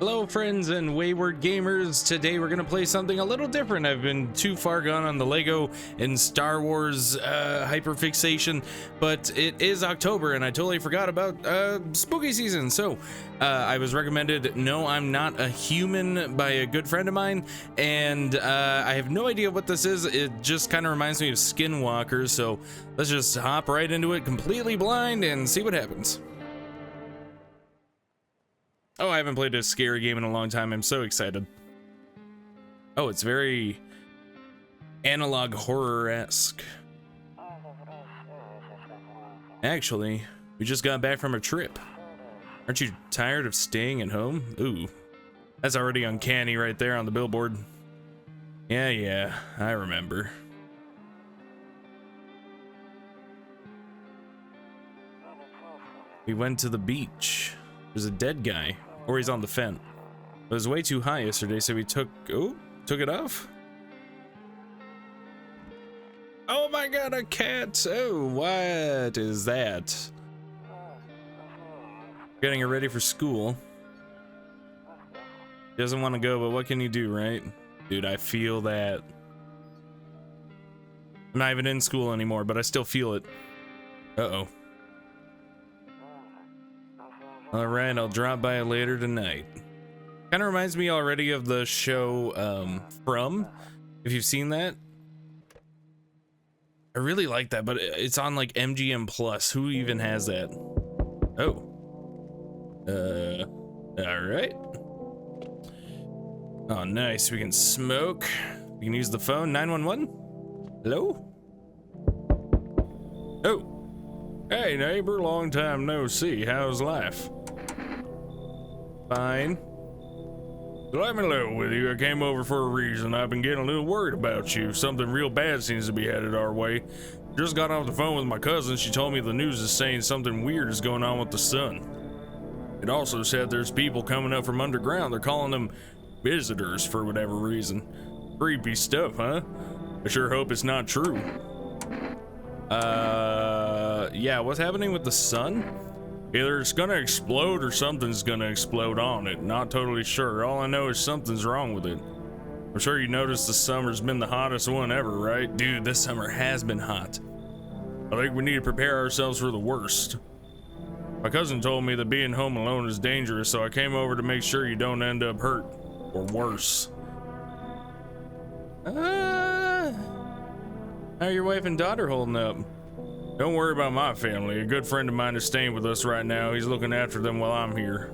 Hello friends and wayward gamers. Today we're gonna play something a little different. I've been too far gone on the Lego and Star Wars hyperfixation, but it is October and I totally forgot about spooky season. So I was recommended No, I'm Not a Human by a good friend of mine, and I have no idea what this is. It just kind of reminds me of Skinwalker, so let's just hop right into it completely blind and see what happens. Oh, I haven't played a scary game in a long time. I'm so excited. Oh, it's very analog horror-esque. Actually, we just got back from a trip. Aren't you tired of staying at home? Ooh, that's already uncanny right there on the billboard. Yeah, I remember. We went to the beach. There's a dead guy, or he's on the fence. It was way too high yesterday, so we took it off. Oh my god, a cat! Oh, what is that? Getting her ready for school. He doesn't want to go, but what can you do, right? Dude, I feel that. I'm not even in school anymore, but I still feel it. Uh-oh. All right, I'll drop by later tonight. Kind of reminds me already of the show From, if you've seen that. I really like that, but it's on like MGM Plus. Who even has that? Oh. All right. Oh, nice. We can smoke. We can use the phone. 911. Hello? Oh. Hey, neighbor. Long time no see. How's life? Fine. Let me know with you. I came over for a reason. I've been getting a little worried about you. Something real bad seems to be headed our way. Just got off the phone with my cousin. She told me the news is saying something weird is going on with the sun. It also said there's people coming up from underground. They're calling them visitors for whatever reason. Creepy stuff, huh? I sure hope it's not true. Yeah, what's happening with the sun? Either it's gonna explode or something's gonna explode on it. Not totally sure. All I know is something's wrong with it. I'm sure you noticed the summer's been the hottest one ever, right? Dude, this summer has been hot. I think we need to prepare ourselves for the worst. My cousin told me that being home alone is dangerous, so I came over to make sure you don't end up hurt or worse. How are your wife and daughter holding up? Don't worry about my family. A good friend of mine is staying with us right now. He's looking after them while I'm here.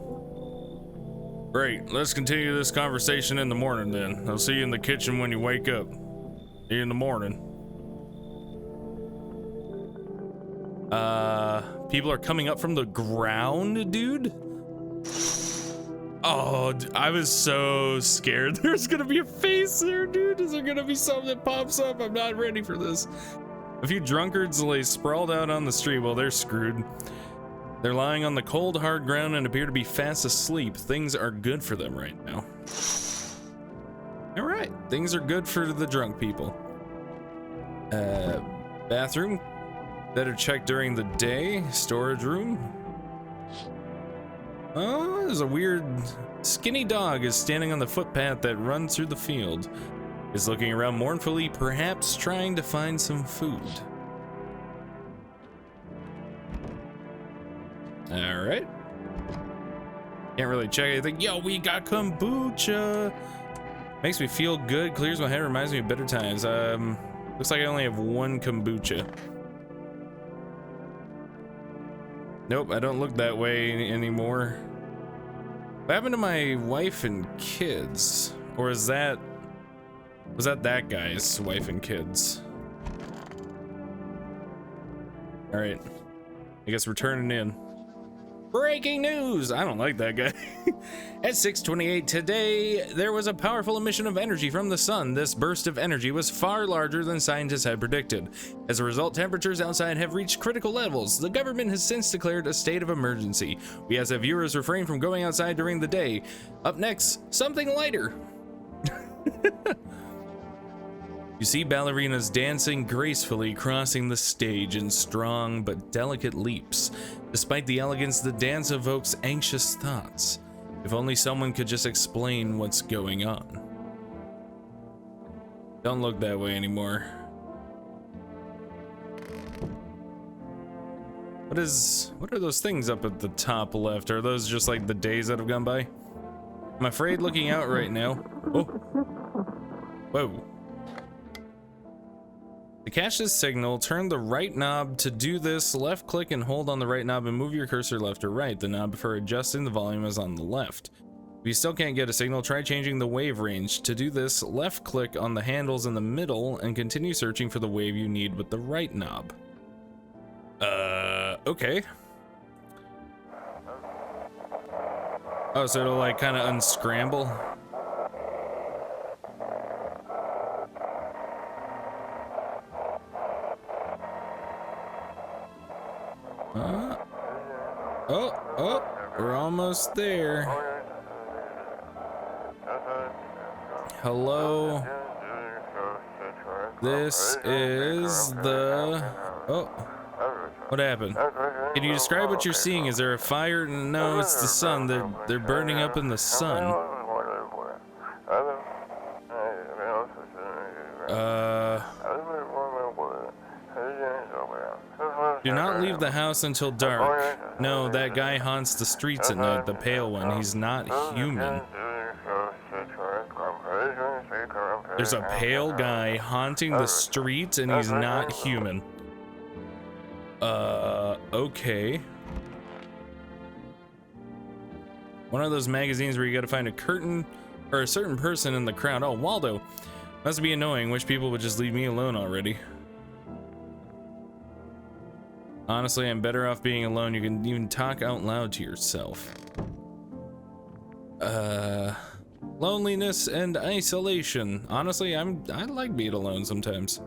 Great. Let's continue this conversation in the morning then. I'll see you in the kitchen when you wake up. See you in the morning. People are coming up from the ground, dude? Oh, I was so scared. There's gonna be a face there, dude. Is there gonna be something that pops up? I'm not ready for this. A few drunkards lay sprawled out on the street. Well, they're screwed. They're lying on the cold, hard ground and appear to be fast asleep. Things are good for them right now. All right, things are good for the drunk people. Bathroom. Better check during the day. Storage room. Oh, there's a weird skinny dog is standing on the footpath that runs through the field. Is looking around mournfully, perhaps trying to find some food. All right. Can't really check anything. Yo, we got kombucha. Makes me feel good, clears my head, reminds me of better times. Looks like I only have one kombucha. Nope, I don't look that way anymore. What happened to my wife and kids? Or was that that guy's wife and kids? All right, I guess we're turning in. Breaking news! I don't like that guy. At 6:28 today, there was a powerful emission of energy from the sun. This burst of energy was far larger than scientists had predicted. As a result, temperatures outside have reached critical levels. The government has since declared a state of emergency. We ask that viewers refrain from going outside during the day. Up next, something lighter. You see ballerinas dancing gracefully, crossing the stage in strong but delicate leaps. Despite the elegance, the dance evokes anxious thoughts. If only someone could just explain what's going on. Don't look that way anymore. What are those things up at the top left? Are those just like the days that have gone by? I'm afraid looking out right now. Oh. Whoa. To catch this signal, turn the right knob. To do this, left click and hold on the right knob and move your cursor left or right. The knob for adjusting the volume is on the left. If you still can't get a signal, try changing the wave range. To do this, left click on the handles in the middle and continue searching for the wave you need with the right knob. Okay. Oh, so it'll like kind of unscramble? Oh, we're almost there. Hello. This is the... Oh. What happened? Can you describe what you're seeing? Is there a fire? No, it's the sun. They're burning up in the sun. Do not leave the house until dark. No, that guy haunts the streets at night, the pale one. He's not human. There's a pale guy haunting the streets and he's not human. Okay. One of those magazines where you gotta find a curtain or a certain person in the crowd. Oh, Waldo. Must be annoying. Wish people would just leave me alone already. Honestly, I'm better off being alone. You can even talk out loud to yourself. Loneliness and isolation. Honestly, I like being alone sometimes.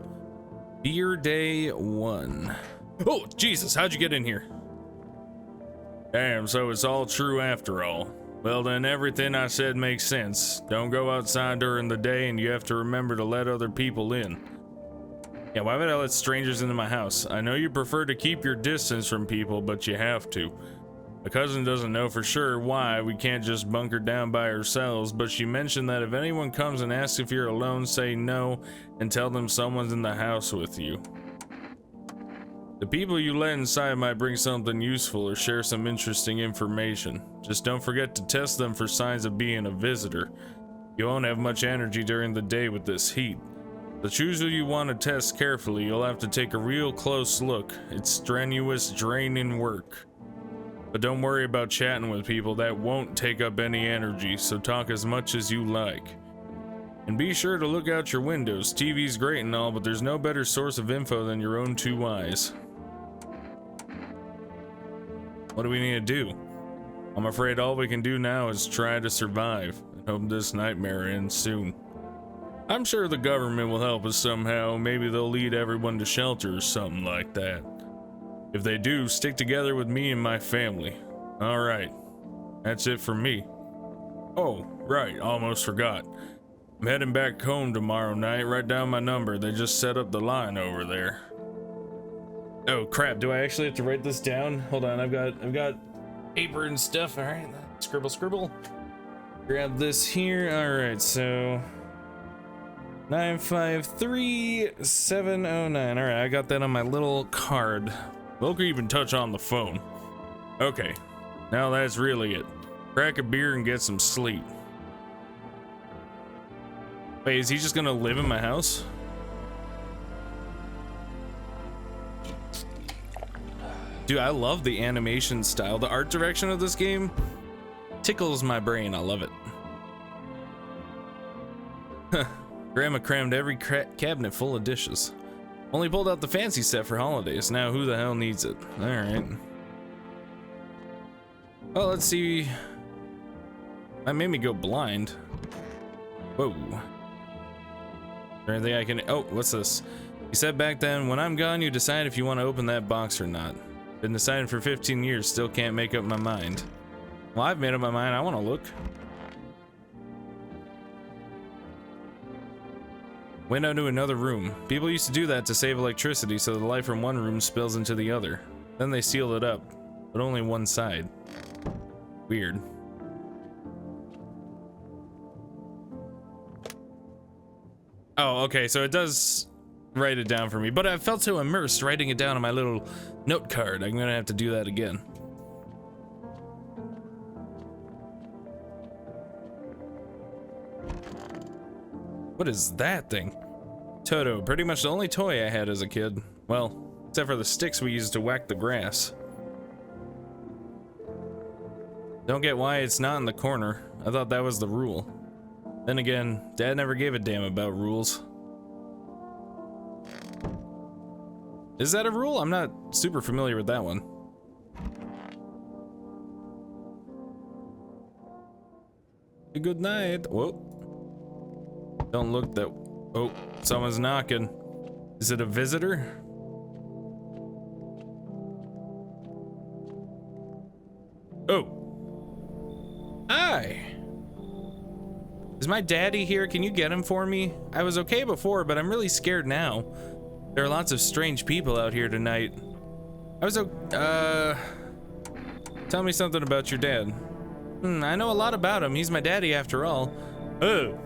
Beer day 1. Oh, Jesus, how'd you get in here? Damn, so it's all true after all. Well then, everything I said makes sense. Don't go outside during the day and you have to remember to let other people in. Yeah, why would I let strangers into my house? I know you prefer to keep your distance from people, but you have to. My cousin doesn't know for sure why we can't just bunker down by ourselves, but she mentioned that if anyone comes and asks if you're alone, say no and tell them someone's in the house with you. The people you let inside might bring something useful or share some interesting information. Just don't forget to test them for signs of being a visitor. You won't have much energy during the day with this heat. So choose who you want to test carefully. You'll have to take a real close look. It's strenuous, draining work. But don't worry about chatting with people. That won't take up any energy, so talk as much as you like. And be sure to look out your windows. TV's great and all, but there's no better source of info than your own 2 eyes. What do we need to do? I'm afraid all we can do now is try to survive and hope this nightmare ends soon. I'm sure the government will help us somehow. Maybe they'll lead everyone to shelter or something like that. If they do, stick together with me and my family. All right, that's it for me. Oh, right, almost forgot. I'm heading back home tomorrow night. Write down my number. They just set up the line over there. Oh crap, do I actually have to write this down? Hold on, I've got paper and stuff. All right, scribble. Grab this here. All right, so 953709. All right, I got that on my little card. Look, even touch on the phone. Okay, now that's really it. Crack a beer and get some sleep. Wait, is he just gonna live in my house? Dude, I love the animation style. The art direction of this game tickles my brain. I love it. Grandma crammed every cabinet full of dishes. Only pulled out the fancy set for holidays. Now who the hell needs it? All right. Well, let's see. That made me go blind. Whoa. Is there anything I can... Oh, what's this? You said back then, when I'm gone, you decide if you want to open that box or not. Been deciding for 15 years, still can't make up my mind. Well, I've made up my mind. I want to look. Window to another room. People used to do that to save electricity so the light from one room spills into the other. Then they sealed it up, but only one side. Weird. Oh, okay, so it does write it down for me, but I felt so immersed writing it down on my little note card. I'm gonna have to do that again. What is that thing? Toto, pretty much the only toy I had as a kid. Well, except for the sticks we used to whack the grass. Don't get why it's not in the corner. I thought that was the rule. Then again, Dad never gave a damn about rules. Is that a rule? I'm not super familiar with that one. Good night. Whoa. Don't look that... Oh, someone's knocking. Is it a visitor? Oh. Hi. Is my daddy here? Can you get him for me? I was okay before, but I'm really scared now. There are lots of strange people out here tonight. Tell me something about your dad. I know a lot about him. He's my daddy after all. Oh.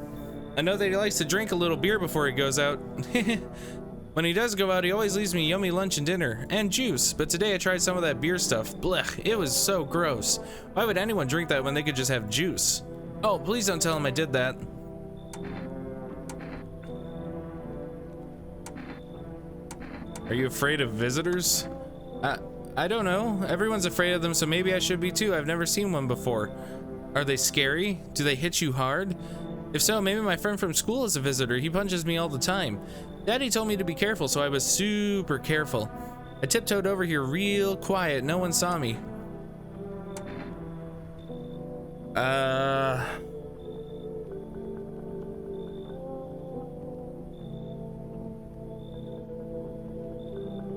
I know that he likes to drink a little beer before he goes out. When he does go out, he always leaves me yummy lunch and dinner, and juice, but today I tried some of that beer stuff. Blech, it was so gross. Why would anyone drink that when they could just have juice? Oh, please don't tell him I did that. Are you afraid of visitors? I don't know. Everyone's afraid of them, so maybe I should be too. I've never seen one before. Are they scary? Do they hit you hard? If so, maybe my friend from school is a visitor. He punches me all the time. Daddy told me to be careful, so I was super careful. I tiptoed over here real quiet. No one saw me. I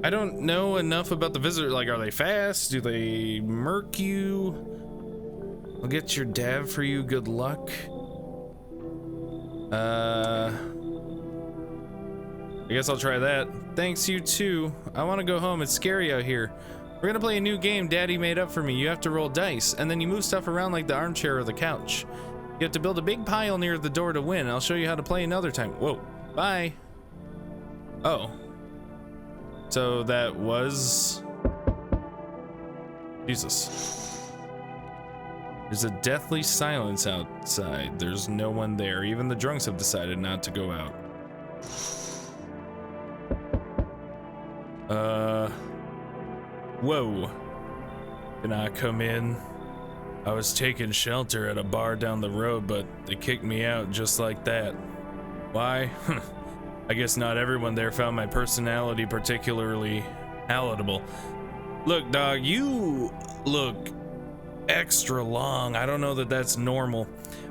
don't know enough about the visitor. Like, are they fast? Do they murk you? I'll get your dad for you. Good luck. I guess I'll try that. Thanks, you too. I want to go home. It's scary out here. We're gonna play a new game Daddy made up for me. You have to roll dice, and then you move stuff around like the armchair or the couch. You have to build a big pile near the door to win. I'll show you how to play another time. Whoa. Bye. Oh. So that was... Jesus. There's a deathly silence outside. There's no one there. Even the drunks have decided not to go out. Whoa. Can I come in? I was taking shelter at a bar down the road, but they kicked me out just like that. Why? I guess not everyone there found my personality particularly palatable. Look, dog, you look extra long. I don't know that that's normal,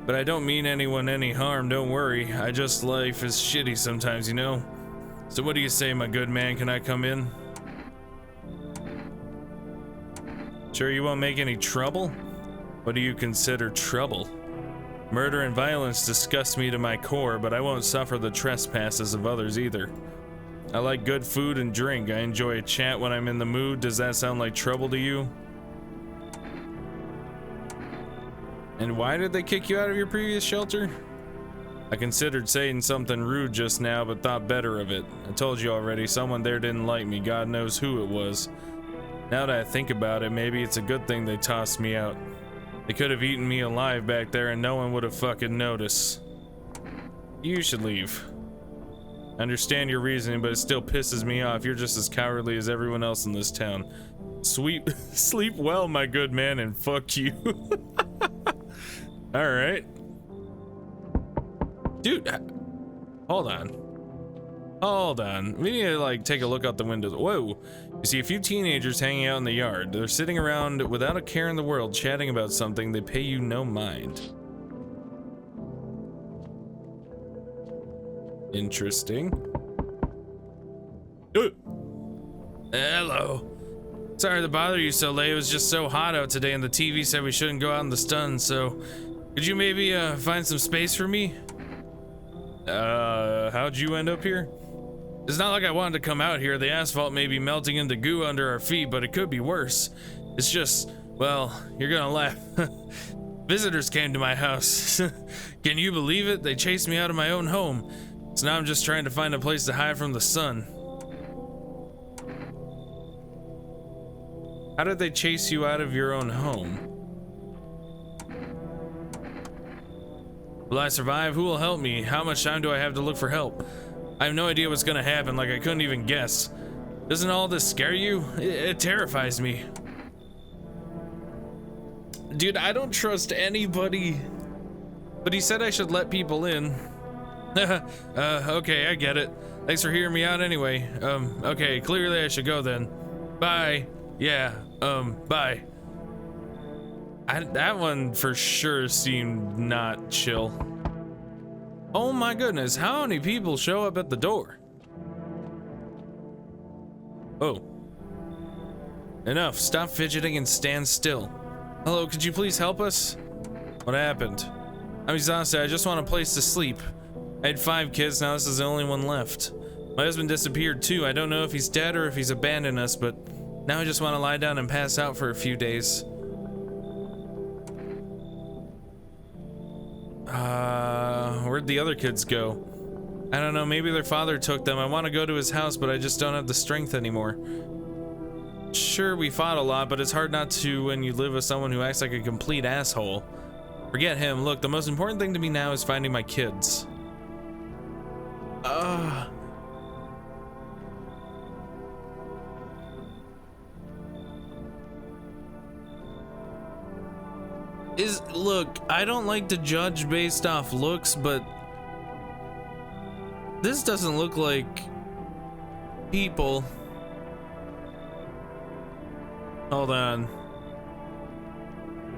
but I don't mean anyone any harm. Don't worry. Life is shitty sometimes, you know? So what do you say, my good man? Can I come in? Sure you won't make any trouble? What do you consider trouble? Murder and violence disgust me to my core, but I won't suffer the trespasses of others either. I like good food and drink. I enjoy a chat when I'm in the mood. Does that sound like trouble to you? And why did they kick you out of your previous shelter? I considered saying something rude just now, but thought better of it. I told you already, someone there didn't like me. God knows who it was. Now that I think about it, maybe it's a good thing they tossed me out. They could have eaten me alive back there and no one would have fucking noticed. You should leave. I understand your reasoning, but it still pisses me off. You're just as cowardly as everyone else in this town. Sleep well, my good man, and fuck you. Alright. Dude, hold on. Hold on. We need to, like, take a look out the window. Whoa. You see a few teenagers hanging out in the yard. They're sitting around without a care in the world, chatting about something. They pay you no mind. Interesting. Hello. Sorry to bother you so late. It was just so hot out today, and the TV said we shouldn't go out in the sun, so... Could you maybe, find some space for me? How'd you end up here? It's not like I wanted to come out here. The asphalt may be melting into goo under our feet, but it could be worse. It's just, well, you're gonna laugh. Visitors came to my house. Can you believe it? They chased me out of my own home. So now I'm just trying to find a place to hide from the sun. How did they chase you out of your own home? Will I survive? Who will help me? How much time do I have to look for help? I have no idea what's gonna happen, like I couldn't even guess. Doesn't all this scare you? It terrifies me. Dude, I don't trust anybody. But he said I should let people in. Okay, I get it. Thanks for hearing me out anyway. Okay, clearly I should go then. Bye. Yeah, bye. That one for sure seemed not chill. Oh my goodness, how many people show up at the door? Oh. Enough, stop fidgeting and stand still. Hello, could you please help us? What happened? I'm exhausted, I just want a place to sleep. I had 5 kids, now this is the only one left. My husband disappeared too, I don't know if he's dead or if he's abandoned us, but now I just want to lie down and pass out for a few days. Where'd the other kids go? I don't know, maybe their father took them. I want to go to his house, but I just don't have the strength anymore. Sure, we fought a lot, but it's hard not to when you live with someone who acts like a complete asshole. Forget him. Look, the most important thing to me now is finding my kids. Look, I don't like to judge based off looks, but this doesn't look like people. Hold on.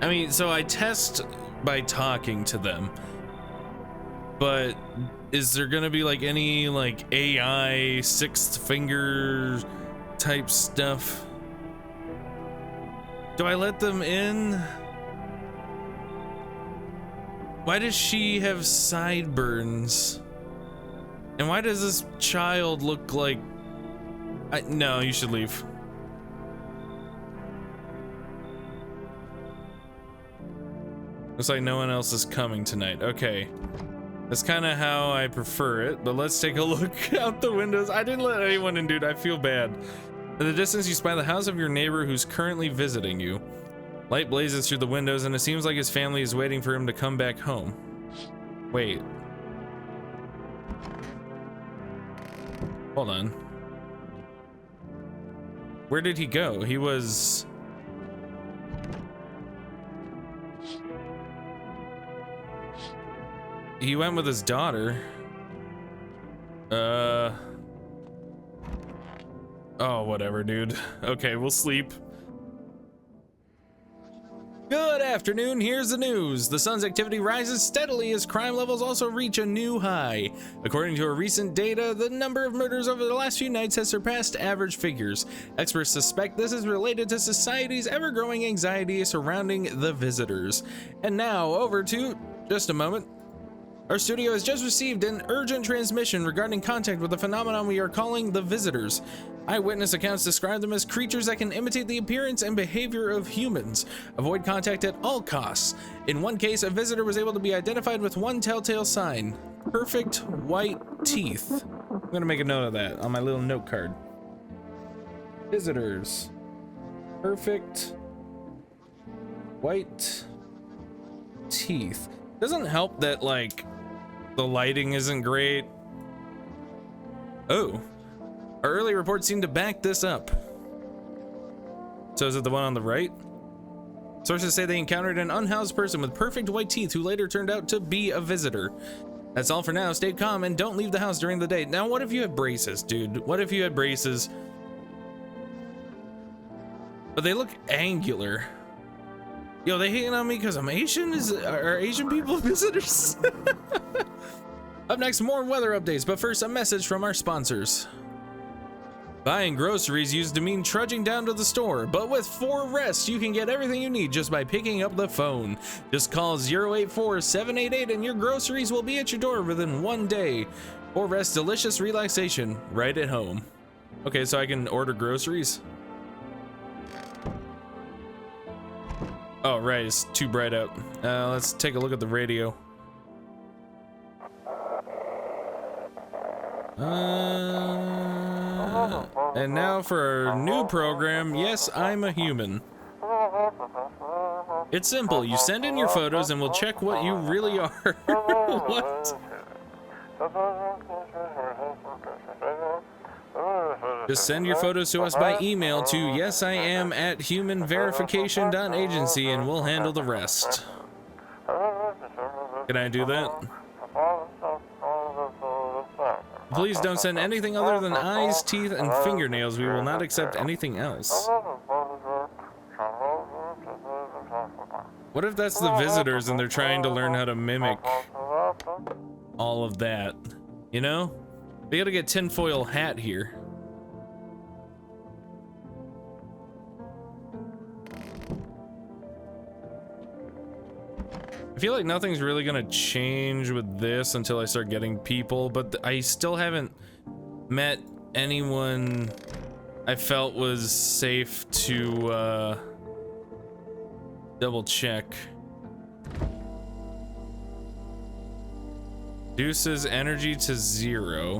I mean, so I test by talking to them, but is there gonna be like any like AI sixth finger type stuff? Do I let them in? Why does she have sideburns? And why does this child look like... No, you should leave. Looks like no one else is coming tonight. Okay. That's kind of how I prefer it, but let's take a look out the windows. I didn't let anyone in, dude. I feel bad. In the distance, you spy the house of your neighbor who's currently visiting you. Light blazes through the windows, and it seems like his family is waiting for him to come back home. Wait. Hold on. Where did he go? He was... He went with his daughter. Oh, whatever, dude. Okay, we'll sleep. Good afternoon, here's the news. The sun's activity rises steadily as crime levels also reach a new high. According to a recent data, the number of murders over the last few nights has surpassed average figures. Experts suspect this is related to society's ever-growing anxiety surrounding the visitors. And now, over to... just a moment. Our studio has just received an urgent transmission regarding contact with the phenomenon we are calling the visitors. Eyewitness accounts describe them as creatures that can imitate the appearance and behavior of humans. Avoid contact at all costs. In one case, a visitor was able to be identified with one telltale sign: perfect white teeth. I'm gonna make a note of that on my little note card. Visitors. Perfect white teeth. Doesn't help that, like, the lighting isn't great. Oh. Our early reports seem to back this up. So is it the one on the right? Sources say they encountered an unhoused person with perfect white teeth who later turned out to be a visitor. That's all for now. Stay calm and don't leave the house during the day. Now, what if you have braces, dude? What if you had braces? But they look angular. Yo, they hating on me because I'm Asian? Are Asian people visitors? Up next, more weather updates, but first, a message from our sponsors. Buying groceries used to mean trudging down to the store, but with 4Rest, you can get everything you need just by picking up the phone. Just call 084-788 and your groceries will be at your door within 1 day. 4Rest delicious relaxation right at home. Okay, so I can order groceries? Oh, right, it's too bright out. Let's take a look at the radio. And now for our new program. Yes, I'm a human. It's simple. You send in your photos and we'll check what you really are. What? Just send your photos to us by email to yesiam@humanverification.agency and we'll handle the rest. Can I do that? Please don't send anything other than eyes, teeth, and fingernails. We will not accept anything else. What if that's the visitors and they're trying to learn how to mimic all of that? You know? We gotta get tinfoil hat here. I feel like nothing's really gonna change with this until I start getting people, but I still haven't met anyone I felt was safe to double check. Reduces energy to 0.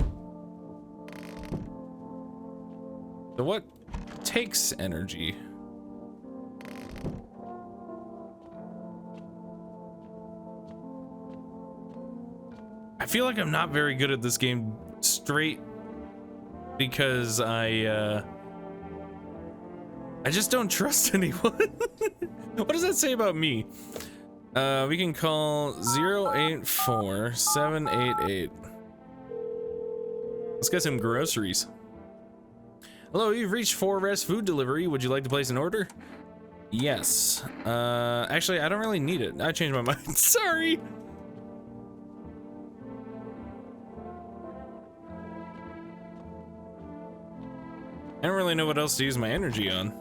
So what takes energy? I feel like I'm not very good at this game straight because I just don't trust anyone. What does that say about me? We can call 084788. Let's get some groceries. Hello, you've reached 4Rest Food Delivery. Would you like to place an order? Yes. Actually, I don't really need it. I changed my mind. Sorry. I don't really know what else to use my energy on.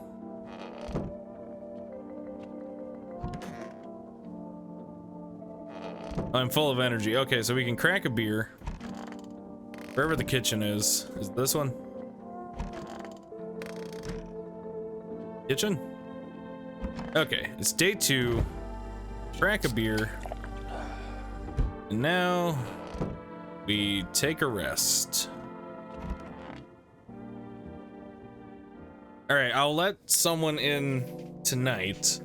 I'm full of energy. Okay, so we can crack a beer. Wherever the kitchen is. Is it this one? Kitchen? Okay, it's day 2. Crack a beer. And now we take a rest. All right, I'll let someone in tonight.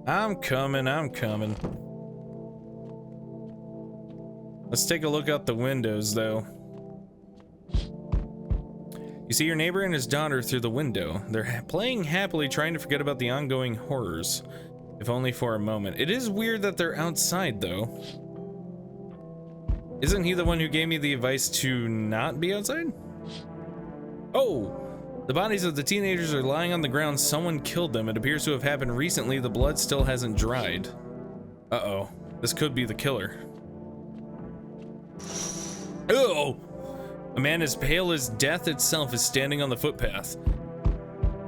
I'm coming. Let's take a look out the windows, though. You see your neighbor and his daughter through the window. They're playing happily, trying to forget about the ongoing horrors, if only for a moment. It is weird that they're outside, though. Isn't he the one who gave me the advice to not be outside? Oh! The bodies of the teenagers are lying on the ground. Someone killed them. It appears to have happened recently. The blood still hasn't dried. Uh-oh. This could be the killer. Oh! A man as pale as death itself is standing on the footpath.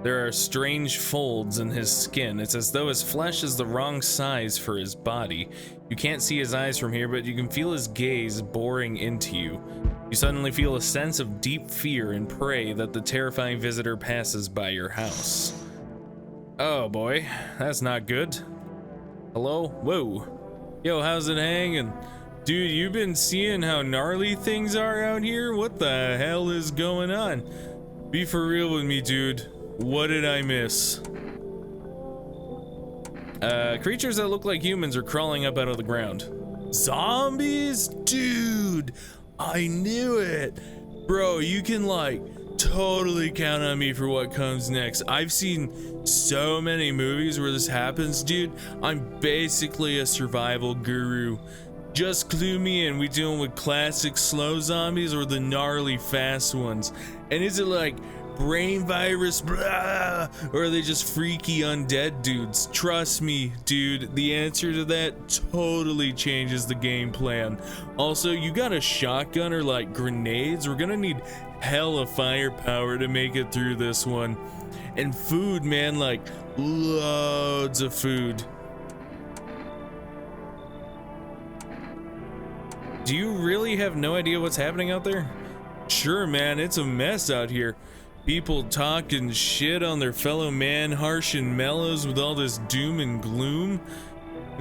There are strange folds in his skin. It's as though his flesh is the wrong size for his body. You can't see his eyes from here, but you can feel his gaze boring into you. You suddenly feel a sense of deep fear and pray that the terrifying visitor passes by your house. Oh boy, that's not good. Hello? Whoa. Yo, how's it hanging? Dude, you been seeing how gnarly things are out here? What the hell is going on? Be for real with me, dude. What did I miss? Creatures that look like humans are crawling up out of the ground. Zombies? Dude! I knew it! Bro, you can like totally count on me for what comes next. I've seen so many movies where this happens, dude. I'm basically a survival guru. Just clue me in. We dealing with classic slow zombies or the gnarly fast ones? And is it like brain virus, blah, or are they just freaky undead dudes? Trust me, dude, the answer to that totally changes the game plan. Also, you got a shotgun or like grenades? We're gonna need hella firepower to make it through this one. And food, man, like loads of food. Do you really have no idea what's happening out there? Sure, man, it's a mess out here. People talking shit on their fellow man, harsh and mellows with all this doom and gloom.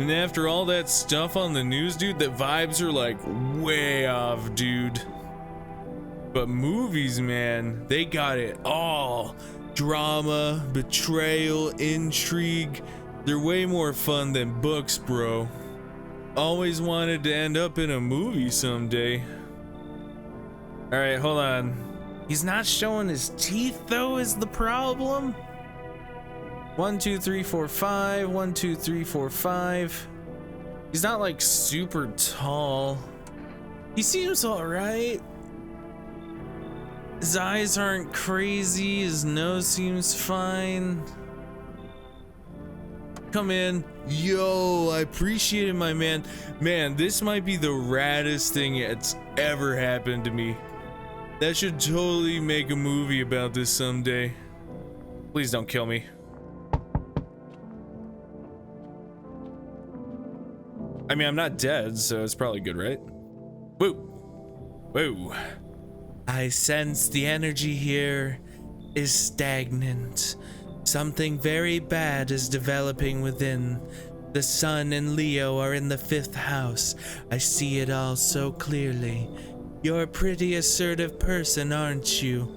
And after all that stuff on the news, dude, the vibes are like way off, dude. But movies, man, they got it all. Drama, betrayal, intrigue. They're way more fun than books, bro. Always wanted to end up in a movie someday. All right, hold on. He's not showing his teeth though, is the problem. 1, 2, 3, 4, 5. 1, 2, 3, 4, 5. He's not like super tall. He seems all right. His eyes aren't crazy. His nose seems fine. Come in. Yo, I appreciate it, my man. Man, this might be the raddest thing that's ever happened to me. That should totally make a movie about this someday. Please don't kill me. I mean, I'm not dead, so it's probably good, right? Woo. Woo. I sense the energy here is stagnant. Something very bad is developing within. The sun and Leo are in the 5th house. I see it all so clearly. You're a pretty assertive person, aren't you?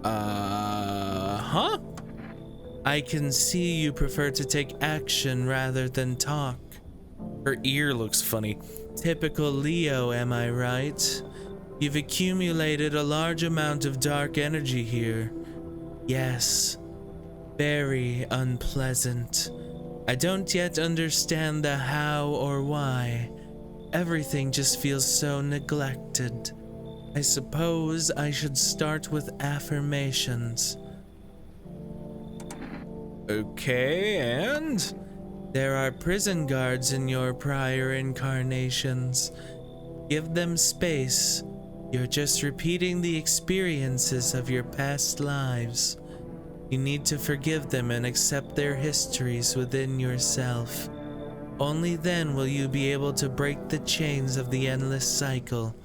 Huh? I can see you prefer to take action rather than talk. Her ear looks funny. Typical Leo, am I right? You've accumulated a large amount of dark energy here. Yes, very unpleasant. I don't yet understand the how or why. Everything just feels so neglected. I suppose I should start with affirmations. Okay, and? There are prison guards in your prior incarnations. Give them space. You're just repeating the experiences of your past lives. You need to forgive them and accept their histories within yourself. Only then will you be able to break the chains of the endless cycle.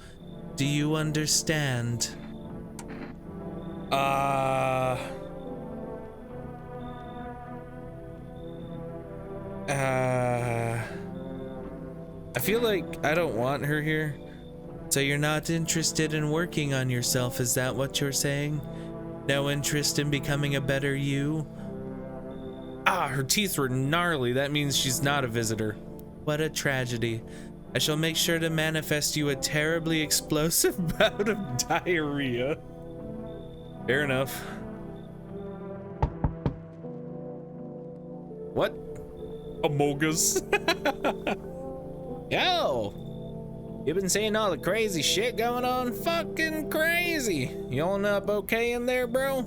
Do you understand? I feel like I don't want her here. So you're not interested in working on yourself, is that what you're saying? No interest in becoming a better you? Ah, her teeth were gnarly. That means she's not a visitor. What a tragedy. I shall make sure to manifest you a terribly explosive bout of diarrhea. Fair enough. What? Amogus. Yo! You been seeing all the crazy shit going on? Fucking crazy! You holding up okay in there, bro?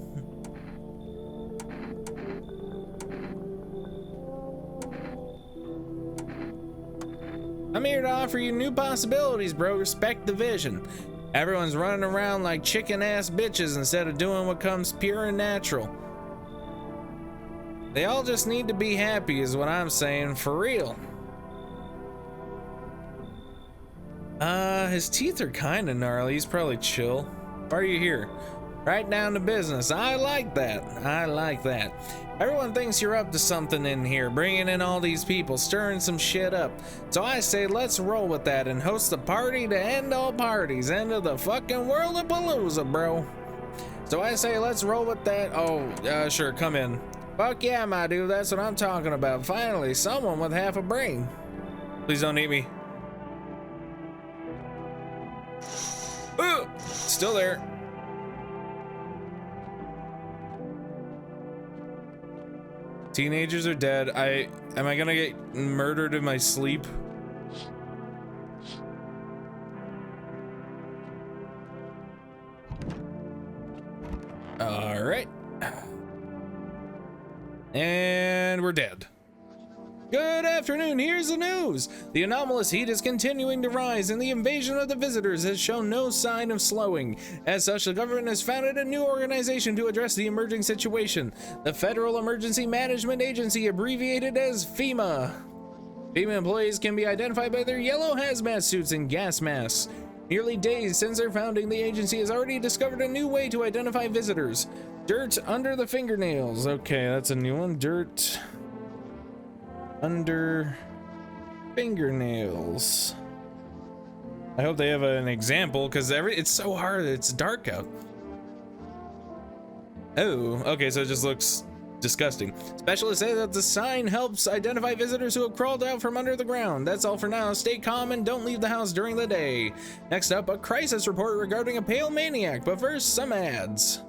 I'm here to offer you new possibilities, bro. Respect the vision. Everyone's running around like chicken-ass bitches instead of doing what comes pure and natural. They all just need to be happy is what I'm saying, for real. His teeth are kinda gnarly. He's probably chill. Why are you here? Right down to business. I like that. I like that. Everyone thinks you're up to something in here, bringing in all these people, stirring some shit up. So I say let's roll with that and host a party to end all parties. End of the fucking world of Palooza, bro. So I say let's roll with that. Oh, sure, come in. Fuck yeah, my dude, that's what I'm talking about. Finally, someone with half a brain. Please don't eat me. Still there. Teenagers are dead. Am I gonna get murdered in my sleep? All right. And we're dead. Good afternoon, here's the news. The anomalous heat is continuing to rise and the invasion of the visitors has shown no sign of slowing. As such, the government has founded a new organization to address the emerging situation. The Federal Emergency Management Agency, abbreviated as FEMA. FEMA employees can be identified by their yellow hazmat suits and gas masks. Nearly days since their founding, the agency has already discovered a new way to identify visitors. Dirt under the fingernails. Okay, that's a new one. Dirt Under fingernails. I hope they have an example, because it's so hard. It's dark out. Oh, okay, so it just looks disgusting. Specialists say that the sign helps identify visitors who have crawled out from under the ground. That's all for now. Stay calm and don't leave the house during the day. Next up, a crisis report regarding a pale maniac, but first, some ads.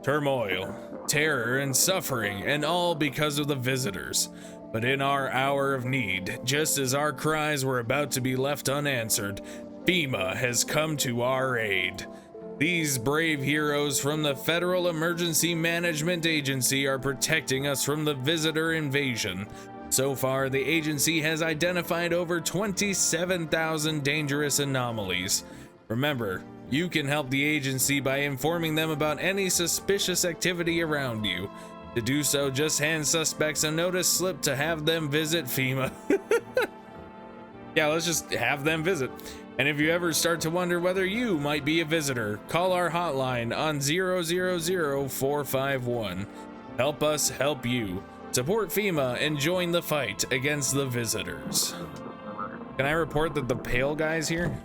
Turmoil, terror, and suffering, and all because of the visitors. But in our hour of need, just as our cries were about to be left unanswered, FEMA has come to our aid. These brave heroes from the Federal Emergency Management Agency are protecting us from the visitor invasion. So far, the agency has identified over 27,000 dangerous anomalies. Remember, you can help the agency by informing them about any suspicious activity around you. To do so, just hand suspects a notice slip to have them visit FEMA. Yeah, let's just have them visit. And if you ever start to wonder whether you might be a visitor, call our hotline on 000-451. Help us help you. Support FEMA and join the fight against the visitors. Can I report that the pale guy's here?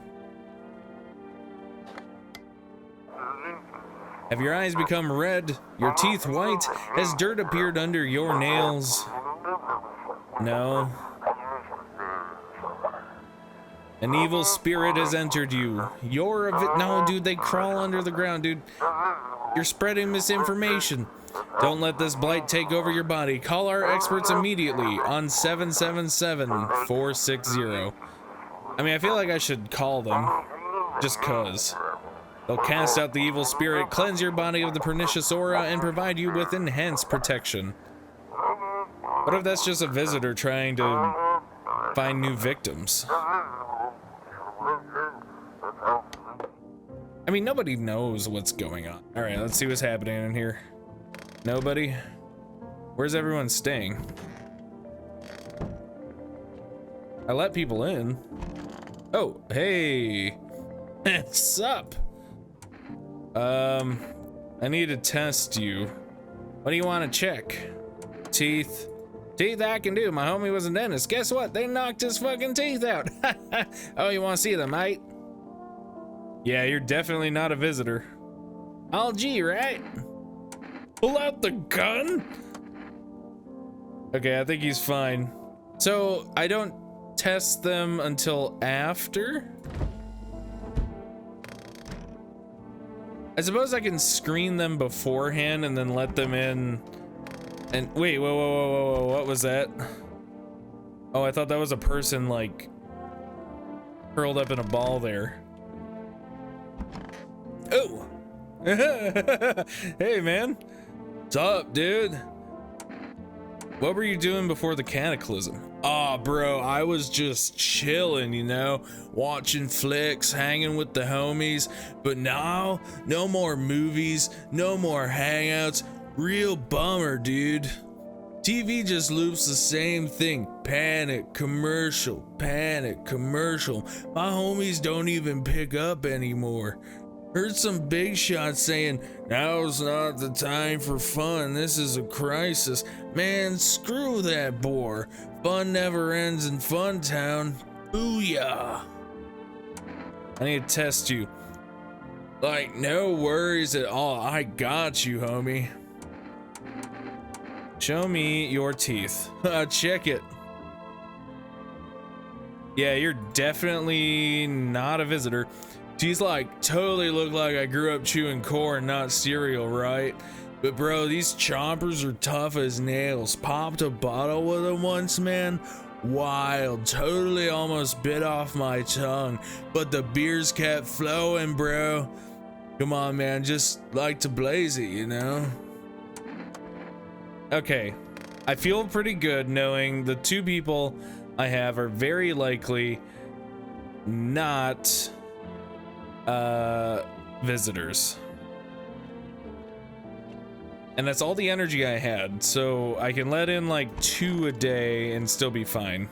Have your eyes become red, your teeth white? Has dirt appeared under your nails? No. An evil spirit has entered you. You're a no, dude, they crawl under the ground, dude. You're spreading misinformation. Don't let this blight take over your body. Call our experts immediately on 777-460. I mean, I feel like I should call them, just cause. They'll cast out the evil spirit, cleanse your body of the pernicious aura, and provide you with enhanced protection. What if that's just a visitor trying to find new victims? I mean, nobody knows what's going on. All right, let's see what's happening in here. Nobody? Where's everyone staying? I let people in. Oh, hey. What's up? I need to test you. What do you want to check? Teeth. Teeth I can do. My homie was a dentist. Guess what? They knocked his fucking teeth out. Oh, you want to see them, mate? Yeah, you're definitely not a visitor. All G, right? Pull out the gun? Okay, I think he's fine. So, I don't test them until after? I suppose I can screen them beforehand and then let them in. And wait, whoa, what was that? Oh, I thought that was a person, like, curled up in a ball there. Oh! Hey, man. What's up, dude? What were you doing before the cataclysm? Aw, bro, I was just chilling, you know, watching flicks, hanging with the homies. But now, no more movies, no more hangouts. Real bummer, dude. TV just loops the same thing. Panic, commercial, panic, commercial. My homies don't even pick up anymore. Heard some big shots saying, now's not the time for fun, this is a crisis. Man, screw that bore. Fun never ends in Fun Town. Booyah. I need to test you. Like, no worries at all. I got you, homie. Show me your teeth. Check it. Yeah, you're definitely not a visitor. Teeth like totally look like I grew up chewing corn, not cereal, right? But bro, these chompers are tough as nails. Popped a bottle with them once, man. Wild, totally almost bit off my tongue, but the beers kept flowing, bro. Come on, man, just like to blaze it, you know? Okay, I feel pretty good knowing the two people I have are very likely not visitors. And that's all the energy I had, so I can let in like 2 a day and still be fine.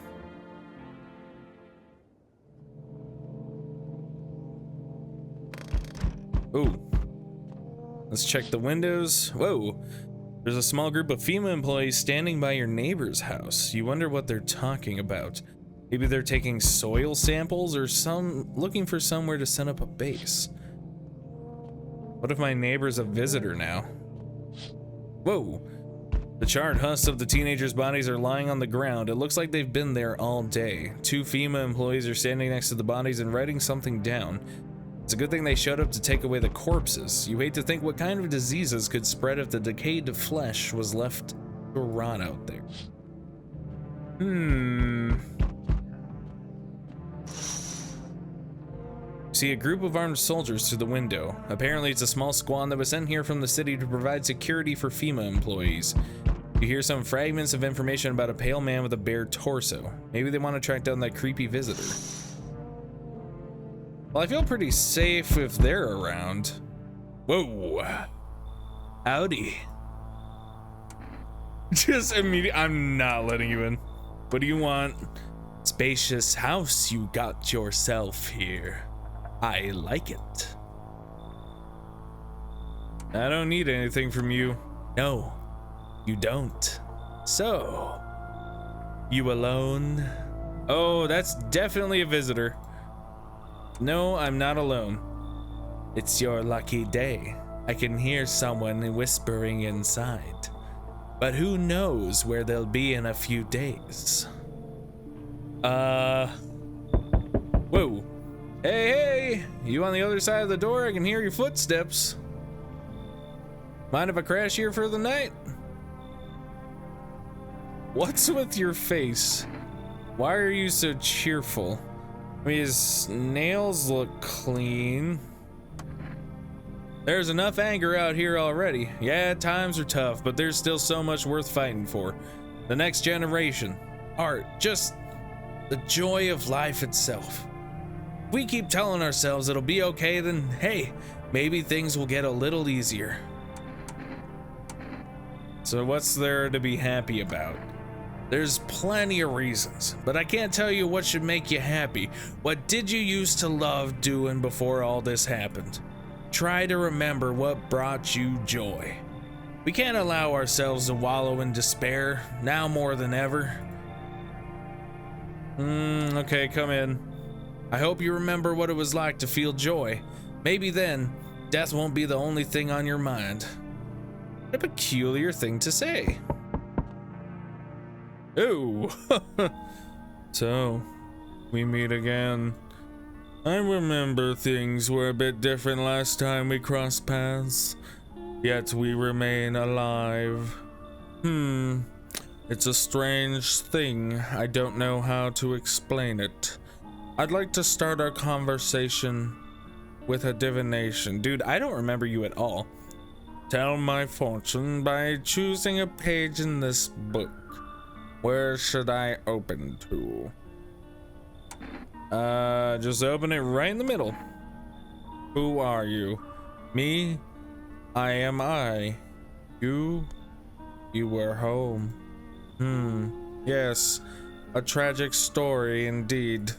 Ooh. Let's check the windows. Whoa. There's a small group of FEMA employees standing by your neighbor's house. You wonder what they're talking about. Maybe they're taking soil samples or looking for somewhere to set up a base. What if my neighbor's a visitor now? Whoa. The charred husks of the teenagers' bodies are lying on the ground. It looks like they've been there all day. 2 FEMA employees are standing next to the bodies and writing something down. It's a good thing they showed up to take away the corpses. You hate to think what kind of diseases could spread if the decayed flesh was left to rot out there. See a group of armed soldiers through the window. Apparently it's a small squad that was sent here from the city to provide security for FEMA employees. You hear some fragments of information about a pale man with a bare torso. Maybe they want to track down that creepy visitor. Well, I feel pretty safe if they're around. Whoa. Howdy. Just immediately, I'm not letting you in. What do you want? Spacious house you got yourself here. I like it. I don't need anything from you. No, you don't. So, you alone? Oh, that's definitely a visitor. No, I'm not alone. It's your lucky day. I can hear someone whispering inside. But who knows where they'll be in a few days. Whoa. Hey, you on the other side of the door? I can hear your footsteps. Mind if I crash here for the night? What's with your face? Why are you so cheerful? I mean, his nails look clean. There's enough anger out here already. Yeah, times are tough, but there's still so much worth fighting for. The next generation, art, just the joy of life itself. If we keep telling ourselves it'll be okay, then hey, maybe things will get a little easier. So what's there to be happy about? There's plenty of reasons, but I can't tell you what should make you happy. What did you used to love doing before all this happened? Try to remember what brought you joy. We can't allow ourselves to wallow in despair, now more than ever. Okay, come in. I hope you remember what it was like to feel joy. Maybe then, death won't be the only thing on your mind. What a peculiar thing to say. Oh, so we meet again. I remember things were a bit different last time we crossed paths, yet we remain alive. It's a strange thing. I don't know how to explain it. I'd like to start our conversation with a divination. Dude, I don't remember you at all. Tell my fortune by choosing a page in this book. Where should I open to? Just open it right in the middle. Who are you? Me? I am I. You? You were home. Yes. A tragic story indeed.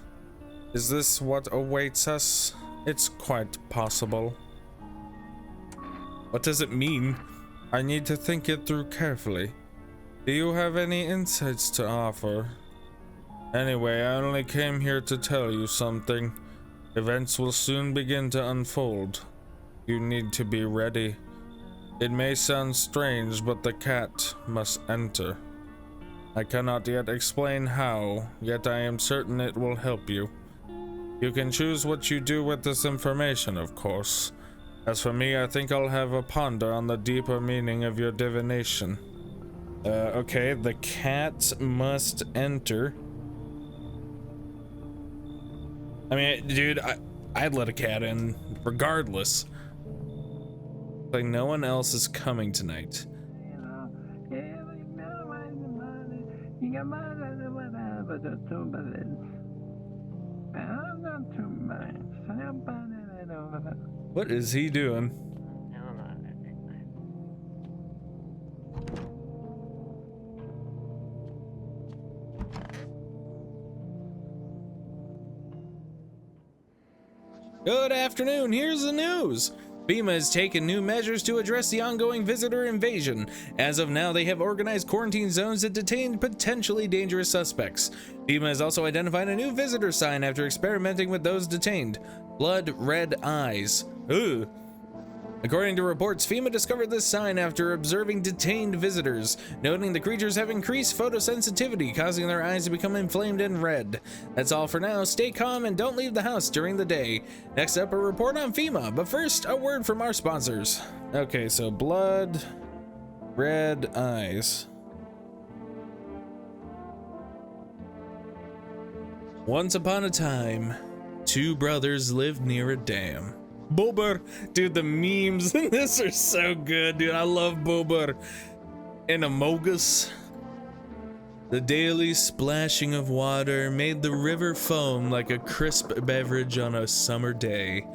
Is this what awaits us? It's quite possible. What does it mean? I need to think it through carefully. Do you have any insights to offer? Anyway, I only came here to tell you something. Events will soon begin to unfold. You need to be ready. It may sound strange, but the cat must enter. I cannot yet explain how, yet I am certain it will help you. You can choose what you do with this information, of course. As for me, I think I'll have a ponder on the deeper meaning of your divination. Okay, the cat must enter. I mean, dude, I'd let a cat in regardless. Like no one else is coming tonight. What is he doing? Good afternoon, here's the news. FEMA has taken new measures to address the ongoing visitor invasion. As of now, they have organized quarantine zones that detain potentially dangerous suspects. FEMA has also identified a new visitor sign after experimenting with those detained. Blood red eyes. Ugh. According to reports, FEMA discovered this sign after observing detained visitors, noting the creatures have increased photosensitivity, causing their eyes to become inflamed and red. That's all for now. Stay calm and don't leave the house during the day. Next up, a report on FEMA, but first, a word from our sponsors. Okay, so blood, red eyes. Once upon a time, two brothers lived near a dam. Bober, dude, the memes in this are so good, dude. I love Bober and Amogus. The daily splashing of water made the river foam like a crisp beverage on a summer day.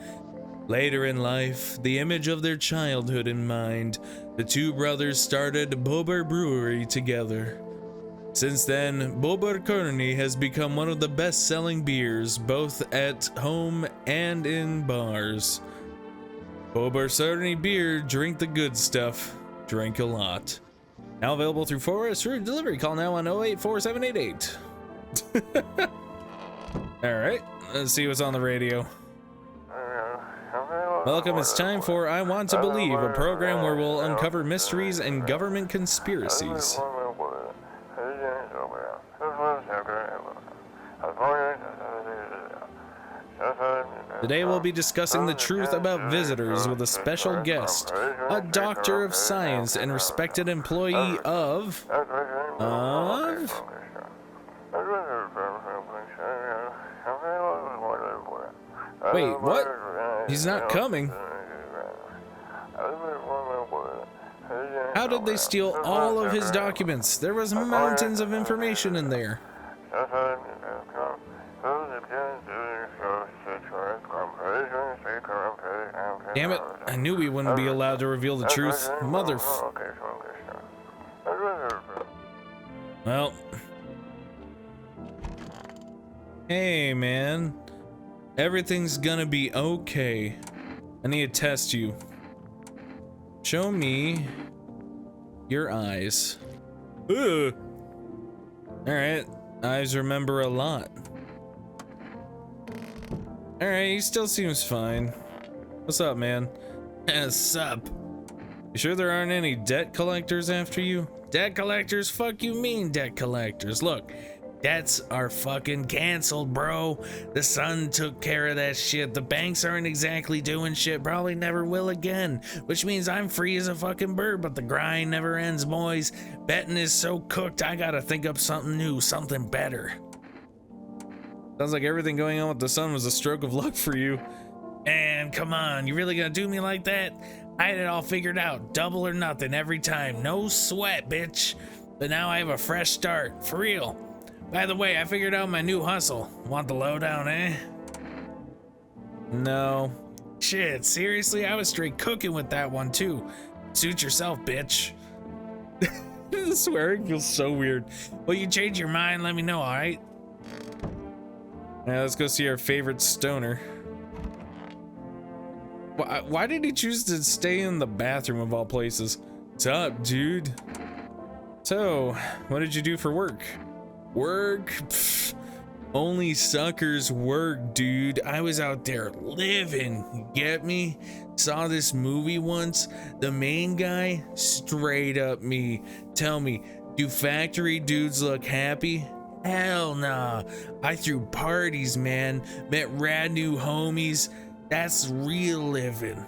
Later in life, the image of their childhood in mind, the two brothers started Bober Brewery together. Since then, Bober Kearney has become one of the best-selling beers, both at home and in bars. Bober Kearney beer, drink the good stuff, drink a lot. Now available through Forest Route Delivery. Call now on 084788. Alright, let's see what's on the radio. Welcome, it's time for I Want to Believe, a program where we'll uncover mysteries and government conspiracies. Today we'll be discussing the truth about visitors with a special guest, a doctor of science and respected employee of... Wait, what? He's not coming. How did they steal all of his documents? There was mountains of information in there. Damn it, I knew we wouldn't be allowed to reveal the truth. Well. Hey, man. Everything's gonna be okay. I need to test you. Show me your eyes. Ugh. Alright, eyes remember a lot. Alright, he still seems fine. What's up, man? What's up? You sure there aren't any debt collectors after you? Debt collectors? Fuck you mean debt collectors? Look, debts are fucking canceled, bro. The sun took care of that shit. The banks aren't exactly doing shit, probably never will again. Which means I'm free as a fucking bird, but the grind never ends, boys. Betting is so cooked, I gotta think up something new, something better. Sounds like everything going on with the sun was a stroke of luck for you. And come on, you really gonna do me like that? I had it all figured out, double or nothing every time, no sweat, bitch. But now I have a fresh start, for real. By the way, I figured out my new hustle. Want the lowdown, eh? No. Shit, seriously, I was straight cooking with that one too. Suit yourself, bitch. The swearing feels so weird. Well, you change your mind, let me know, alright? Yeah, let's go see our favorite stoner. Why did he choose to stay in the bathroom of all places? What's up, dude? So, what did you do for work? Work? Pfft, only suckers work, dude. I was out there living, you get me? Saw this movie once. The main guy, straight up me. Tell me, do factory dudes look happy? Hell nah. I threw parties, man. Met rad new homies. That's real living.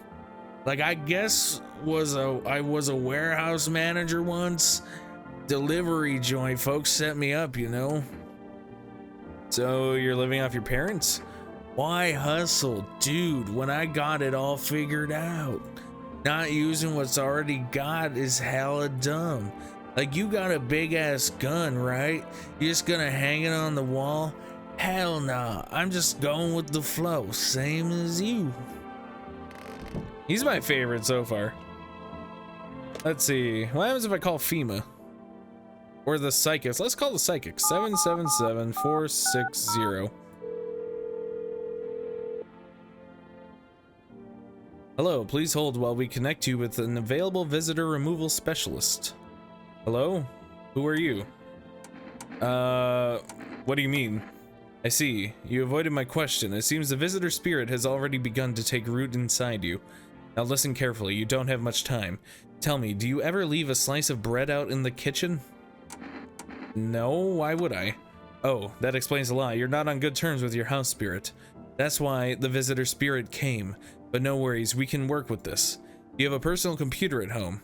Like, I guess I was a warehouse manager once. Delivery joint, folks set me up, you know. So you're living off your parents? Why hustle, dude, when I got it all figured out? Not using what's already got is hella dumb. Like, you got a big ass gun, right? You're just gonna hang it on the wall? Hell nah, I'm just going with the flow, same as you. He's my favorite so far. Let's see, what happens if I call FEMA? Or the psychics? Let's call the psychic, 777-460. Hello, please hold while we connect you with an available visitor removal specialist. Hello? Who are you? What do you mean? I see. You avoided my question. It seems the visitor spirit has already begun to take root inside you. Now listen carefully, you don't have much time. Tell me, do you ever leave a slice of bread out in the kitchen? No, why would I? Oh, that explains a lot. You're not on good terms with your house spirit. That's why the visitor spirit came. But no worries, we can work with this. Do you have a personal computer at home?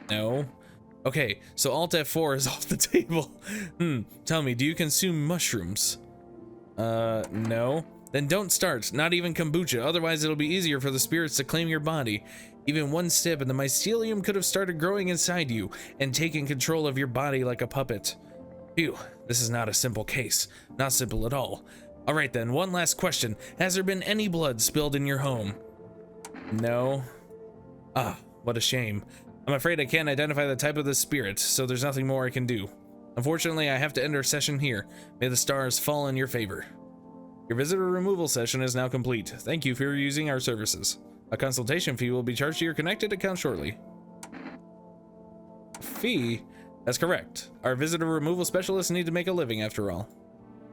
No. Okay, so Alt F4 is off the table. Tell me, do you consume mushrooms? No. Then don't start, not even kombucha, otherwise it'll be easier for the spirits to claim your body. Even one step and the mycelium could have started growing inside you and taken control of your body like a puppet. Phew, this is not a simple case. Not simple at all. Alright then, one last question. Has there been any blood spilled in your home? No. Ah, what a shame. I'm afraid I can't identify the type of the spirit, so there's nothing more I can do. Unfortunately, I have to end our session here. May the stars fall in your favor. Your visitor removal session is now complete. Thank you for using our services. A consultation fee will be charged to your connected account shortly. Fee? That's correct. Our visitor removal specialists need to make a living after all.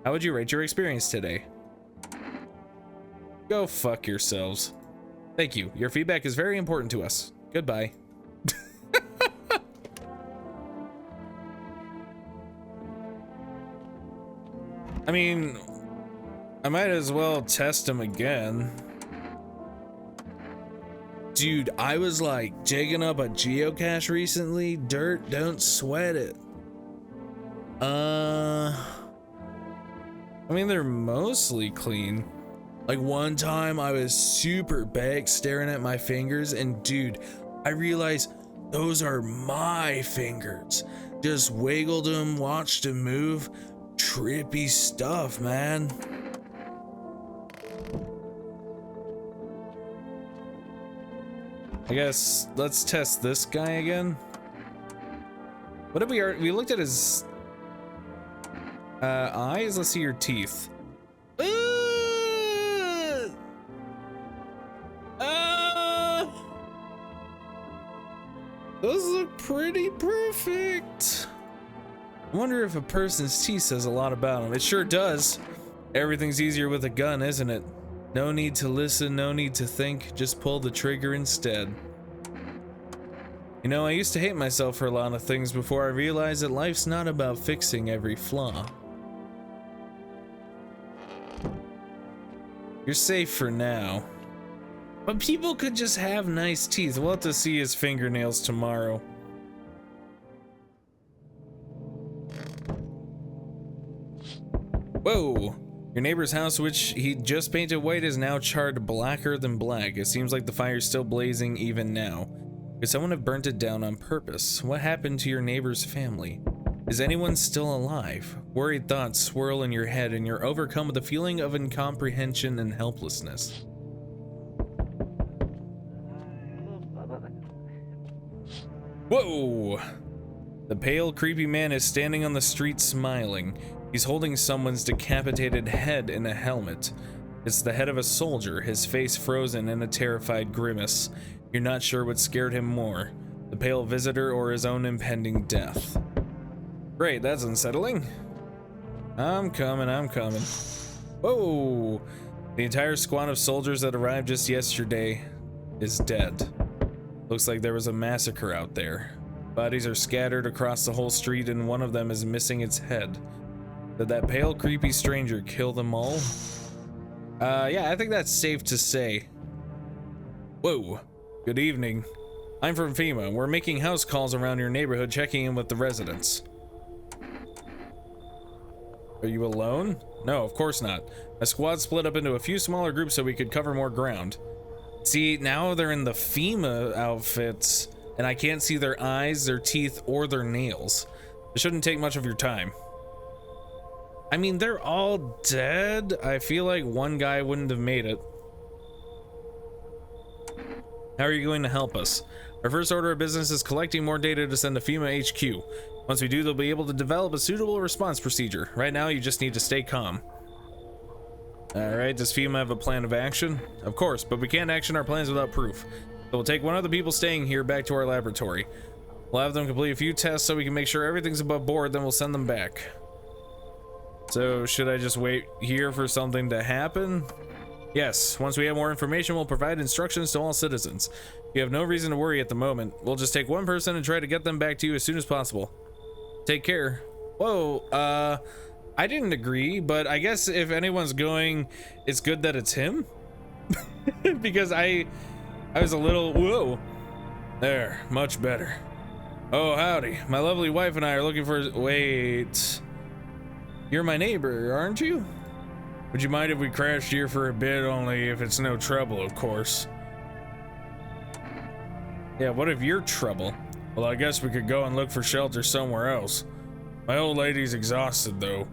How would you rate your experience today? Go fuck yourselves. Thank you. Your feedback is very important to us. Goodbye. I mean, I might as well test him again. Dude, I was like jigging up a geocache recently. Dirt, don't sweat it. I mean, they're mostly clean. Like one time I was super baked staring at my fingers and dude, I realized those are my fingers. Just wiggled them, watched them move. Trippy stuff, man. I guess let's test this guy again. What did we looked at his eyes? Let's see your teeth. Those look pretty perfect. I wonder if a person's teeth says a lot about him. It sure does. Everything's easier with a gun, isn't it? No need to listen, no need to think, just pull the trigger instead. You know, I used to hate myself for a lot of things before I realized that life's not about fixing every flaw. You're safe for now. But people could just have nice teeth. We'll have to see his fingernails tomorrow. Whoa! Your neighbor's house, which he just painted white, is now charred blacker than black. It seems like the fire's still blazing even now. Could someone have burnt it down on purpose? What happened to your neighbor's family? Is anyone still alive? Worried thoughts swirl in your head and you're overcome with a feeling of incomprehension and helplessness. Whoa! The pale, creepy man is standing on the street smiling. He's holding someone's decapitated head in a helmet. It's the head of a soldier, his face frozen in a terrified grimace. You're not sure what scared him more, the pale visitor or his own impending death. Great, that's unsettling. I'm coming. Whoa! The entire squad of soldiers that arrived just yesterday is dead. Looks like there was a massacre out there. Bodies are scattered across the whole street and one of them is missing its head. Did that pale, creepy stranger kill them all? Yeah, I think that's safe to say. Whoa, good evening. I'm from FEMA. We're making house calls around your neighborhood, checking in with the residents. Are you alone? No, of course not. My squad split up into a few smaller groups so we could cover more ground. See, now they're in the FEMA outfits, and I can't see their eyes, their teeth, or their nails. It shouldn't take much of your time. I mean, they're all dead. I feel like one guy wouldn't have made it. How are you going to help us? Our first order of business is collecting more data to send to FEMA HQ. Once we do, they'll be able to develop a suitable response procedure. Right now, you just need to stay calm. All right, does FEMA have a plan of action? Of course, but we can't action our plans without proof. So we'll take one of the people staying here back to our laboratory. We'll have them complete a few tests so we can make sure everything's above board, then we'll send them back. So should I just wait here for something to happen? Yes, once we have more information, we'll provide instructions to all citizens. You have no reason to worry at the moment. We'll just take one person and try to get them back to you as soon as possible. Take care. Whoa, I didn't agree, but I guess if anyone's going, it's good that it's him. Because I was a little, whoa. There, much better. Oh, howdy. My lovely wife and I are looking for, wait. You're my neighbor, aren't you? Would you mind if we crashed here for a bit, only if it's no trouble, of course. Yeah, what if you're trouble? Well, I guess we could go and look for shelter somewhere else. My old lady's exhausted, though.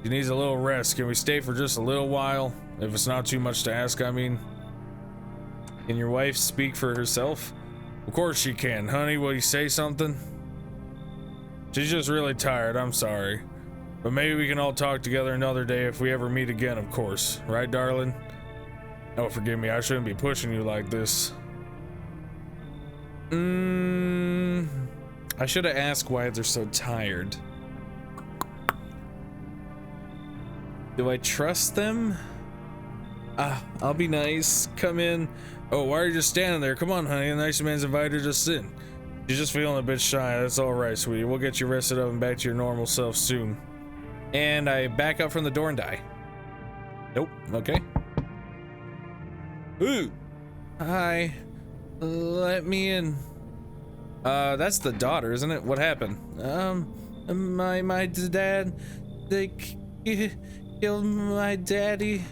She needs a little rest. Can we stay for just a little while? If it's not too much to ask, I mean. Can your wife speak for herself? Of course she can. Honey, will you say something? She's just really tired, I'm sorry. But maybe we can all talk together another day if we ever meet again, of course. Right, darling? Oh, forgive me, I shouldn't be pushing you like this. I should have asked why they're so tired. Do I trust them? I'll be nice. Come in. Oh, why are you just standing there? Come on, honey. The nice man's invited us in. She's just feeling a bit shy. That's all right, sweetie. We'll get you rested up and back to your normal self soon. And I back up from the door and die. Nope. Okay. Ooh. Hi. Let me in. That's the daughter, isn't it? What happened? My dad. They killed my daddy.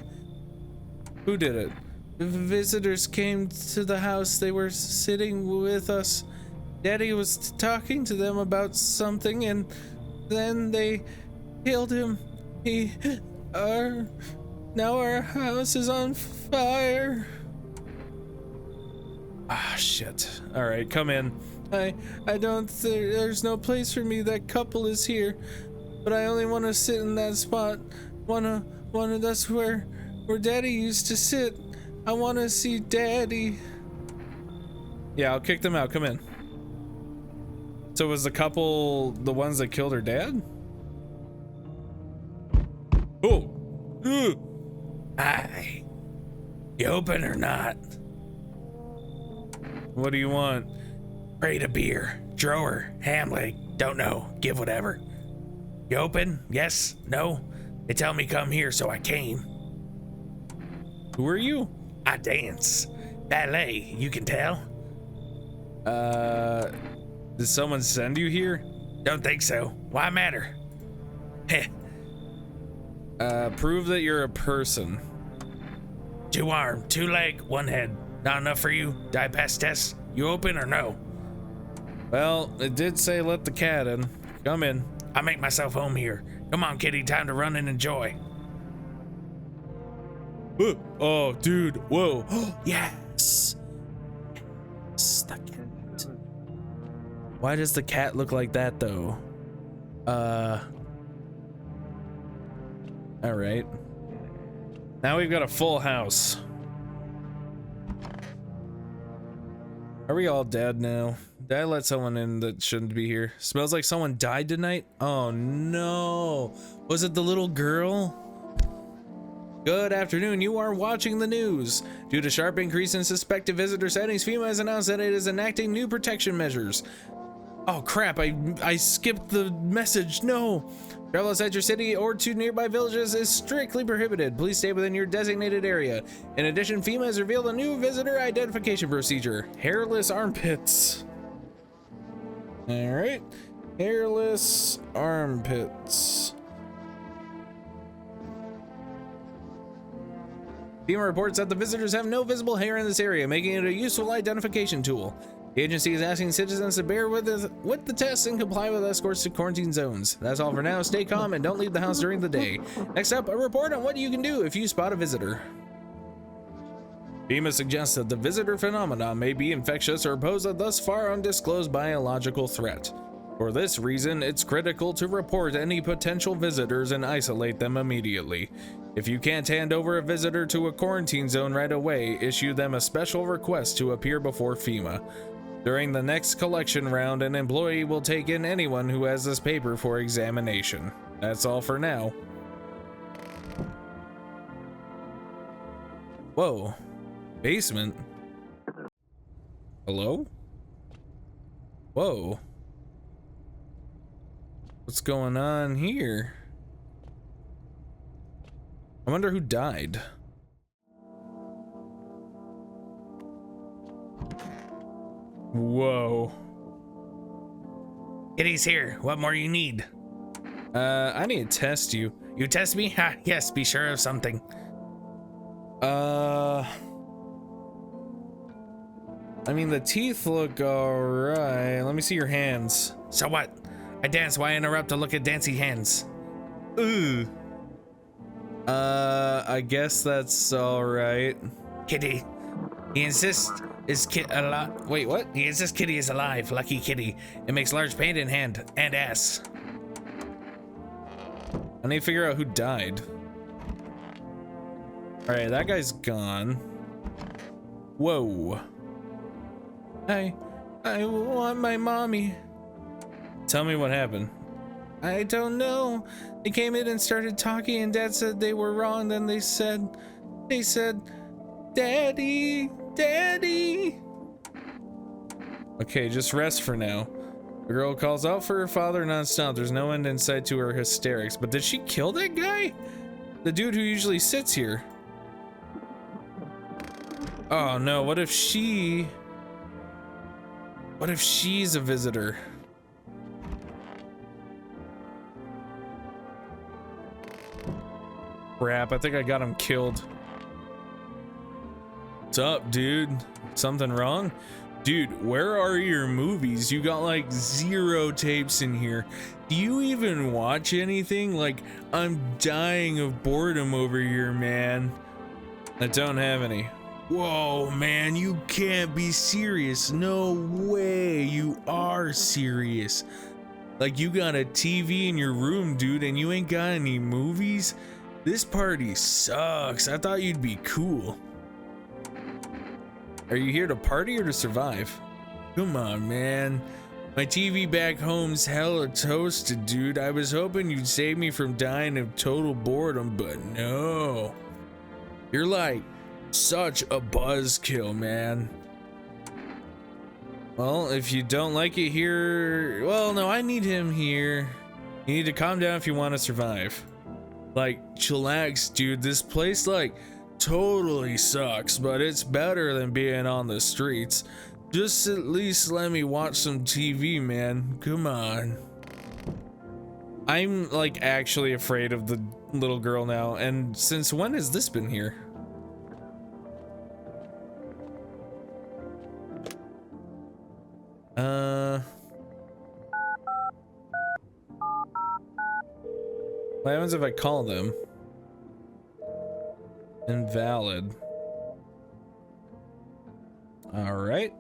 Who did it? Visitors came to the house. They were sitting with us. Daddy was talking to them about something, and then they killed him. Now our house is on fire. Ah, shit. All right, come in. I don't think there's no place for me. That couple is here, but I only want to sit in that spot. That's where Daddy used to sit. I want to see Daddy. Yeah, I'll kick them out. Come in. So was the couple the ones that killed her dad? Oh. Hi. You open or not? What do you want? Crate of beer. Drawer. Ham leg. Don't know. Give whatever. You open? Yes? No? They tell me come here, so I came. Who are you? I dance. Ballet, you can tell. Did someone send you here? Don't think so. Why matter? Heh. Prove that you're a person. 2 arm, 2 leg, 1 head. Not enough for you? Die pass test? You open or no? Well, it did say let the cat in. Come in. I'll make myself home here. Come on, kitty, time to run and enjoy. Oh, dude, whoa. Yes. Yes, the cat. Why does the cat look like that, though? All right. Now we've got a full house. Are we all dead now? Did I let someone in that shouldn't be here? Smells like someone died tonight? Oh no. Was it the little girl? Good afternoon, you are watching the news. Due to sharp increase in suspected visitor sightings, FEMA has announced that it is enacting new protection measures. Oh crap, I skipped the message, no. Travel outside your city or to nearby villages is strictly prohibited. Please stay within your designated area. In addition, FEMA has revealed a new visitor identification procedure. Hairless armpits. All right, hairless armpits. FEMA reports that the visitors have no visible hair in this area, making it a useful identification tool. The agency is asking citizens to bear with the tests and comply with escorts to quarantine zones. That's all for now. Stay calm and don't leave the house during the day. Next up, a report on what you can do if you spot a visitor. FEMA suggests that the visitor phenomenon may be infectious or pose a thus far undisclosed biological threat. For this reason, it's critical to report any potential visitors and isolate them immediately. If you can't hand over a visitor to a quarantine zone right away, issue them a special request to appear before FEMA. During the next collection round, an employee will take in anyone who has this paper for examination. That's all for now. Whoa. Basement? Hello? Whoa. What's going on here? I wonder who died. Whoa. Kitty's here. What more you need? I need to test you. You test me? Ha, yes, be sure of something. I mean, the teeth look alright. Let me see your hands. So what? I dance. Why interrupt to look at dancing hands? Ooh. I guess that's alright. Kitty. He insists is alive. Wait, what? He insists Kitty is alive. Lucky Kitty. It makes large pain in hand and ass. I need to figure out who died. Alright, that guy's gone. Whoa. I want my mommy. Tell me what happened. I don't know. They came in and started talking and Dad said they were wrong. Then they said, Daddy, Daddy. Okay, just rest for now. The girl calls out for her father nonstop. There's no end in sight to her hysterics. But did she kill that guy? The dude who usually sits here. Oh no, what if she's a visitor? Crap, I think I got him killed. What's up, dude? Something wrong? Dude, where are your movies? You got like 0 tapes in here. Do you even watch anything? Like, I'm dying of boredom over here, man. I don't have any. Whoa, man, you can't be serious. No way you are serious. Like, you got a TV in your room, dude, and you ain't got any movies? This party sucks. I thought you'd be cool. Are you here to party or to survive? Come on, man. My TV back home's hella toasted, dude. I was hoping you'd save me from dying of total boredom, but no. You're like such a buzzkill, man. Well, if you don't like it here, well, no, I need him here. You need to calm down if you want to survive. Like, chillax, dude. This place, like, totally sucks, but it's better than being on the streets. Just at least let me watch some TV, man. Come on. I'm, like, actually afraid of the little girl now. And since when has this been here? What happens if I call them? Invalid. All right.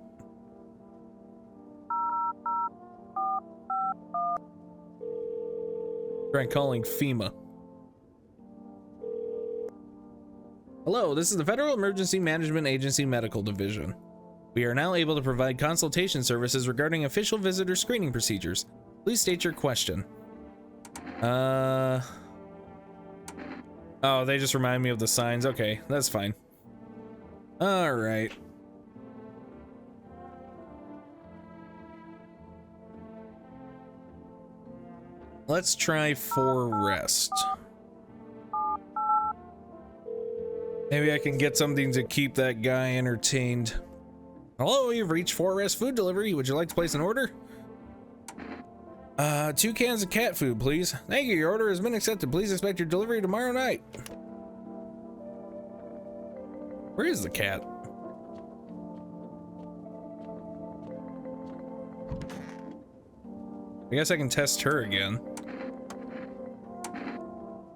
Try calling FEMA. Hello, this is the Federal Emergency Management Agency Medical Division. We are now able to provide consultation services regarding official visitor screening procedures. Please state your question. Oh, they just remind me of the signs. Okay, that's fine. All right. Let's try for rest. Maybe I can get something to keep that guy entertained. Hello, you've reached 4 Rest Food Delivery. Would you like to place an order? 2 cans of cat food, please. Thank you. Your order has been accepted. Please expect your delivery tomorrow night. Where is the cat? I guess I can test her again.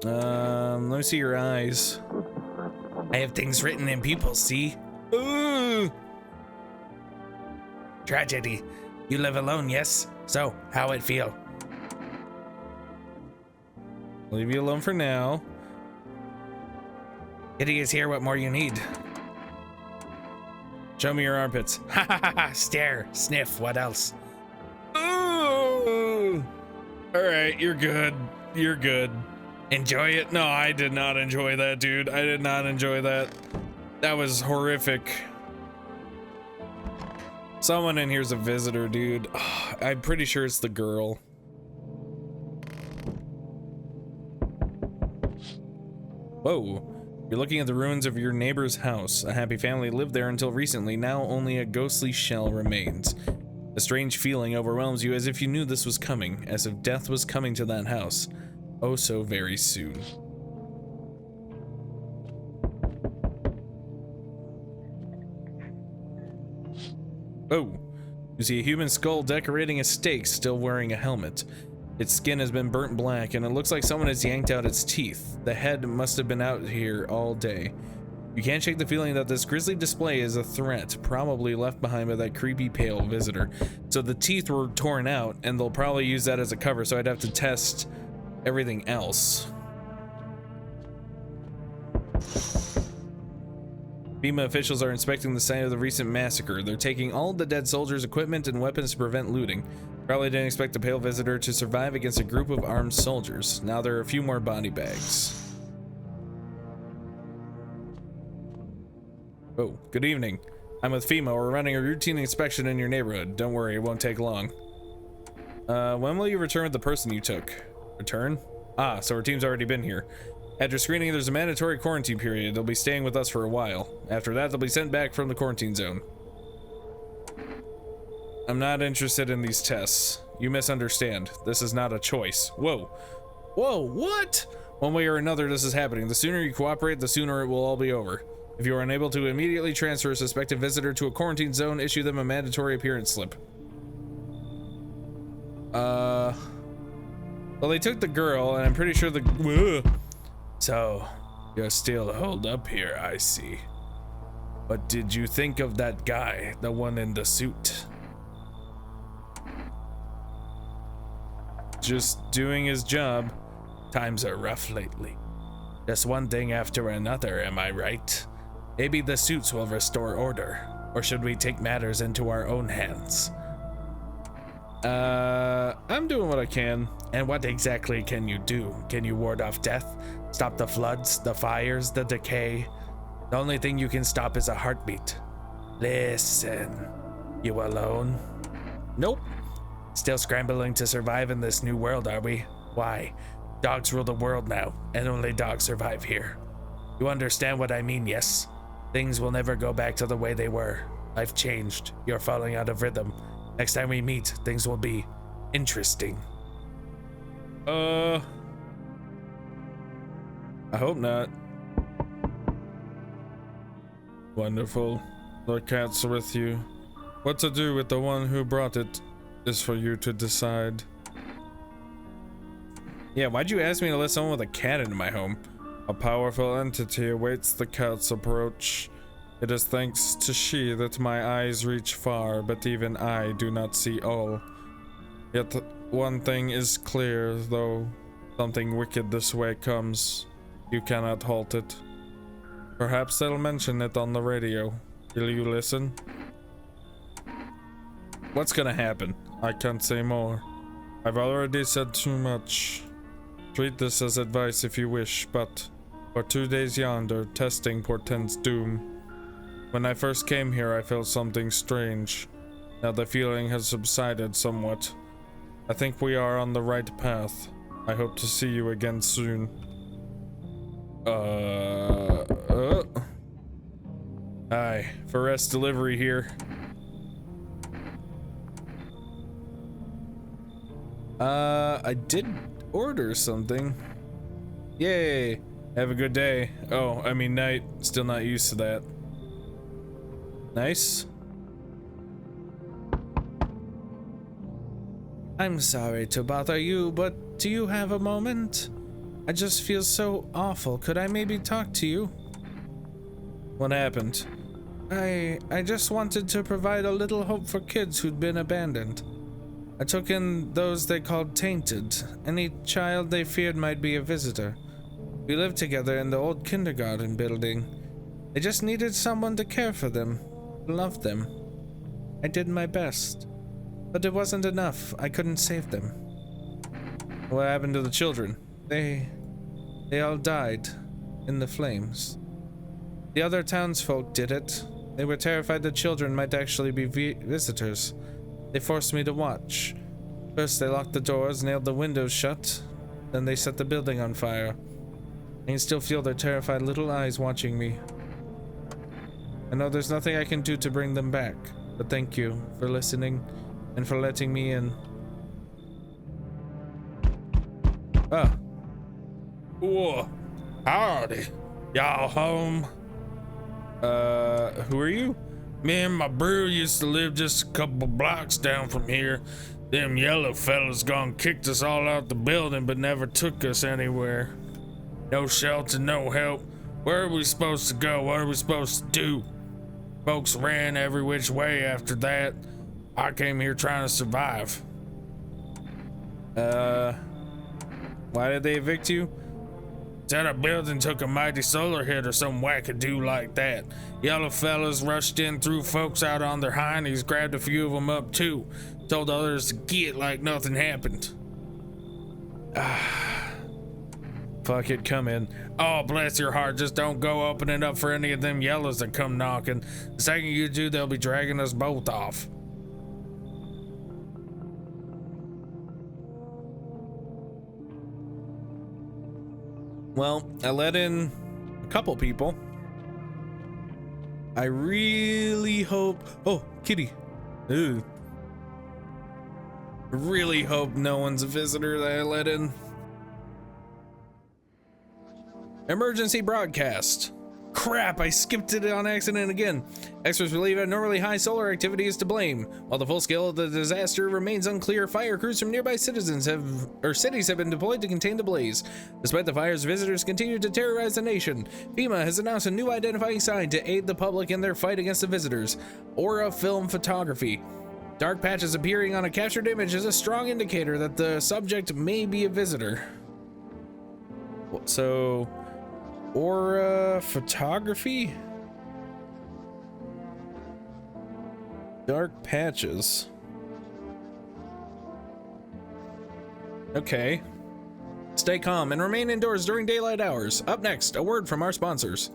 Let me see your eyes. I have things written in pupils, see? Ooh. Tragedy. You live alone, yes? So, how it feel? Leave you alone for now. Kitty is here. What more you need? Show me your armpits. Ha ha ha ha! Stare, sniff. What else? Ooh. All right, you're good. You're good. Enjoy it. No, I did not enjoy that, dude. I did not enjoy that. That was horrific. Someone in here's a visitor, dude. Oh, I'm pretty sure it's the girl. Whoa. You're looking at the ruins of your neighbor's house. A happy family lived there until recently. Now only a ghostly shell remains. A strange feeling overwhelms you, as if you knew this was coming, as if death was coming to that house. Oh, so very soon. Oh, you see a human skull decorating a stake, still wearing a helmet. Its skin has been burnt black, and it looks like someone has yanked out its teeth. The head must have been out here all day. You can't shake the feeling that this grisly display is a threat, probably left behind by that creepy pale visitor. So the teeth were torn out, and they'll probably use that as a cover, so I'd have to test everything else. FEMA officials are inspecting the site of the recent massacre. They're taking all the dead soldiers' equipment and weapons to prevent looting. Probably didn't expect the pale visitor to survive against a group of armed soldiers. Now there are a few more body bags. Oh, good evening. I'm with FEMA. We're running a routine inspection in your neighborhood. Don't worry, it won't take long. When will you return with the person you took? Return? Ah, so our team's already been here. After screening, there's a mandatory quarantine period. They'll be staying with us for a while. After that, they'll be sent back from the quarantine zone. I'm not interested in these tests. You misunderstand. This is not a choice. Whoa. Whoa, what? One way or another, this is happening. The sooner you cooperate, the sooner it will all be over. If you are unable to immediately transfer a suspected visitor to a quarantine zone, issue them a mandatory appearance slip. Well, they took the girl, and I'm pretty sure the... So, you're still holed up here, I see. What did you think of that guy, the one in the suit? Just doing his job. Times are rough lately. Just one thing after another, am I right? Maybe the suits will restore order, or should we take matters into our own hands? I'm doing what I can. And what exactly can you do? Can you ward off death? Stop the floods, the fires, the decay? The only thing you can stop is a heartbeat. Listen, you alone? Nope. Still scrambling to survive in this new world, are we? Why? Dogs rule the world now, and only dogs survive here. You understand what I mean, yes? Things will never go back to the way they were. Life changed. You're falling out of rhythm. Next time we meet, things will be interesting. I hope not. Wonderful. The cat's with you. What to do with the one who brought it is for you to decide. Yeah, why'd you ask me to let someone with a cat into my home? A powerful entity awaits the cat's approach. It is thanks to she that my eyes reach far, but even I do not see all. Yet one thing is clear, though something wicked this way comes, you cannot halt it. Perhaps they'll mention it on the radio. Will you listen? What's gonna happen? I can't say more. I've already said too much. Treat this as advice if you wish, but for 2 days yonder, testing portends doom. When I first came here, I felt something strange. Now the feeling has subsided somewhat. I think we are on the right path. I hope to see you again soon. Hi, for rest delivery here. I did order something. Yay, have a good day. Oh, I mean night, still not used to that. Nice. I'm sorry to bother you, but do you have a moment? I just feel so awful. Could I maybe talk to you? What happened? I just wanted to provide a little hope for kids who'd been abandoned. I took in those they called tainted. Any child they feared might be a visitor. We lived together in the old kindergarten building. They just needed someone to care for them, love them. I did my best, but it wasn't enough. I couldn't save them. What happened to the children? They all died in the flames. The other townsfolk did it. They were terrified the children might actually be visitors. They forced me to watch. First they locked the doors, nailed the windows shut, then they set the building on fire. I can still feel their terrified little eyes watching me. I know there's nothing I can do to bring them back, but thank you for listening and for letting me in. Oh. Whoa. Howdy. Y'all home? Who are you? Me and my brew used to live just a couple blocks down from here. Them yellow fellas gone kicked us all out the building but never took us anywhere. No shelter, no help. Where are we supposed to go? What are we supposed to do? Folks ran every which way after that. I came here trying to survive. Why did they evict you? Said our building took a mighty solar hit or some wackadoo like that. Yellow fellas rushed in, threw folks out on their hindies, grabbed a few of them up too. Told others to get like nothing happened. Fuck it, come in. Oh, bless your heart, just don't go open it up for any of them yellows that come knocking. The second you do, they'll be dragging us both off. Well, I let in a couple people. I really hope... Oh, kitty. Ooh. I really hope no one's a visitor that I let in. Emergency broadcast. Crap, I skipped it on accident again. Experts believe abnormally high solar activity is to blame. While the full scale of the disaster remains unclear, fire crews from nearby cities have been deployed to contain the blaze. Despite the fires, visitors continue to terrorize the nation. FEMA has announced a new identifying sign to aid the public in their fight against the visitors. Aura film photography. Dark patches appearing on a captured image is a strong indicator that the subject may be a visitor. So... Aura photography? Dark patches. Okay. Stay calm and remain indoors during daylight hours. Up next, a word from our sponsors.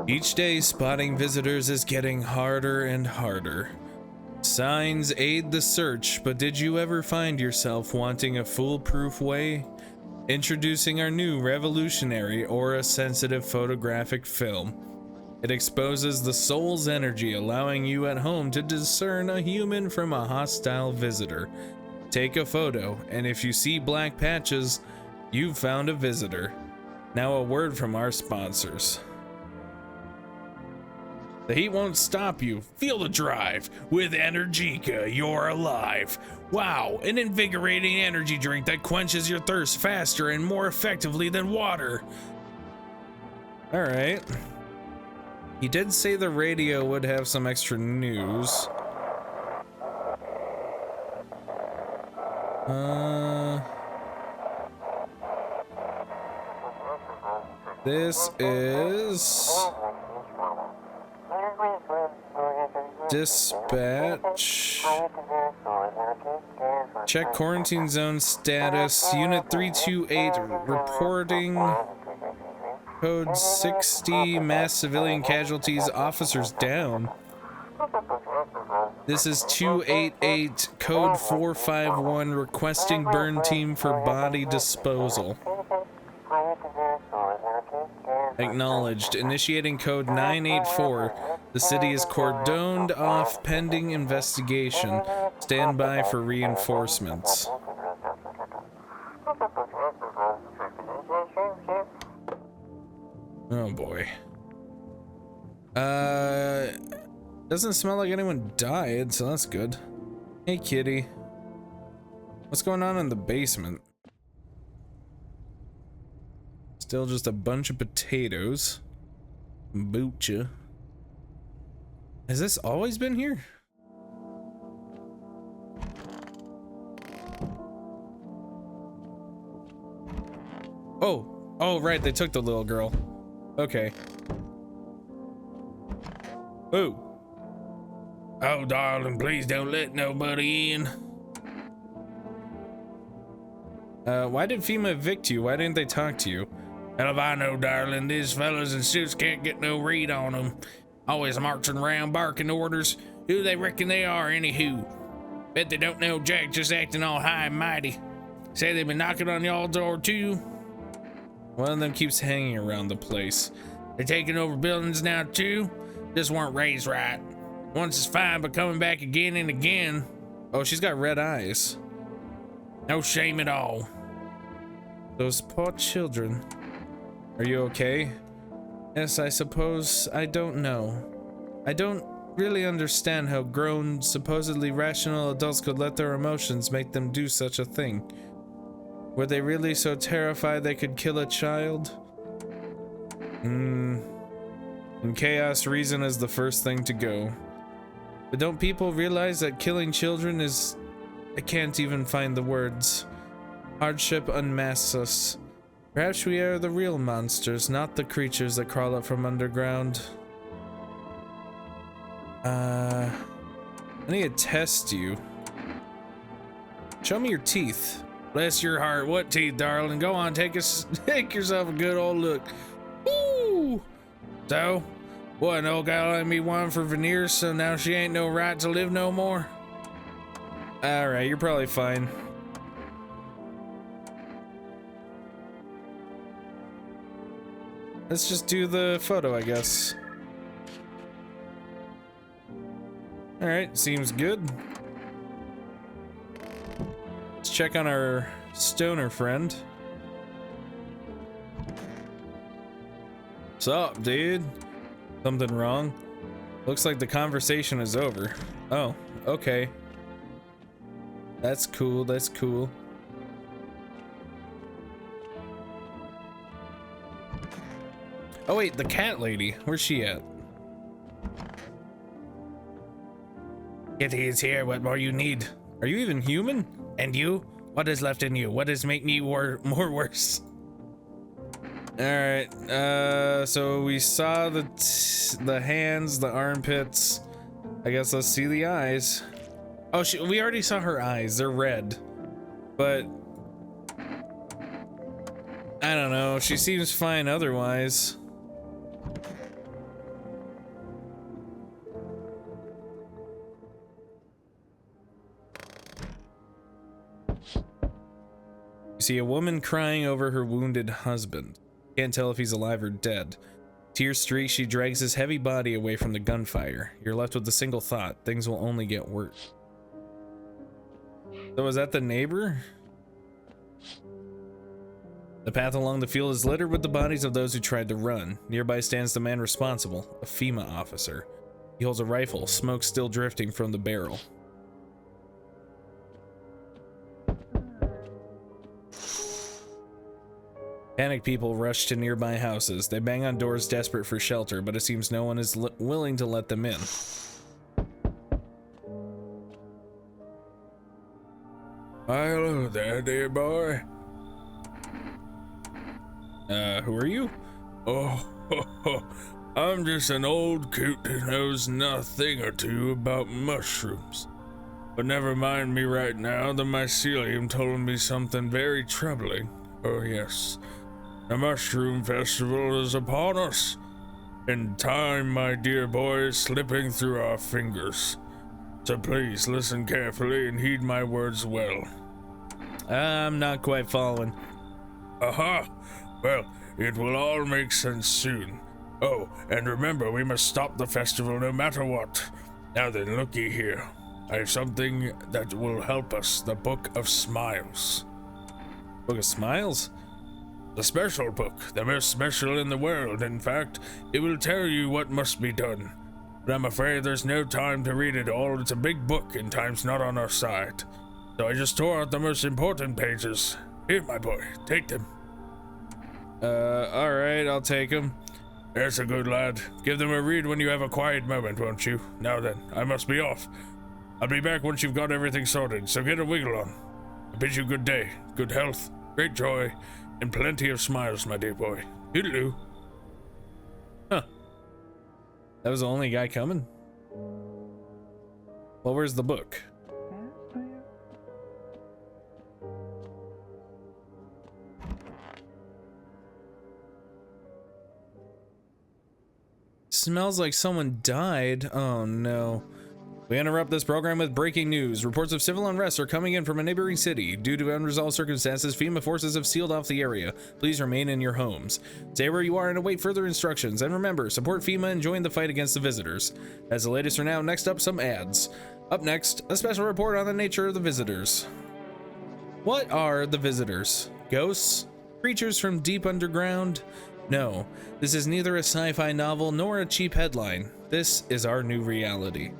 Each day, spotting visitors is getting harder and harder. Signs aid the search, but did you ever find yourself wanting a foolproof way? Introducing our new revolutionary aura-sensitive photographic film. It exposes the soul's energy, allowing you at home to discern a human from a hostile visitor. Take a photo, and if you see black patches, you've found a visitor. Now a word from our sponsors. The heat won't stop you. Feel the drive. With Energica, you're alive. Wow, an invigorating energy drink that quenches your thirst faster and more effectively than water. All right. He did say the radio would have some extra news. This is dispatch. Check quarantine zone status. Unit 328 reporting. Code 60, mass civilian casualties, officers down. This is 288, code 451, requesting burn team for body disposal. Acknowledged. Initiating code 984. The city is cordoned off pending investigation. Stand by for reinforcements. Oh boy. Doesn't smell like anyone died, so that's good. Hey kitty. What's going on in the basement? Still just a bunch of potatoes. Boocha. Has this always been here? Oh, right, they took the little girl. Okay. Oh. Oh, darling, please don't let nobody in. Why did FEMA evict you? Why didn't they talk to you? Hell if I know, darling. These fellas in suits can't get no read on them. Always marching around barking orders. Who they reckon they are, anywho? Bet they don't know jack, just acting all high and mighty. Say they've been knocking on y'all door too. One of them keeps hanging around the place. They taking over buildings now too? Just weren't raised right. Once is fine, but coming back again and again. Oh, she's got red eyes. No shame at all. Those poor children. Are you okay? Yes, I suppose. I don't know. I don't really understand how grown, supposedly rational adults could let their emotions make them do such a thing. Were they really so terrified they could kill a child? In chaos, reason is the first thing to go. But don't people realize that killing children is... I can't even find the words. Hardship unmasks us. Perhaps we are the real monsters, not the creatures that crawl up from underground. I need to test you. Show me your teeth. Bless your heart. What teeth, darling? Go on, take yourself a good old look. Woo! So, what, an old gal let me one for veneers, so now she ain't no right to live no more? Alright, you're probably fine. Let's just do the photo, I guess. Alright, seems good. Let's check on our stoner friend. What's up, dude? Something wrong? Looks like the conversation is over. Oh, okay. That's cool, that's cool. Oh wait, the cat lady. Where's she at? Kitty is here. What more you need? Are you even human? And you? What is left in you? What is make me more worse? Alright, so we saw the hands, the armpits. I guess let's see the eyes. Oh, we already saw her eyes. They're red. But I don't know. She seems fine otherwise. You see a woman crying over her wounded husband. Can't tell if he's alive or dead. Tears streak, she drags his heavy body away from the gunfire. You're left with a single thought: things will only get worse. So is that the neighbor? The path along the field is littered with the bodies of those who tried to run. Nearby stands the man responsible, a FEMA officer. He holds a rifle, smoke still drifting from the barrel. Panicked people rush to nearby houses. They bang on doors desperate for shelter, but it seems no one is willing to let them in. Hello there, dear boy. Who are you? Oh, I'm just an old coot who knows nothing or two about mushrooms. But never mind me right now. The mycelium told me something very troubling. Oh yes, the mushroom festival is upon us. And time, my dear boy, is slipping through our fingers. So please listen carefully and heed my words well. I'm not quite following. Aha! Well, it will all make sense soon. Oh, and remember, we must stop the festival no matter what. Now then, looky here. I have something that will help us, the Book of Smiles. Book of Smiles? The special book, the most special in the world. In fact, it will tell you what must be done. But I'm afraid there's no time to read it all. It's a big book and time's not on our side. So I just tore out the most important pages. Here, my boy, take them. Alright, I'll take them. There's a good lad. Give them a read when you have a quiet moment, won't you? Now then, I must be off. I'll be back once you've got everything sorted, so get a wiggle on. I bid you good day, good health, great joy, And plenty of smiles, my dear boy. Toodaloo. Huh. That was the only guy coming? Well, where's the book? Smells like someone died. Oh no. We interrupt this program with breaking news. Reports of civil unrest are coming in from a neighboring city. Due to unresolved circumstances, FEMA forces have sealed off the area. Please remain in your homes. Stay where you are and await further instructions. And remember, support FEMA and join the fight against the visitors. As the latest for now, next up, some ads. Up next, a special report on the nature of the visitors. What are the visitors? Ghosts? Creatures from deep underground? No, this is neither a sci-fi novel nor a cheap headline. This is our new reality.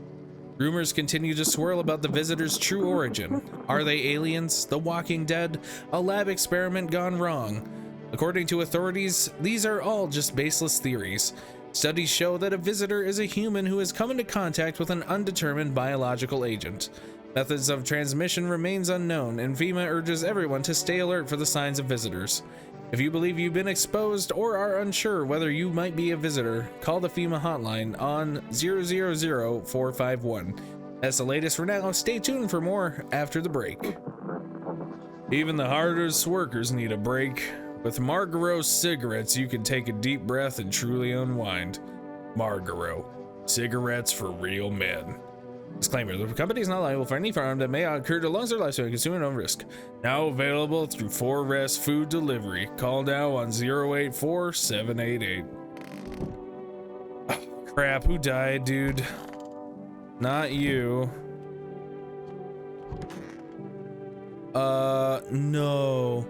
Rumors continue to swirl about the visitors' true origin. Are they aliens, the Walking Dead, a lab experiment gone wrong? According to authorities, these are all just baseless theories. Studies show that a visitor is a human who has come into contact with an undetermined biological agent. Methods of transmission remains unknown, and FEMA urges everyone to stay alert for the signs of visitors. If you believe you've been exposed or are unsure whether you might be a visitor, call the FEMA hotline on 000-451. That's the latest for now. Stay tuned for more after the break. Even the hardest workers need a break. With Marlboro cigarettes, you can take a deep breath and truly unwind. Marlboro, cigarettes for real men. Disclaimer, the company is not liable for any harm that may occur to lungs or livestock, consumer at own risk. Now available through 4Rest Food Delivery. Call now on 084-788. Oh, crap, who died, dude? Not you. No.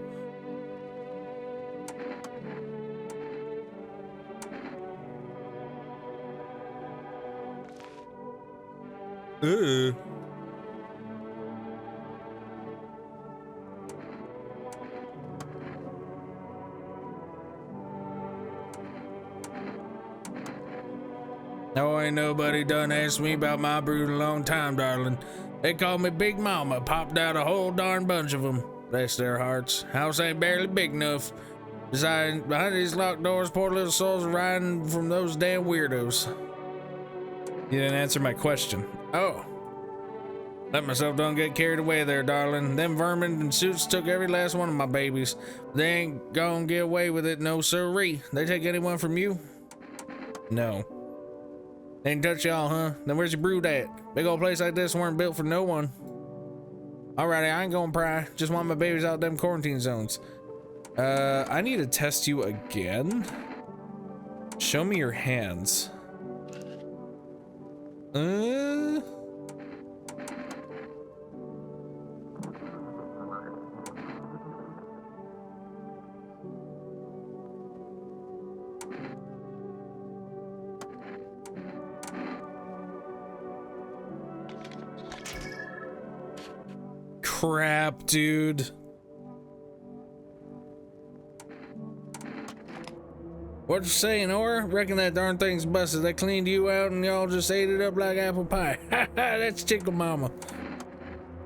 No, ain't nobody done asked me about my brood in a long time, darling. They call me Big Mama, popped out a whole darn bunch of them. Bless their hearts. House ain't barely big enough. Besides, behind these locked doors, poor little souls are riding from those damn weirdos. You didn't answer my question. Oh. Let myself don't get carried away there, darling. Them vermin and suits took every last one of my babies. They ain't gonna get away with it, no sirree. They take anyone from you? No. They ain't touch y'all, huh? Then where's your brood at? Big old place like this weren't built for no one. Alrighty, I ain't gonna pry. Just want my babies out them quarantine zones. I need to test you again. Show me your hands. Crap, dude. What you saying, Nora? Reckon that darn thing's busted. They cleaned you out and y'all just ate it up like apple pie. Ha ha, that's Chickle Mama.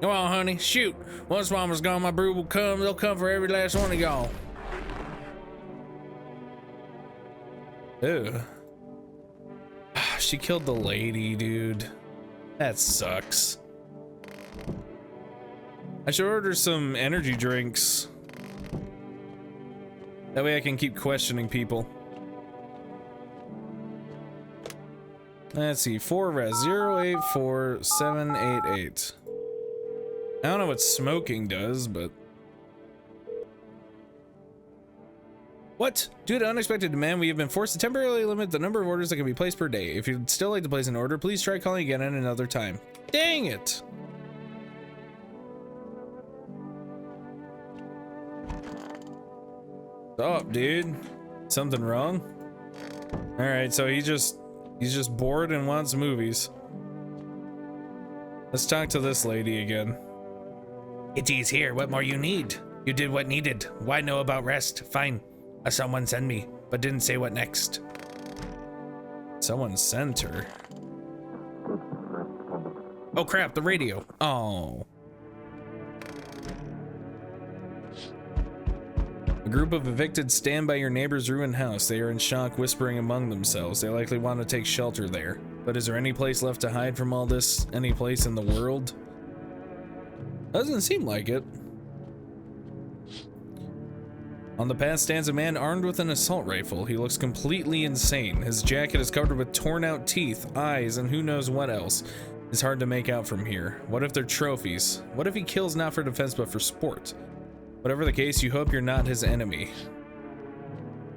Come on, honey, shoot. Once Mama's gone, my brood will come. They'll come for every last one of y'all. Ew. She killed the lady, dude. That sucks. I should order some energy drinks. That way I can keep questioning people. Let's see, 4Rest 084-788. I don't know what smoking does, but... What? Due to unexpected demand, we have been forced to temporarily limit the number of orders that can be placed per day. If you'd still like to place an order, please try calling again at another time. Dang it! What's up, dude? Something wrong? Alright, so he's just bored and wants movies. Let's talk to this lady again. Itty's here. What more you need? You did what needed. Why know about rest? Fine. Someone sent me, but didn't say what next. Someone sent her. Oh crap, the radio. Oh. group of evicted stand by your neighbor's ruined house. They are in shock, whispering among themselves. They likely want to take shelter there. But is there any place left to hide from all this? Any place in the world? Doesn't seem like it. On the path stands a man armed with an assault rifle. He looks completely insane. His jacket is covered with torn out teeth, eyes, and who knows what else. It's hard to make out from here. What if they're trophies? What if he kills not for defense but for sport? Whatever the case, you hope you're not his enemy.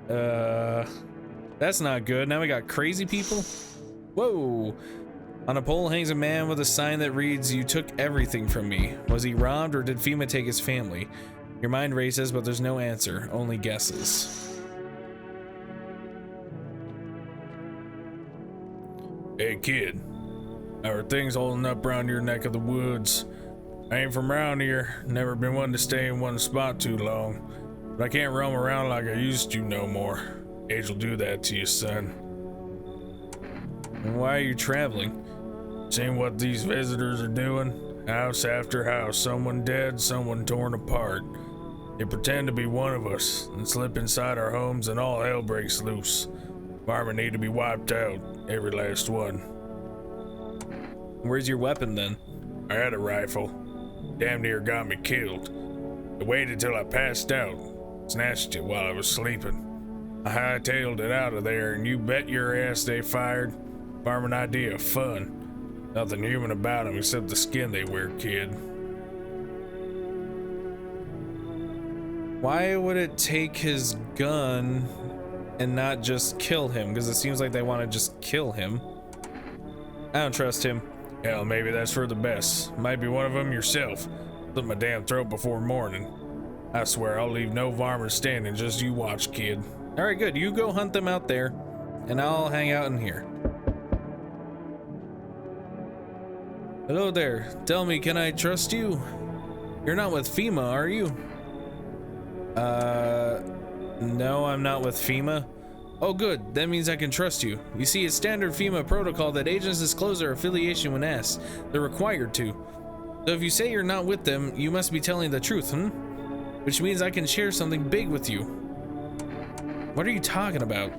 That's not good. Now we got crazy people? Whoa! On a pole hangs a man with a sign that reads, "You took everything from me." Was he robbed or did FEMA take his family? Your mind races, but there's no answer, only guesses. Hey kid, how are things holding up around your neck of the woods? I ain't from around here, never been one to stay in one spot too long, but I can't roam around like I used to no more. Age will do that to you, son. And why are you traveling? Seeing what these visitors are doing? House after house, someone dead, someone torn apart. They pretend to be one of us and slip inside our homes and all hell breaks loose. Farmer need to be wiped out, every last one. Where's your weapon then? I had a rifle. Damn near got me killed. I waited till I passed out, snatched it while I was sleeping. I hightailed it out of there and you bet your ass they fired. Farming idea of fun. Nothing human about them except the skin they wear, kid. Why would it take his gun and not just kill him? Because it seems like they want to just kill him. I don't trust him. Hell, maybe that's for the best. Might be one of them yourself. Slit my damn throat before morning. I swear I'll leave no varmints standing, just you watch, kid. All right, good. You go hunt them out there, and I'll hang out in here. Hello there. Tell me, can I trust you? You're not with FEMA, are you? No, I'm not with FEMA. Oh, good. That means I can trust you. You see, it's standard FEMA protocol that agents disclose their affiliation when asked. They're required to. So if you say you're not with them, you must be telling the truth, Which means I can share something big with you. What are you talking about?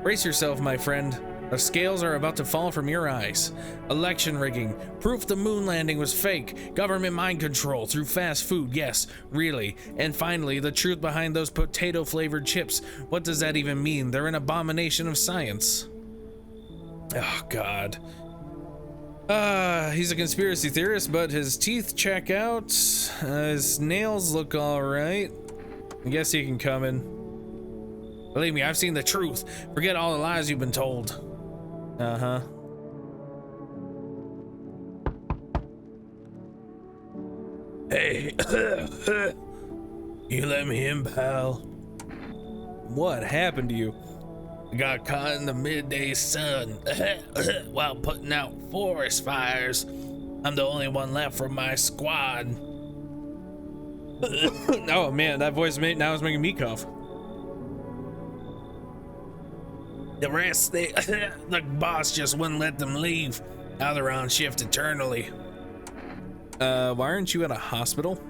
Brace yourself, my friend. The scales are about to fall from your eyes. Election rigging, proof the moon landing was fake, government mind control through fast food, yes, really. And finally, the truth behind those potato-flavored chips. What does that even mean? They're an abomination of science. Oh, God. He's a conspiracy theorist, but his teeth check out. His nails look all right. I guess he can come in. Believe me, I've seen the truth. Forget all the lies you've been told. Uh-huh. Hey, you let me in, pal. What happened to you? I got caught in the midday sun while putting out forest fires. I'm the only one left from my squad. Oh man, that voice now is making me cough. The rest, the boss just wouldn't let them leave. Now they're on shift eternally. Why aren't you at a hospital?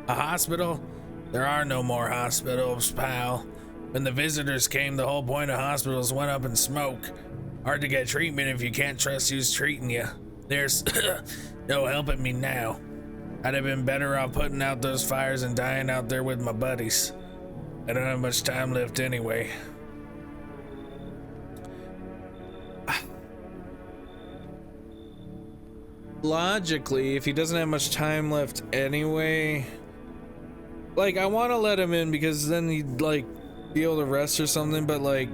A hospital? There are no more hospitals, pal. When the visitors came, the whole point of hospitals went up in smoke. Hard to get treatment if you can't trust who's treating you. There's no helping me now. I'd have been better off putting out those fires and dying out there with my buddies. I don't have much time left anyway. Logically, if he doesn't have much time left anyway, like, I want to let him in because then he'd like be able to rest or something, but like,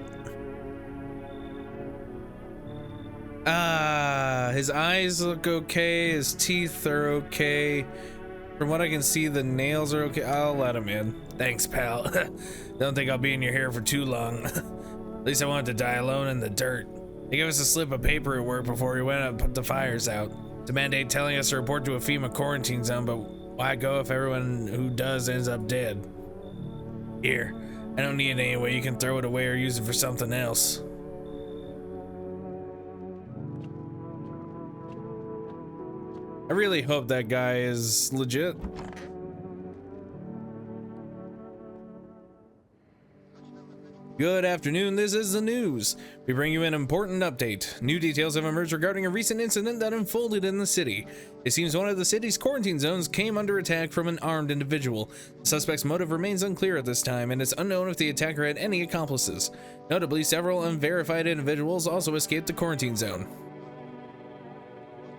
his eyes look okay, his teeth are okay. From what I can see, the nails are okay. I'll let him in. Thanks, pal. Don't think I'll be in your hair for too long. At least I wanted to die alone in the dirt. They gave us a slip of paper at work before we went up and put the fires out. It's a mandate telling us to report to a FEMA quarantine zone, but why go if everyone who does ends up dead? Here, I don't need it anyway. You can throw it away or use it for something else. I really hope that guy is legit. Good afternoon, this is the news. We bring you an important update. New details have emerged regarding a recent incident that unfolded in the city. It seems one of the city's quarantine zones came under attack from an armed individual. The suspect's motive remains unclear at this time, and it's unknown if the attacker had any accomplices. Notably, several unverified individuals also escaped the quarantine zone.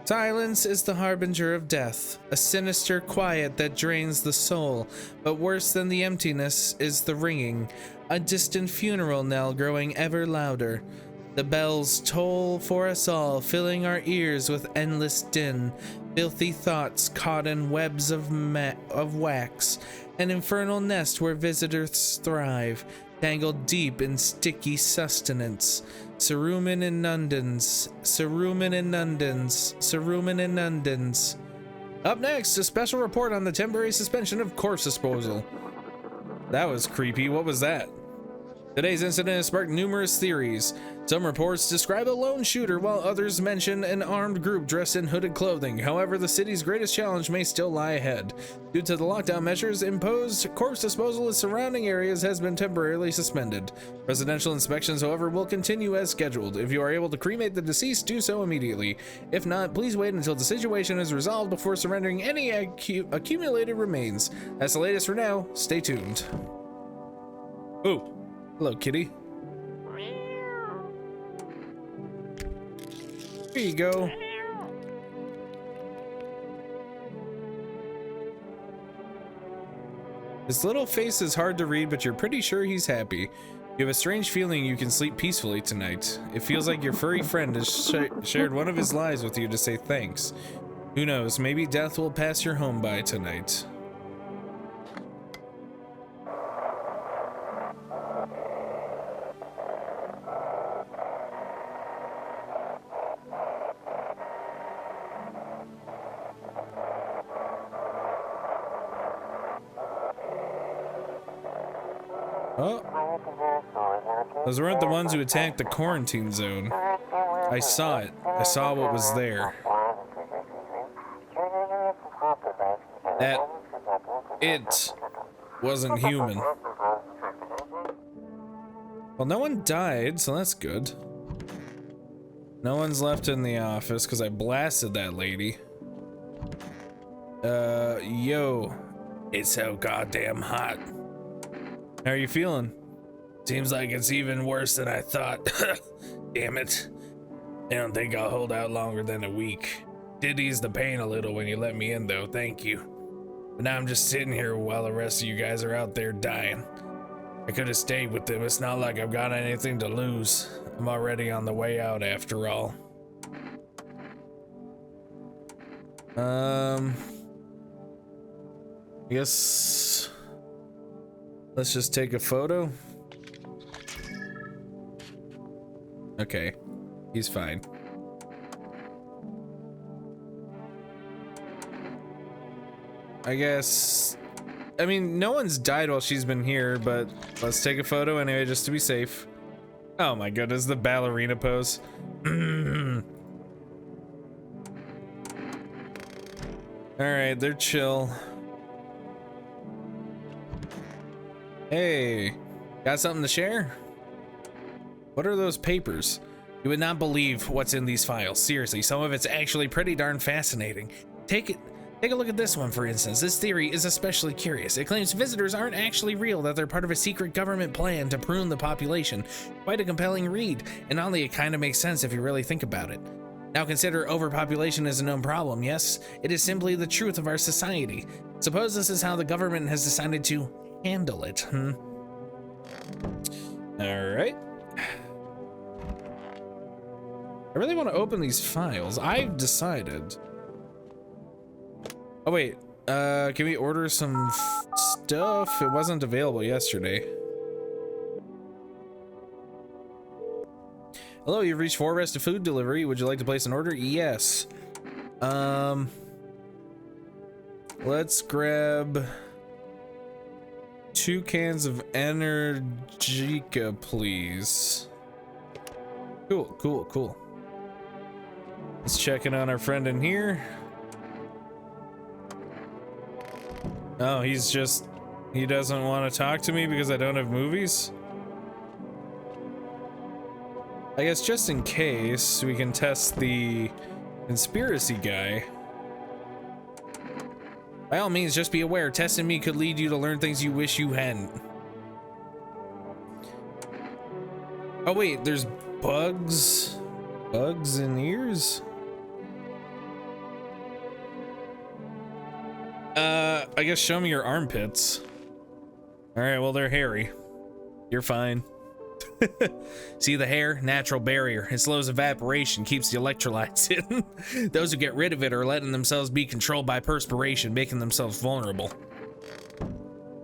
Silence is the harbinger of death, a sinister quiet that drains the soul, but worse than the emptiness is the ringing, a distant funeral knell growing ever louder. The bells toll for us all, filling our ears with endless din, filthy thoughts caught in webs of wax, an infernal nest where visitors thrive, tangled deep in sticky sustenance. Cerumen inundans, cerumen inundans, cerumen inundans. Up next, a special report on the temporary suspension of corpse disposal. That was creepy. What was that? Today's incident has sparked numerous theories. Some reports describe a lone shooter, while others mention an armed group dressed in hooded clothing. However, the city's greatest challenge may still lie ahead. Due to the lockdown measures imposed, corpse disposal in surrounding areas has been temporarily suspended. Residential inspections, however, will continue as scheduled. If you are able to cremate the deceased, do so immediately. If not, please wait until the situation is resolved before surrendering any accumulated remains. That's the latest for now. Stay tuned. Oh. Hello, kitty. Here you go. His little face is hard to read, but you're pretty sure he's happy. You have a strange feeling you can sleep peacefully tonight. It feels like your furry friend has shared one of his lies with you to say thanks. Who knows, maybe death will pass your home by tonight. Oh, those weren't the ones who attacked the quarantine zone. I saw it. I saw what was there. It wasn't human. Well, no one died, so that's good. No one's left in the office because I blasted that lady. Yo. It's so goddamn hot. How are you feeling? Seems like it's even worse than I thought. Damn it. I don't think I'll hold out longer than a week. Did ease the pain a little when you let me in though, thank you. But now I'm just sitting here while the rest of you guys are out there dying. I could have stayed with them. It's not like I've got anything to lose. I'm already on the way out after all. I guess let's just take a photo. Okay, he's fine. I guess, I mean, no one's died while she's been here, but let's take a photo anyway, just to be safe. Oh my goodness, the ballerina pose. Alright, they're chill. Hey, got something to share? What are those papers? You would not believe what's in these files. Seriously, some of it's actually pretty darn fascinating. Take a look at this one, for instance. This theory is especially curious. It claims visitors aren't actually real, that they're part of a secret government plan to prune the population. Quite a compelling read, and oddly, it kind of makes sense if you really think about it. Now consider overpopulation is a known problem, yes? It is simply the truth of our society. Suppose this is how the government has decided to handle it, Alright. I really want to open these files. I've decided. Oh wait, can we order some stuff? It wasn't available yesterday. Hello, you've reached 4 Rested Food Delivery. Would you like to place an order? Yes. Let's grab 2 cans of Energica, please. Cool. Let's check in on our friend in here. Oh, he doesn't want to talk to me because I don't have movies? I guess just in case, we can test the conspiracy guy. By all means, just be aware, testing me could lead you to learn things you wish you hadn't. Oh wait, there's bugs? Bugs in ears? I guess show me your armpits. Alright, well, they're hairy. You're fine. See the hair? Natural barrier. It slows evaporation, keeps the electrolytes in. Those who get rid of it are letting themselves be controlled by perspiration, making themselves vulnerable.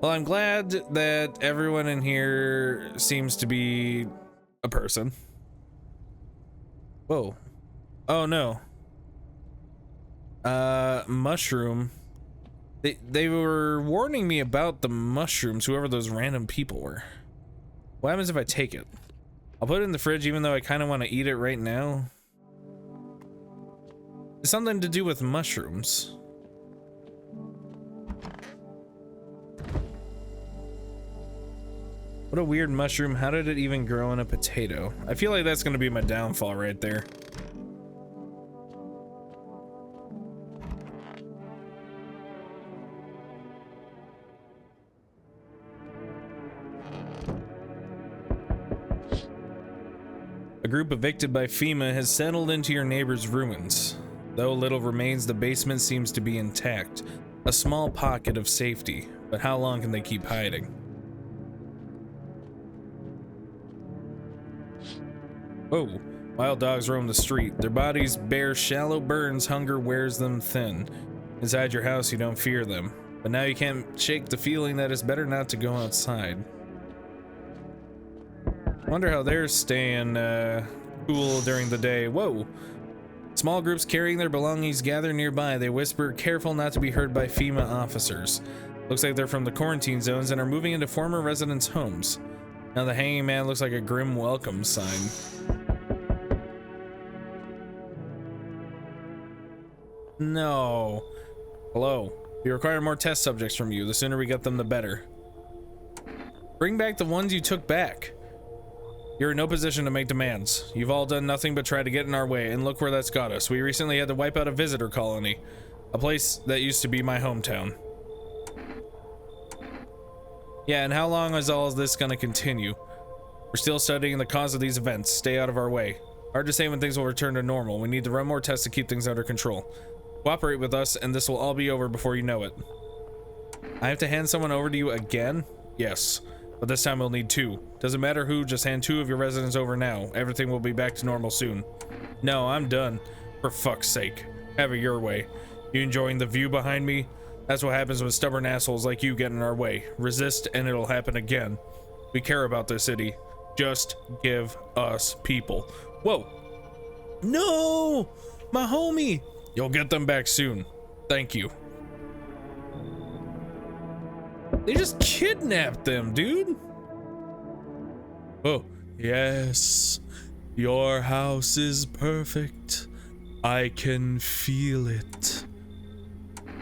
Well, I'm glad that everyone in here seems to be a person. Whoa. Oh no. Mushroom. They were warning me about the mushrooms, whoever those random people were. What happens if I take it? I'll put it in the fridge even though I kind of want to eat it right now. It's something to do with mushrooms. What a weird mushroom. How did it even grow in a potato? I feel like that's going to be my downfall right there. A group evicted by FEMA has settled into your neighbor's ruins. Though little remains, the basement seems to be intact. A small pocket of safety, but how long can they keep hiding? Whoa, wild dogs roam the street. Their bodies bear shallow burns, hunger wears them thin. Inside your house, you don't fear them. But now you can't shake the feeling that it's better not to go outside. Wonder how they're staying cool during the day. Whoa. Small groups carrying their belongings gather nearby. They whisper, careful not to be heard by FEMA officers. Looks like they're from the quarantine zones and are moving into former residents' homes. Now the hanging man looks like a grim welcome sign. No. Hello. We require more test subjects from you. The sooner we get them, the better. Bring back the ones you took back. You're in no position to make demands. You've all done nothing but try to get in our way, and look where that's got us. We recently had to wipe out a visitor colony, a place that used to be my hometown. Yeah, and how long is all of this gonna continue? We're still studying the cause of these events. Stay out of our way. Hard to say when things will return to normal. We need to run more tests to keep things under control. Cooperate with us, and this will all be over before you know it. I have to hand someone over to you again? Yes. But this time we'll need 2. Doesn't matter who, just hand 2 of your residents over now. Everything will be back to normal soon. No, I'm done. For fuck's sake. Have it your way. You enjoying the view behind me? That's what happens when stubborn assholes like you get in our way. Resist and it'll happen again. We care about this city. Just give us people. Whoa. No! My homie! You'll get them back soon. Thank you. They just kidnapped them, dude. Oh, yes. Your house is perfect. I can feel it.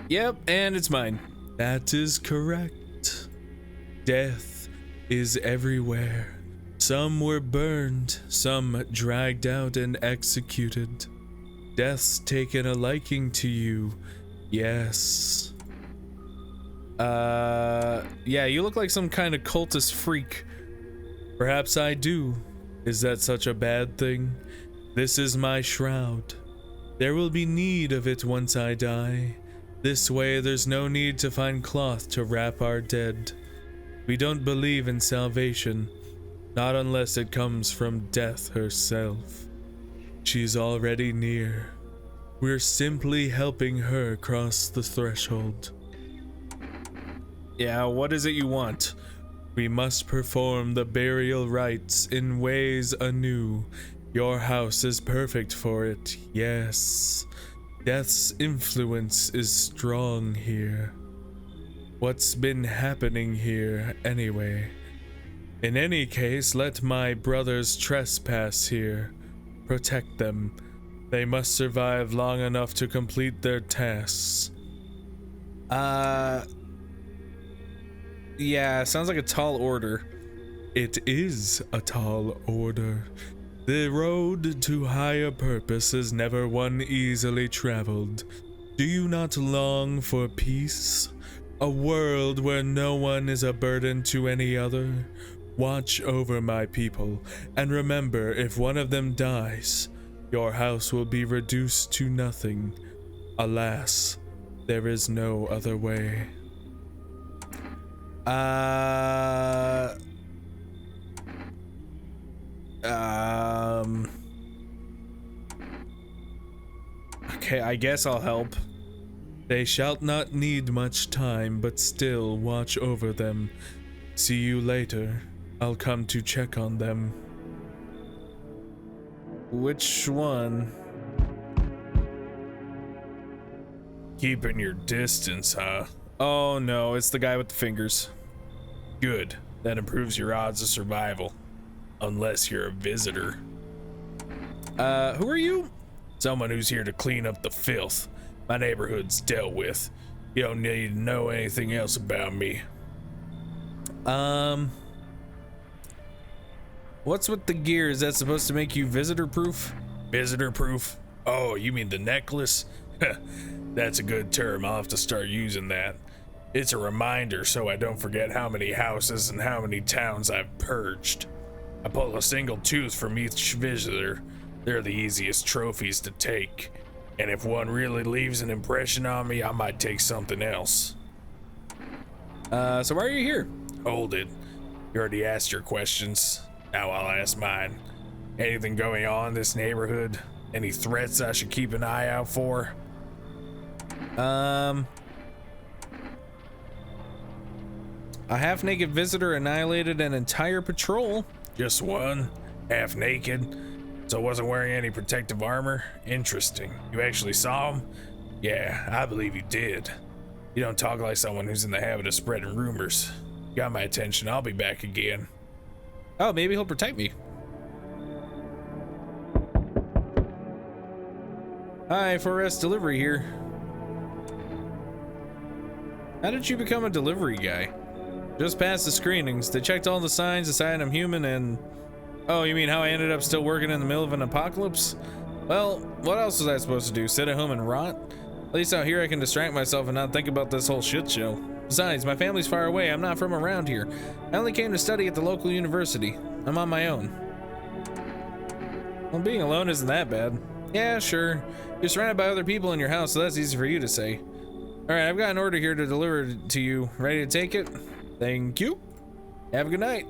Yep, and it's mine. That is correct. Death is everywhere. Some were burned, some dragged out and executed. Death's taken a liking to you. Yes. Yeah, you look like some kind of cultist freak. Perhaps I do. Is that such a bad thing? This is my shroud. There will be need of it once I die. This way there's no need to find cloth to wrap our dead. We don't believe in salvation, not unless it comes from death herself. She's already near. We're simply helping her cross the threshold. Yeah, what is it you want? We must perform the burial rites in ways anew. Your house is perfect for it, yes. Death's influence is strong here. What's been happening here, anyway? In any case, let my brothers trespass here. Protect them. They must survive long enough to complete their tasks. Yeah, sounds like a tall order. It is a tall order. The road to higher purpose is never one easily traveled. Do you not long for peace? A world where no one is a burden to any other? Watch over my people, and remember, if one of them dies, your house will be reduced to nothing. Alas, there is no other way. Okay, I guess I'll help. They shall not need much time, but still watch over them. See you later. I'll come to check on them. Which one? Keeping your distance, huh? Oh no, it's the guy with the fingers. Good. That improves your odds of survival. Unless you're a visitor. Who are you? Someone who's here to clean up the filth my neighborhood's dealt with. You don't need to know anything else about me. What's with the gear? Is that supposed to make you visitor proof? Visitor proof? Oh, you mean the necklace? That's a good term. I'll have to start using that. It's a reminder so I don't forget how many houses and how many towns I've purged. I pull a single tooth from each visitor. They're the easiest trophies to take. And if one really leaves an impression on me, I might take something else. So why are you here? Hold it. You already asked your questions. Now I'll ask mine. Anything going on in this neighborhood? Any threats I should keep an eye out for? A half-naked visitor annihilated an entire patrol. Just one? Half naked? So wasn't wearing any protective armor? Interesting. You actually saw him? Yeah, I believe you did. You don't talk like someone who's in the habit of spreading rumors. Got my attention. I'll be back again. Oh, maybe he'll protect me. Hi, 4S Delivery here. How did you become a delivery guy? Just passed the screenings. They checked all the signs, decided I'm human, and... Oh, you mean how I ended up still working in the middle of an apocalypse? Well, what else was I supposed to do? Sit at home and rot? At least out here I can distract myself and not think about this whole shit show. Besides, my family's far away. I'm not from around here. I only came to study at the local university. I'm on my own. Well, being alone isn't that bad. Yeah, sure. You're surrounded by other people in your house, so that's easy for you to say. Alright, I've got an order here to deliver to you. Ready to take it? Thank you. Have a good night.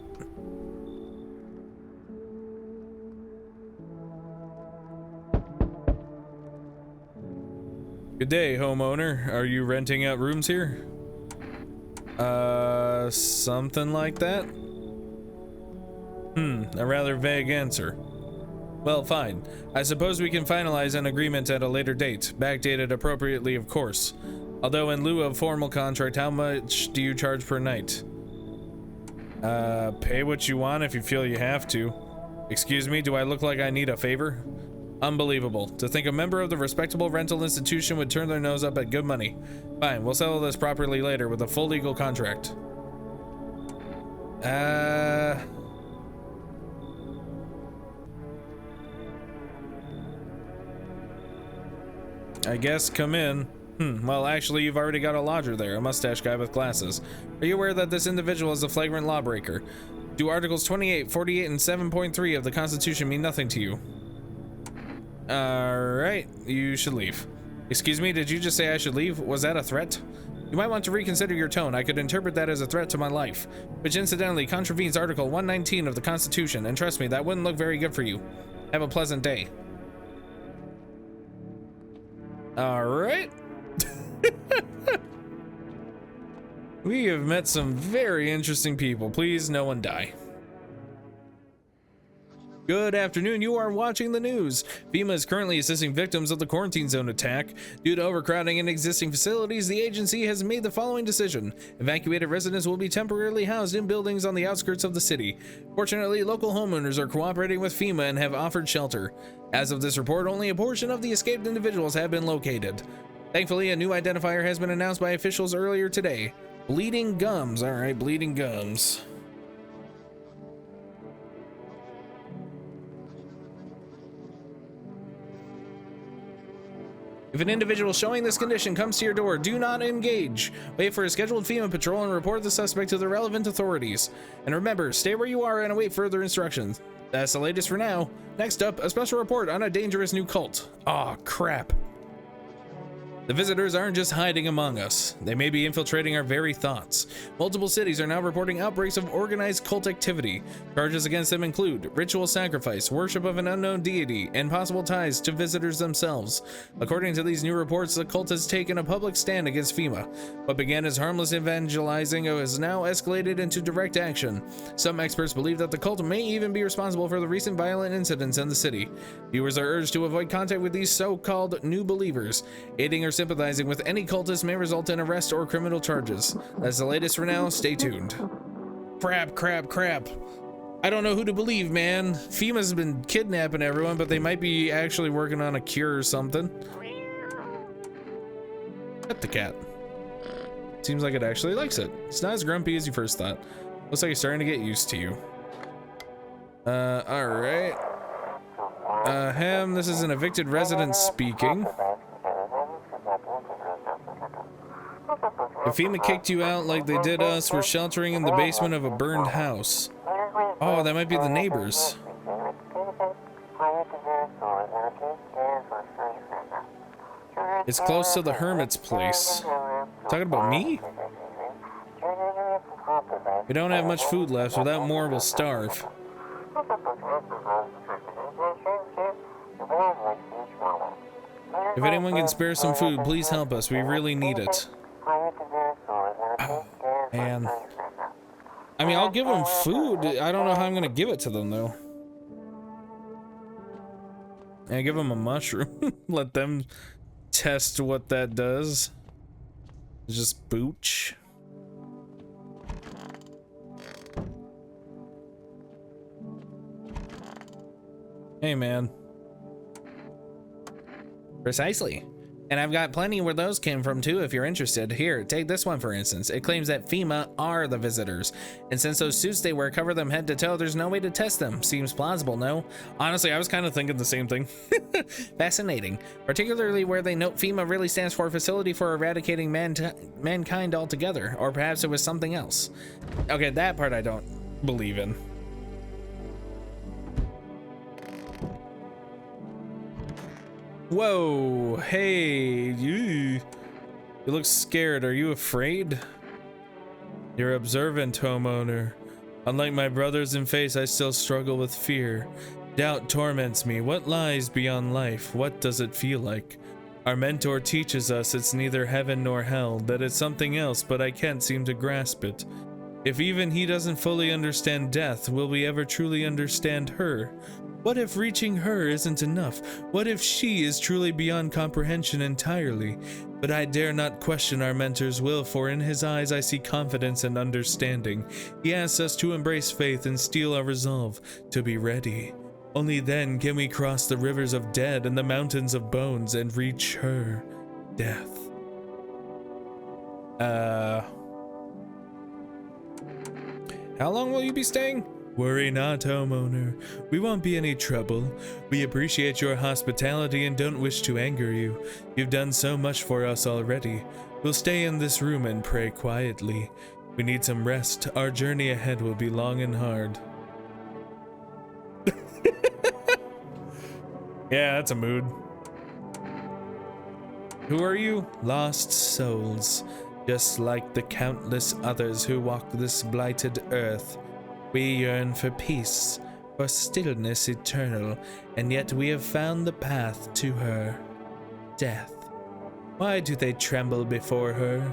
Good day, homeowner. Are you renting out rooms here? Something like that? A rather vague answer. Well, fine. I suppose we can finalize an agreement at a later date, backdated appropriately, of course. Although in lieu of formal contract, how much do you charge per night? Pay what you want if you feel you have to. Excuse me, do I look like I need a favor? Unbelievable. To think a member of the respectable rental institution would turn their nose up at good money. Fine, we'll settle this properly later with a full legal contract. I guess come in. Well, actually, you've already got a lodger there, a mustache guy with glasses. Are you aware that this individual is a flagrant lawbreaker? Do Articles 28, 48, and 7.3 of the Constitution mean nothing to you? Alright, you should leave. Excuse me, did you just say I should leave? Was that a threat? You might want to reconsider your tone. I could interpret that as a threat to my life, which incidentally contravenes Article 119 of the Constitution, and trust me, that wouldn't look very good for you. Have a pleasant day. Alright. We have met some very interesting people. Please, no one die. Good afternoon, you are watching the news. FEMA is currently assisting victims of the quarantine zone attack. Due to overcrowding in existing facilities, the agency has made the following decision. Evacuated residents will be temporarily housed in buildings on the outskirts of the city. Fortunately, local homeowners are cooperating with FEMA and have offered shelter. As of this report, only a portion of the escaped individuals have been located. Thankfully, a new identifier has been announced by officials earlier today. Bleeding gums. All right, bleeding gums. If an individual showing this condition comes to your door, do not engage. Wait for a scheduled FEMA patrol and report the suspect to the relevant authorities. And remember, stay where you are and await further instructions. That's the latest for now. Next up, a special report on a dangerous new cult. Aw, crap. The visitors aren't just hiding among us. They may be infiltrating our very thoughts. Multiple cities are now reporting outbreaks of organized cult activity. Charges against them include ritual sacrifice, worship of an unknown deity, and possible ties to visitors themselves. According to these new reports, the cult has taken a public stand against FEMA. What began as harmless evangelizing has now escalated into direct action. Some experts believe that the cult may even be responsible for the recent violent incidents in the city. Viewers are urged to avoid contact with these so-called new believers. Aiding or sympathizing with any cultist may result in arrest or criminal charges. That's the latest for now. Stay tuned. Crap. I don't know who to believe, man. FEMA's been kidnapping everyone, but they might be actually working on a cure or something. Pet the cat. Seems like it actually likes it. It's not as grumpy as you first thought. Looks like it's starting to get used to you. All right. Ham, this is an evicted resident speaking. If FEMA kicked you out like they did us, we're sheltering in the basement of a burned house. Oh, that might be the neighbors. It's close to the hermit's place. Talking about me? We don't have much food left. Without more, we'll starve. If anyone can spare some food, please help us. We really need it. Oh, man. I mean, I'll give them food. I don't know how I'm gonna give it to them, though. And I give them a mushroom. Let them test what that does. Just booch. Hey, man. Precisely. And I've got plenty where those came from too if you're interested. Here, take this one for instance. It claims that FEMA are the visitors. And since those suits they wear cover them head to toe, there's no way to test them. Seems plausible, no? Honestly, I was kind of thinking the same thing. Fascinating. Particularly where they note FEMA really stands for Facility for Eradicating Mankind Altogether. Or perhaps it was something else. Okay, that part I don't believe in. Whoa, hey, you look scared. Are you afraid? You're observant, homeowner. Unlike my brothers in face, I still struggle with fear. Doubt torments me. What lies beyond life? What does it feel like? Our mentor teaches us it's neither heaven nor hell, that it's something else, but I can't seem to grasp it. If even he doesn't fully understand death, will we ever truly understand her? What if reaching her isn't enough? What if she is truly beyond comprehension entirely? But I dare not question our mentor's will, for in his eyes I see confidence and understanding. He asks us to embrace faith and steel our resolve, to be ready. Only then can we cross the rivers of dead and the mountains of bones and reach her, death. How long will you be staying? Worry not, homeowner. We won't be any trouble. We appreciate your hospitality and don't wish to anger you. You've done so much for us already. We'll stay in this room and pray quietly. We need some rest. Our journey ahead will be long and hard. Yeah, that's a mood. Who are you? Lost souls. Just like the countless others who walk this blighted earth. We yearn for peace, for stillness eternal, and yet we have found the path to her, death. Why do they tremble before her?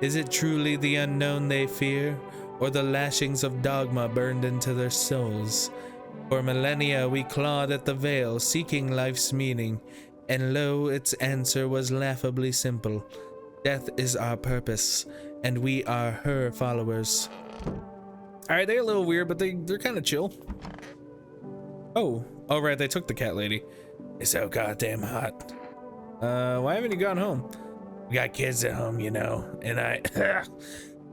Is it truly the unknown they fear, or the lashings of dogma burned into their souls? For millennia we clawed at the veil, seeking life's meaning, and lo, its answer was laughably simple. Death is our purpose, and we are her followers. Alright, they're a little weird, but they're kind of chill. Oh right, they took the cat lady. It's so goddamn hot. Why haven't you gone home? We got kids at home, you know, and I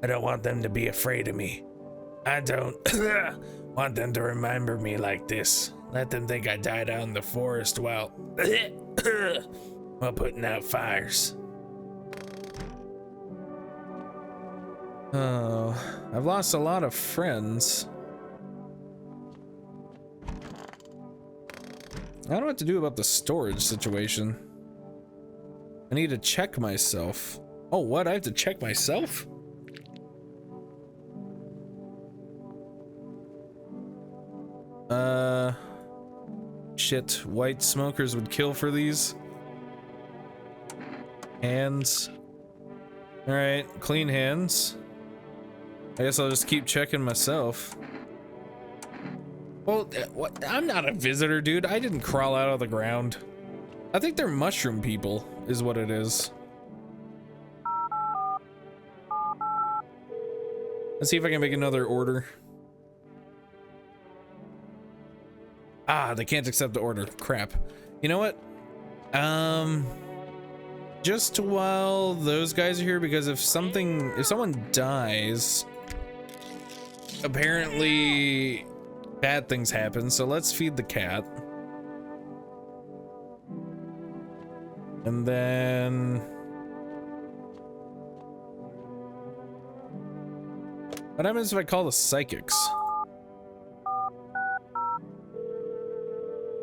don't want them to be afraid of me. I don't want them to remember me like this. Let them think I died out in the forest while while putting out fires. Oh, I've lost a lot of friends. I don't know what to do about the storage situation. I need to check myself. Oh, what? I have to check myself? Shit. White smokers would kill for these. Hands. Alright, clean hands. I guess I'll just keep checking myself. Well, what? I'm not a visitor, dude. I didn't crawl out of the ground. I think they're mushroom people, is what it is. Let's see if I can make another order. Ah, they can't accept the order. Crap. You know what? Just while those guys are here, because if someone dies, apparently bad things happen. So let's feed the cat. And then what happens if I call the psychics?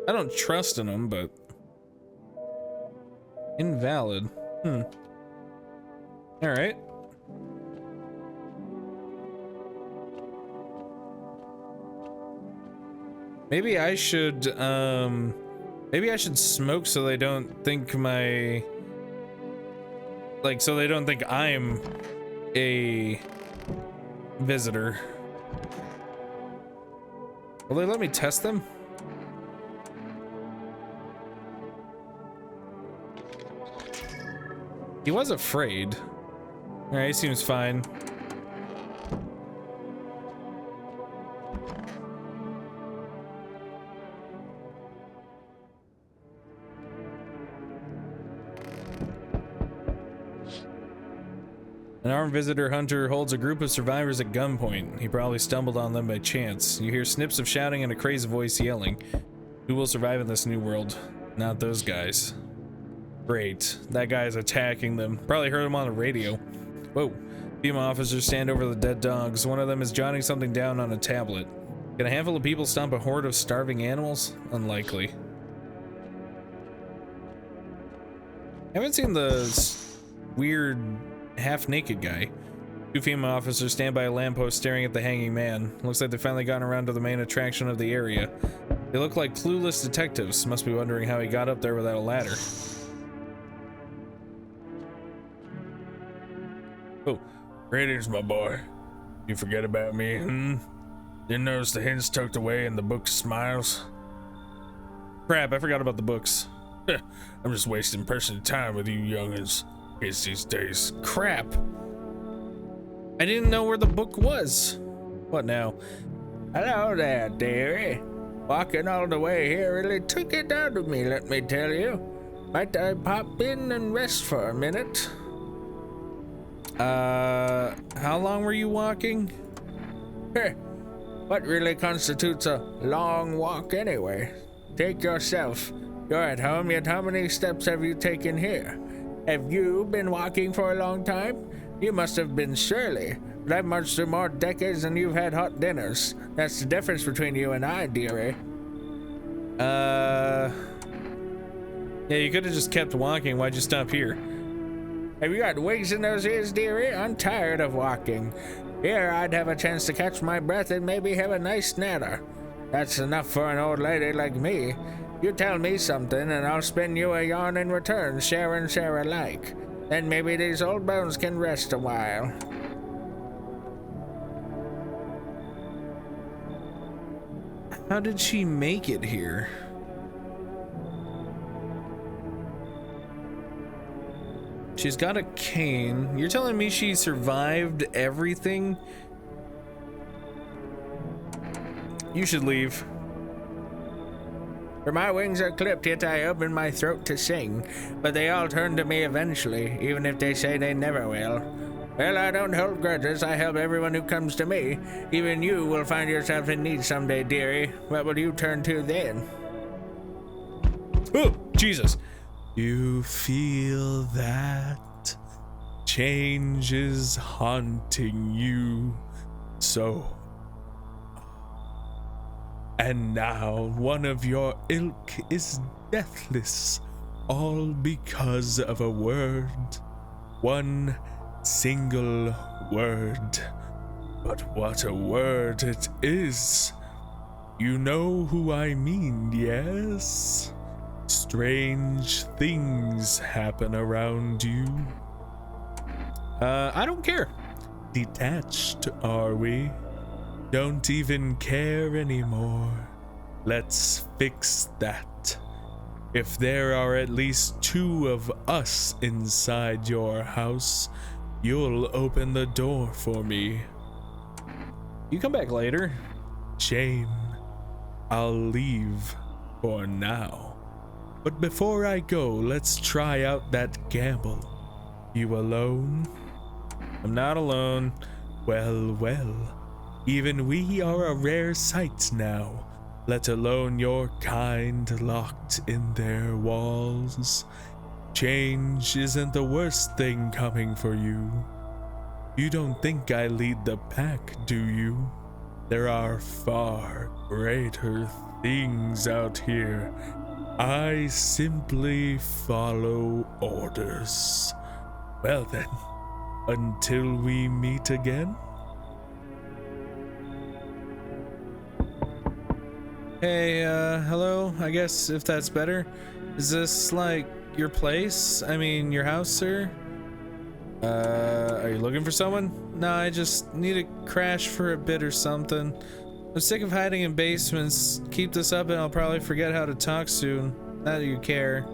I don't trust in them, but invalid. All right. Maybe I should smoke so they don't think so they don't think I'm a visitor. Will they let me test them? He was afraid. All right, seems fine. An armed visitor hunter holds a group of survivors at gunpoint. He probably stumbled on them by chance. You hear snips of shouting and a crazed voice yelling. Who will survive in this new world? Not those guys. Great. That guy is attacking them. Probably heard him on the radio. Whoa. FEMA officers stand over the dead dogs. One of them is jotting something down on a tablet. Can a handful of people stomp a horde of starving animals? Unlikely. I haven't seen the weird half-naked guy. Two FEMA officers stand by a lamppost staring at the hanging man. Looks like they've finally gotten around to the main attraction of the area. They look like clueless detectives. Must be wondering how he got up there without a ladder. Oh, greetings, my boy. You forget about me, Didn't notice the hints tucked away in the book of smiles? Crap, I forgot about the books. I'm just wasting personal time with you youngins. Kids these days. Crap. I didn't know where the book was. What now? Hello there, dearie. Walking all the way here really took it out of me, let me tell you. Might I pop in and rest for a minute? How long were you walking? What really constitutes a long walk anyway? Take yourself. You're at home, yet how many steps have you taken here? Have you been walking for a long time? You must have been surely. But I've marched through more decades than you've had hot dinners. That's the difference between you and I, dearie. Yeah, you could have just kept walking. Why'd you stop here? Have you got wigs in those ears, dearie? I'm tired of walking. Here, I'd have a chance to catch my breath and maybe have a nice natter. That's enough for an old lady like me. You tell me something and I'll spin you a yarn in return, share and share alike. Then maybe these old bones can rest a while. How did she make it here? She's got a cane. You're telling me she survived everything? You should leave. For my wings are clipped, yet I open my throat to sing. But they all turn to me eventually, even if they say they never will. Well, I don't hold grudges. I help everyone who comes to me. Even you will find yourself in need someday, dearie. What will you turn to then? Oh, Jesus. You feel that change is haunting you so. And now one of your ilk is deathless, all because of a word. One single word. But what a word it is. You know who I mean, yes? Strange things happen around you. I don't care. Detached, are we? Don't even care anymore. Let's fix that. If there are at least 2 of us inside your house, you'll open the door for me. You come back later. Shame. I'll leave for now. But before I go, let's try out that gamble. You alone? I'm not alone. Well, well. Even we are a rare sight now, let alone your kind locked in their walls. Change isn't the worst thing coming for you. You don't think I lead the pack, do you? There are far greater things out here. I simply follow orders. Well then, until we meet again. Hey, hello, I guess if that's better. Is this like your place? I mean, your house, sir? Are you looking for someone? No, I just need to crash for a bit or something. I'm sick of hiding in basements. Keep this up and I'll probably forget how to talk soon. Not that you care.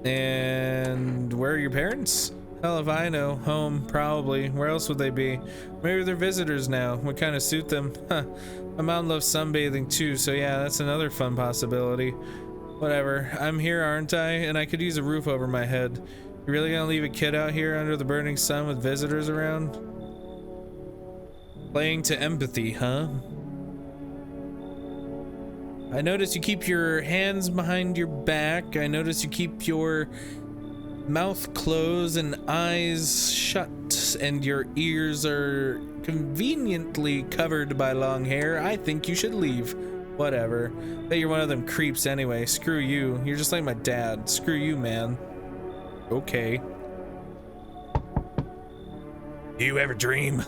And where are your parents? Hell if I know. Home, probably. Where else would they be? Maybe they're visitors now. Would kind of suit them. Huh. My mom loves sunbathing too, so yeah, that's another fun possibility. Whatever. I'm here, aren't I? And I could use a roof over my head. You really gonna leave a kid out here under the burning sun with visitors around? Playing to empathy, huh? I notice you keep your hands behind your back. I notice you keep your mouth closed and eyes shut, and your ears are conveniently covered by long hair. I think you should leave. Whatever. Bet you're one of them creeps anyway. Screw you. You're just like my dad. Screw you, man. Okay. Do you ever dream?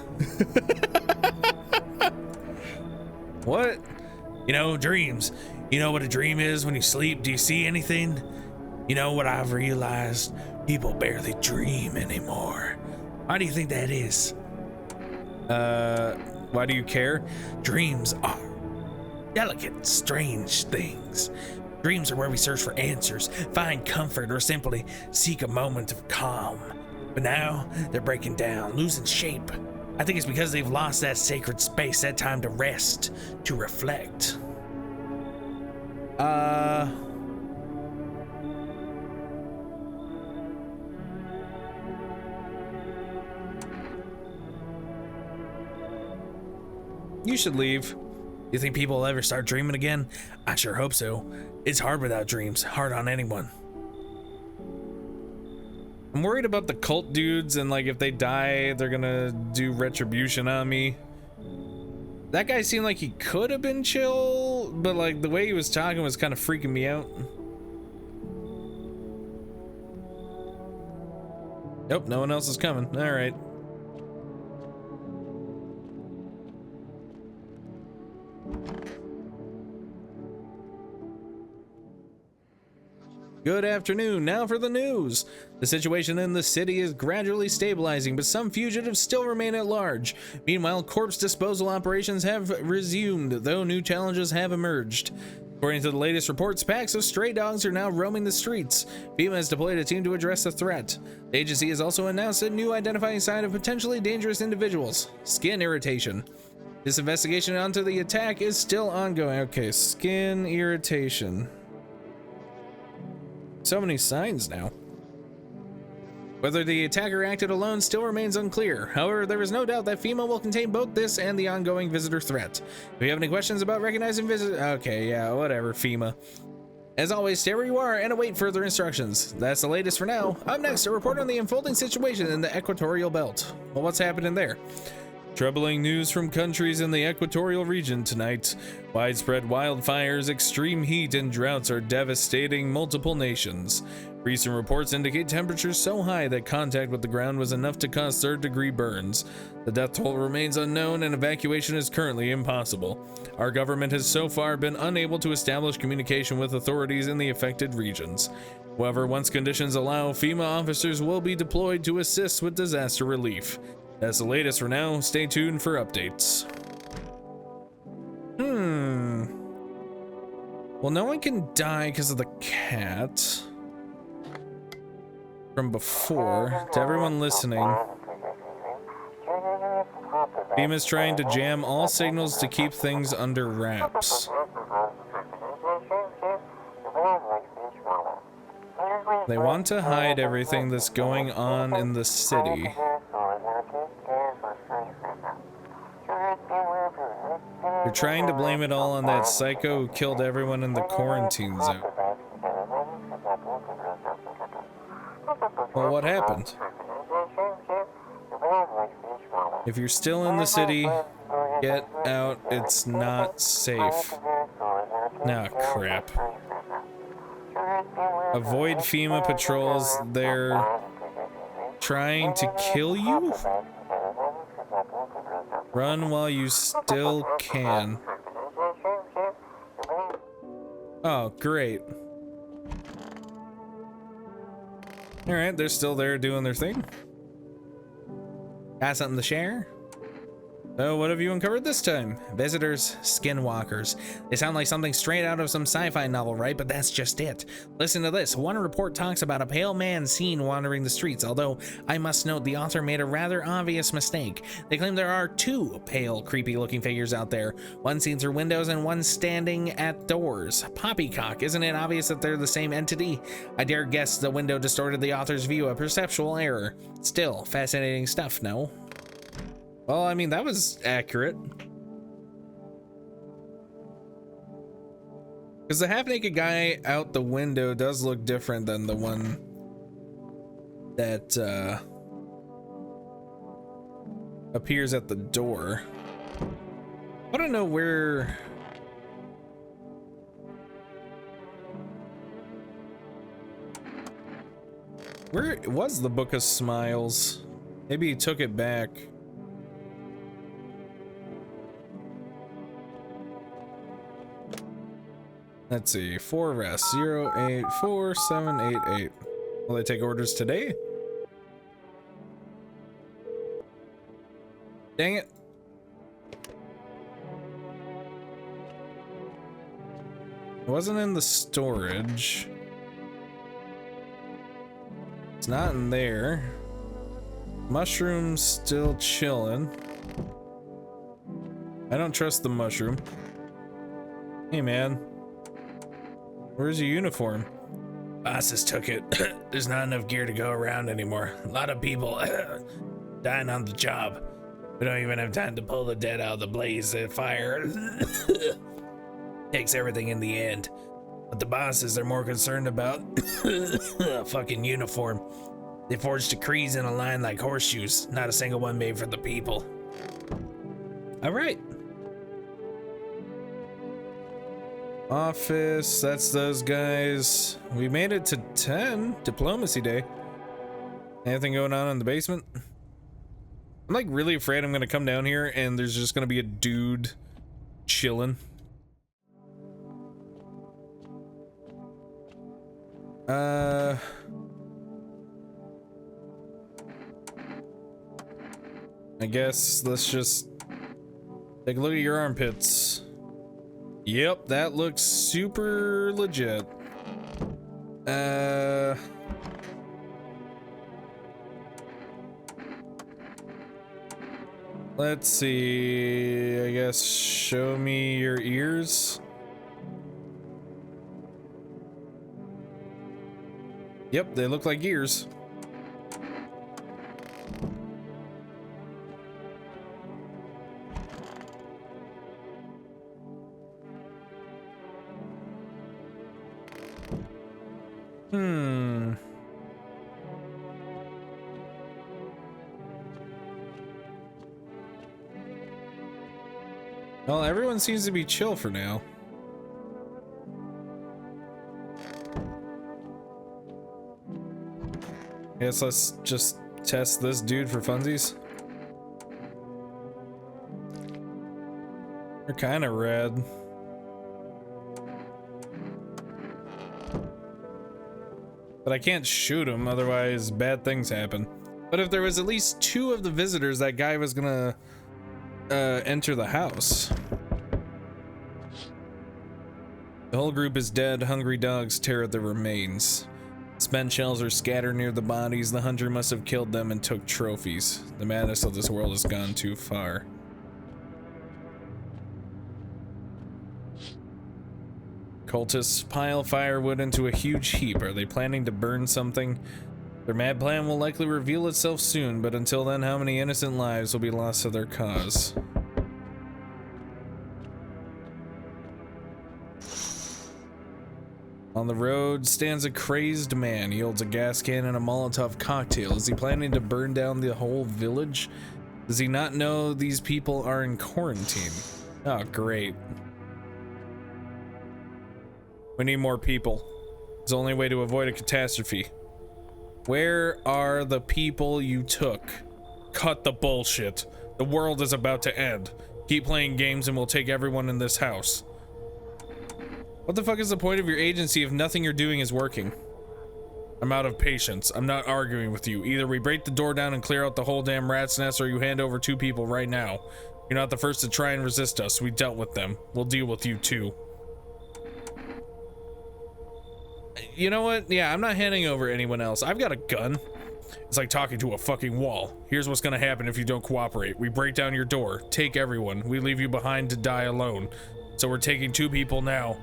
What? You know, dreams. You know what a dream is when you sleep? Do you see anything? You know what I've realized? People barely dream anymore. Why do you think that is? Why do you care? Dreams are delicate, strange things. Dreams are where we search for answers, find comfort, or simply seek a moment of calm. But now they're breaking down, losing shape. I think it's because they've lost that sacred space, that time to rest, to reflect. You should leave. You think people will ever start dreaming again? I sure hope so. It's hard without dreams, hard on anyone. I'm worried about the cult dudes, and like if they die, they're gonna do retribution on me. That guy seemed like he could have been chill, but like the way he was talking was kind of freaking me out. Nope, no one else is coming. All right. Good afternoon. Now for the news. The situation in the city is gradually stabilizing, but some fugitives still remain at large. Meanwhile, corpse disposal operations have resumed, though new challenges have emerged. According to the latest reports, packs of stray dogs are now roaming the streets. FEMA has deployed a team to address the threat. The agency has also announced a new identifying sign of potentially dangerous individuals: skin irritation. This investigation onto the attack is still ongoing. Okay, skin irritation. So many signs now. Whether the attacker acted alone still remains unclear. However, there is no doubt that FEMA will contain both this and the ongoing visitor threat. If you have any questions about recognizing visitors, okay, yeah, whatever, FEMA. As always, stay where you are and await further instructions. That's the latest for now. Up next, a report on the unfolding situation in the equatorial belt. Well, what's happening there? Troubling news from countries in the equatorial region tonight. Widespread wildfires, extreme heat, and droughts are devastating multiple nations. Recent reports indicate temperatures so high that contact with the ground was enough to cause third-degree burns. The death toll remains unknown and evacuation is currently impossible. Our government has so far been unable to establish communication with authorities in the affected regions. However, once conditions allow, FEMA officers will be deployed to assist with disaster relief. That's the latest for now. Stay tuned for updates. Well, no one can die because of the cat. From before, to everyone listening, FEMA's trying to jam all signals to keep things under wraps. They want to hide everything that's going on in the city. They're trying to blame it all on that psycho who killed everyone in the quarantine zone. Well, what happened? If you're still in the city, get out. It's not safe. Nah, crap. Avoid FEMA patrols. They're trying to kill you? Run while you still can. Oh, great. Alright, they're still there doing their thing. Got something to share? So what have you uncovered this time? Visitors, skinwalkers. They sound like something straight out of some sci-fi novel, right? But that's just it. Listen to this. One report talks about a pale man seen wandering the streets, although I must note the author made a rather obvious mistake. They claim there are two pale, creepy-looking figures out there. One seen through windows and one standing at doors. Poppycock, isn't it obvious that they're the same entity? I dare guess the window distorted the author's view, a perceptual error. Still, fascinating stuff, no? Well, I mean, that was accurate. Because the half-naked guy out the window does look different than the one that appears at the door. I don't know where... Where was the Book of Smiles? Maybe he took it back. Let's see, 4 rests, 0, 8, 4, 7, 8, 8. Will they take orders today? Dang it. It wasn't in the storage. It's not in there. Mushroom's still chilling. I don't trust the mushroom. Hey, man. Where's your uniform? Bosses took it. There's not enough gear to go around anymore. A lot of people dying on the job. We don't even have time to pull the dead out of the blaze of fire. Takes everything in the end. But the bosses are more concerned about a fucking uniform. They forged decrees in a line like horseshoes. Not a single one made for the people. All right. Office, that's those guys. We made it to 10, Diplomacy Day. Anything going on in the basement? I'm like really afraid I'm gonna come down here and there's just gonna be a dude chilling. I guess let's just take a look at your armpits. Yep, that looks super legit. Let's see, I guess show me your ears. Yep, they look like ears. Well, everyone seems to be chill for now. Guess let's just test this dude for funsies. They're kind of red. But I can't shoot him, otherwise bad things happen. But if there was at least 2 of the visitors, that guy was gonna enter the house. The whole group is dead. Hungry dogs tear at the remains. Spent shells are scattered near the bodies. The hunter must have killed them and took trophies. The madness of this world has gone too far. Cultists pile firewood into a huge heap. Are they planning to burn something? Their mad plan will likely reveal itself soon, but until then, how many innocent lives will be lost to their cause? On the road stands a crazed man. He holds a gas can and a Molotov cocktail. Is he planning to burn down the whole village? Does he not know these people are in quarantine? Oh, great. We need more people. It's the only way to avoid a catastrophe. Where are the people you took? Cut the bullshit. The world is about to end. Keep playing games and we'll take everyone in this house. What the fuck is the point of your agency if nothing you're doing is working? I'm out of patience. I'm not arguing with you. Either we break the door down and clear out the whole damn rat's nest, or you hand over 2 people right now. You're not the first to try and resist us. We dealt with them. We'll deal with you too. You know what? Yeah, I'm not handing over anyone else. I've got a gun. It's like talking to a fucking wall. Here's what's gonna happen if you don't cooperate. We break down your door, take everyone. We leave you behind to die alone. So we're taking 2 people now.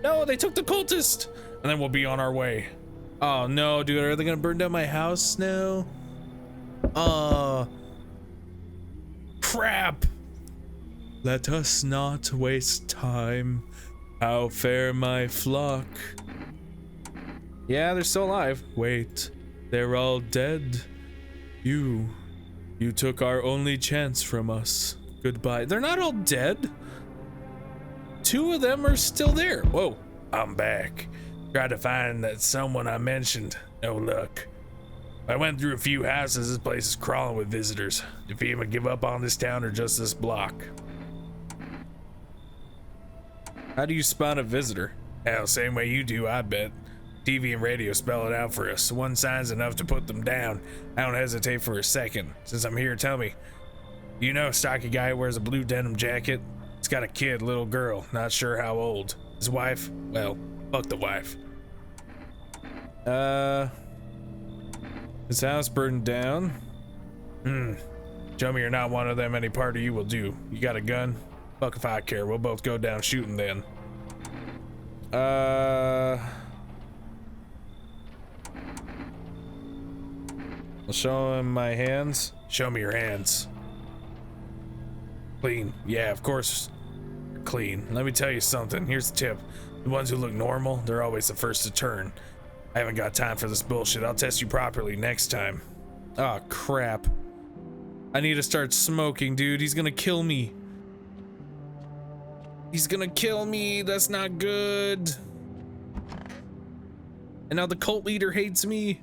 No, they took the cultist! And then we'll be on our way. Oh no, dude, are they gonna burn down my house now? Crap! Let us not waste time. How fare my flock? Yeah, they're still alive. Wait, they're all dead. You took our only chance from us. Goodbye. They're not all dead. 2 of them are still there. Whoa, I'm back. Tried to find that someone I mentioned. No luck. I went through a few houses. This place is crawling with visitors. If you even give up on this town or just this block. How do you spot a visitor? Hell, same way you do, I bet. TV and radio spell it out for us. One sign's enough to put them down. I don't hesitate for a second. Since I'm here, tell me, you know a stocky guy who wears a blue denim jacket? He's got a kid, little girl, not sure how old. His wife? Well, fuck the wife. His house burned down? Show me you're not one of them, any part of you will do. You got a gun? Fuck if I care, we'll both go down shooting then. I'll show him my hands. Show me your hands. Clean. Yeah, of course. Clean. Let me tell you something. Here's the tip. The ones who look normal, they're always the first to turn. I haven't got time for this bullshit. I'll test you properly next time. Oh, crap. I need to start smoking, dude. He's gonna kill me. He's gonna kill me. That's not good. And now the cult leader hates me.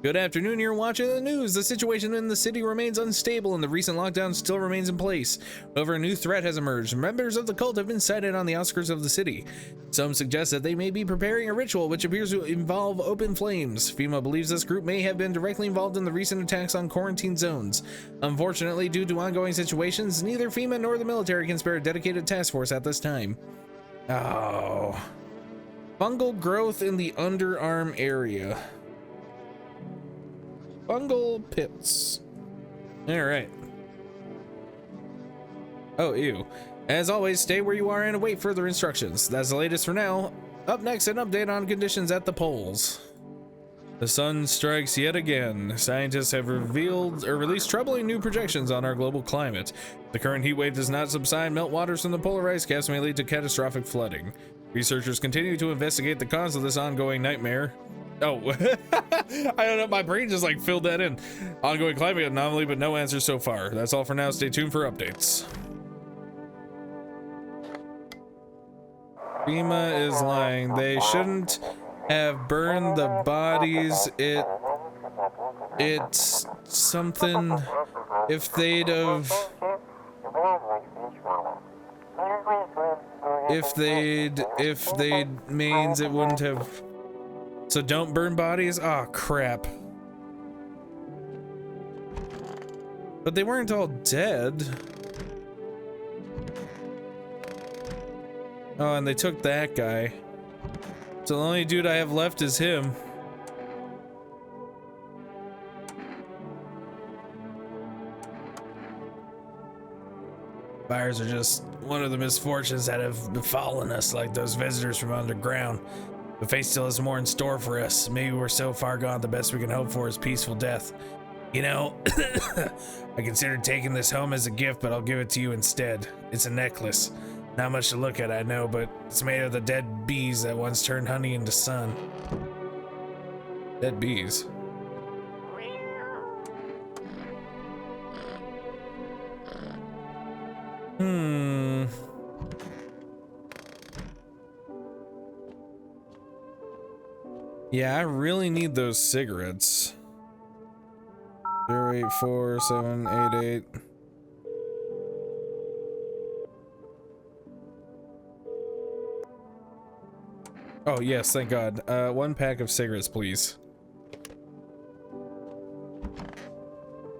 Good afternoon, you're watching the news. The situation in the city remains unstable and the recent lockdown still remains in place. However, a new threat has emerged. Members of the cult have been sighted on the outskirts of the city. Some suggest that they may be preparing a ritual which appears to involve open flames. FEMA believes this group may have been directly involved in the recent attacks on quarantine zones. Unfortunately, due to ongoing situations, neither FEMA nor the military can spare a dedicated task force at this time. Oh. Fungal growth in the underarm area. Fungal pits. All right. Oh, ew. As always, stay where you are and await further instructions. That's the latest for now. Up next, an update on conditions at the poles. The sun strikes yet again. Scientists have released troubling new projections on our global climate. The current heat wave does not subside. Meltwaters from the polar ice caps may lead to catastrophic flooding. Researchers continue to investigate the cause of this ongoing nightmare. Oh, I don't know. My brain just like filled that in. Ongoing climate anomaly, but no answers so far. That's all for now. Stay tuned for updates. FEMA is lying. They shouldn't have burned the bodies. It's something. If they'd means it wouldn't have. So don't burn bodies? Oh crap. But they weren't all dead. Oh, and they took that guy. So the only dude I have left is him. Fires are just one of the misfortunes that have befallen us, like those visitors from underground. The fate still has more in store for us. Maybe we're so far gone, the best we can hope for is peaceful death. You know, I considered taking this home as a gift, but I'll give it to you instead. It's a necklace. Not much to look at, I know, but it's made of the dead bees that once turned honey into sun. Dead bees. Yeah, I really need those cigarettes. 084788. Oh yes, thank God. 1 pack of cigarettes, please.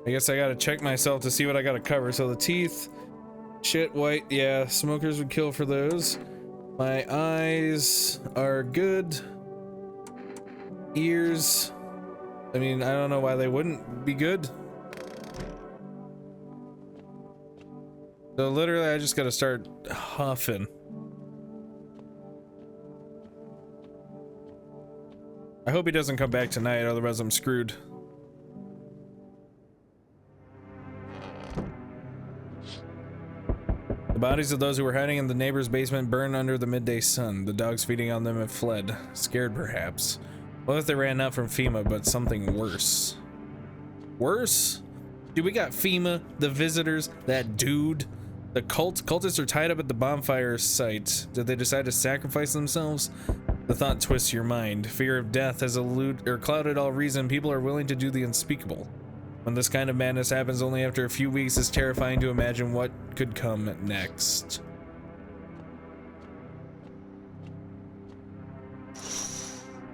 I guess I gotta check myself to see what I gotta cover. So the teeth, shit, white, yeah, smokers would kill for those. My eyes are good. Ears, I mean, I don't know why they wouldn't be good. So literally, I just gotta start huffing. I hope he doesn't come back tonight, otherwise I'm screwed. The bodies of those who were hiding in the neighbor's basement burned under the midday sun. The dogs feeding on them have fled, scared perhaps. What if they ran out from FEMA, but something worse? Worse? Dude, we got FEMA, the visitors, that dude. The cultists are tied up at the bonfire site. Did they decide to sacrifice themselves? The thought twists your mind. Fear of death has clouded all reason. People are willing to do the unspeakable. When this kind of madness happens only after a few weeks, it's terrifying to imagine what could come next.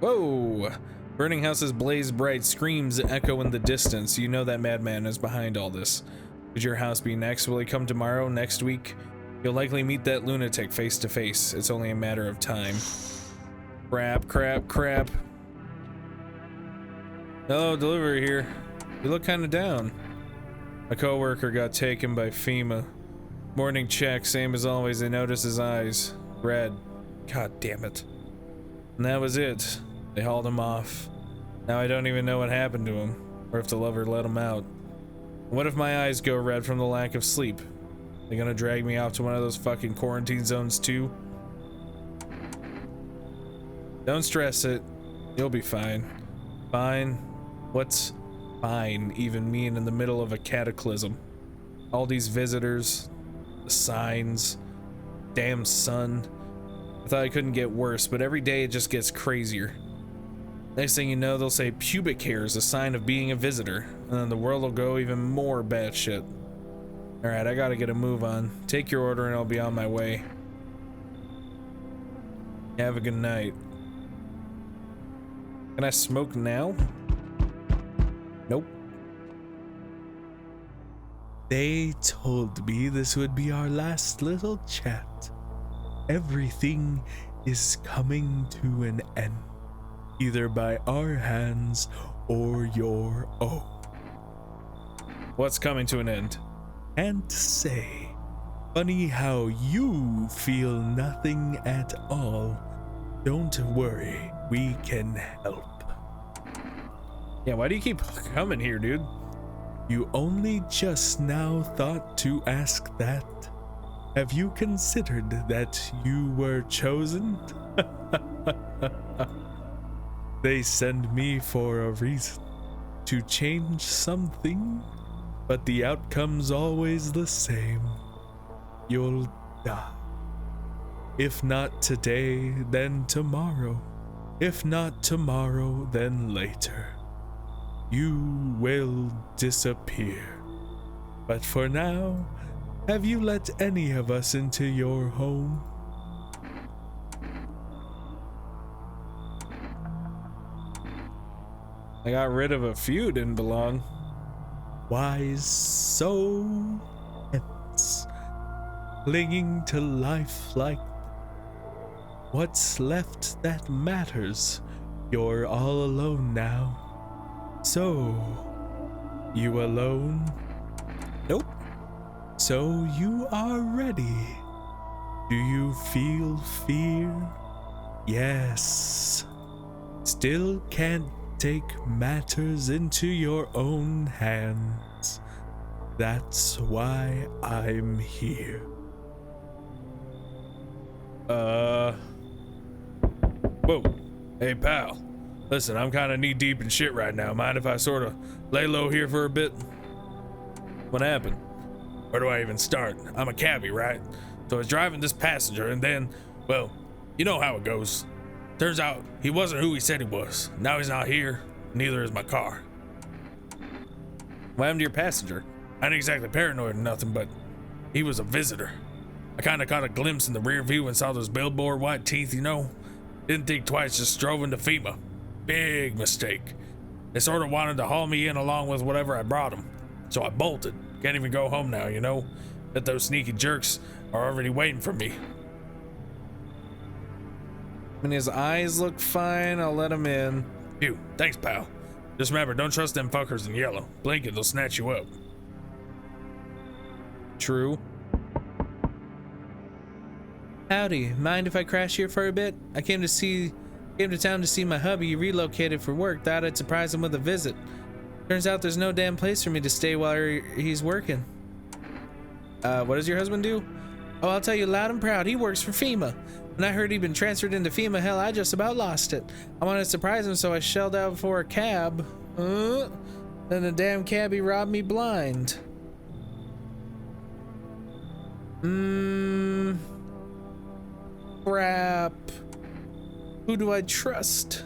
Whoa! Burning houses blaze bright, screams echo in the distance. You know that madman is behind all this. Could your house be next? Will he come tomorrow, next week? You'll likely meet that lunatic face to face. It's only a matter of time. Crap, crap, crap. Hello, delivery here. You look kind of down. A co-worker got taken by FEMA. Morning check, same as always. They noticed his eyes. Red. God damn it. And that was it. They hauled him off. Now I don't even know what happened to him, or if the lover let him out. What if my eyes go red from the lack of sleep? They gonna drag me off to one of those fucking quarantine zones too? Don't stress it. You'll be fine. Fine? What's fine even mean in the middle of a cataclysm? All these visitors, the signs, damn sun. I thought it couldn't get worse, but every day it just gets crazier. Next thing you know, they'll say pubic hair is a sign of being a visitor, and then the world will go even more batshit. Alright, I gotta get a move on. Take your order and I'll be on my way. Have a good night. Can I smoke now? Nope. They told me this would be our last little chat. Everything is coming to an end, either by our hands or your own. What's coming to an end? Can't say. Funny how you feel nothing at all. Don't worry, we can help. Yeah, why do you keep coming here, dude? You only just now thought to ask that? Have you considered that you were chosen? They send me for a reason, to change something, but the outcome's always the same. You'll die. If not today, then tomorrow. If not tomorrow, then later. You will disappear. But for now, have you let any of us into your home? I got rid of a few didn't belong. Why so tense, clinging to life like what's left that matters? You're all alone now. So, you alone? Nope. So you are ready. Do you feel fear? Yes. Still can't take matters into your own hands. That's why I'm here. Whoa. Hey, pal. Listen, I'm kind of knee deep in shit right now. Mind if I sort of lay low here for a bit? What happened? Where do I even start? I'm a cabbie, right? So I was driving this passenger and then, well, you know how it goes. Turns out he wasn't who he said he was. Now he's not here, neither is my car. What happened to your passenger? I ain't exactly paranoid or nothing, but he was a visitor. I kind of caught a glimpse in the rear view and saw those billboard white teeth, you know? Didn't think twice, just drove into FEMA. Big mistake. They sort of wanted to haul me in along with whatever I brought them. So I bolted. Can't even go home now, you know? Bet those sneaky jerks are already waiting for me. When his eyes look fine, I'll let him in. Phew, thanks, pal. Just remember, don't trust them fuckers in yellow. Blink it, they'll snatch you up. True. Howdy, mind if I crash here for a bit? I came to town to see my hubby. He relocated for work. Thought I'd surprise him with a visit. Turns out there's no damn place for me to stay while he's working. What does your husband do? Oh, I'll tell you loud and proud, he works for FEMA. When I heard he'd been transferred into FEMA, hell, I just about lost it. I wanted to surprise him, so I shelled out for a cab. Then the damn cabbie robbed me blind. Crap. Who do I trust?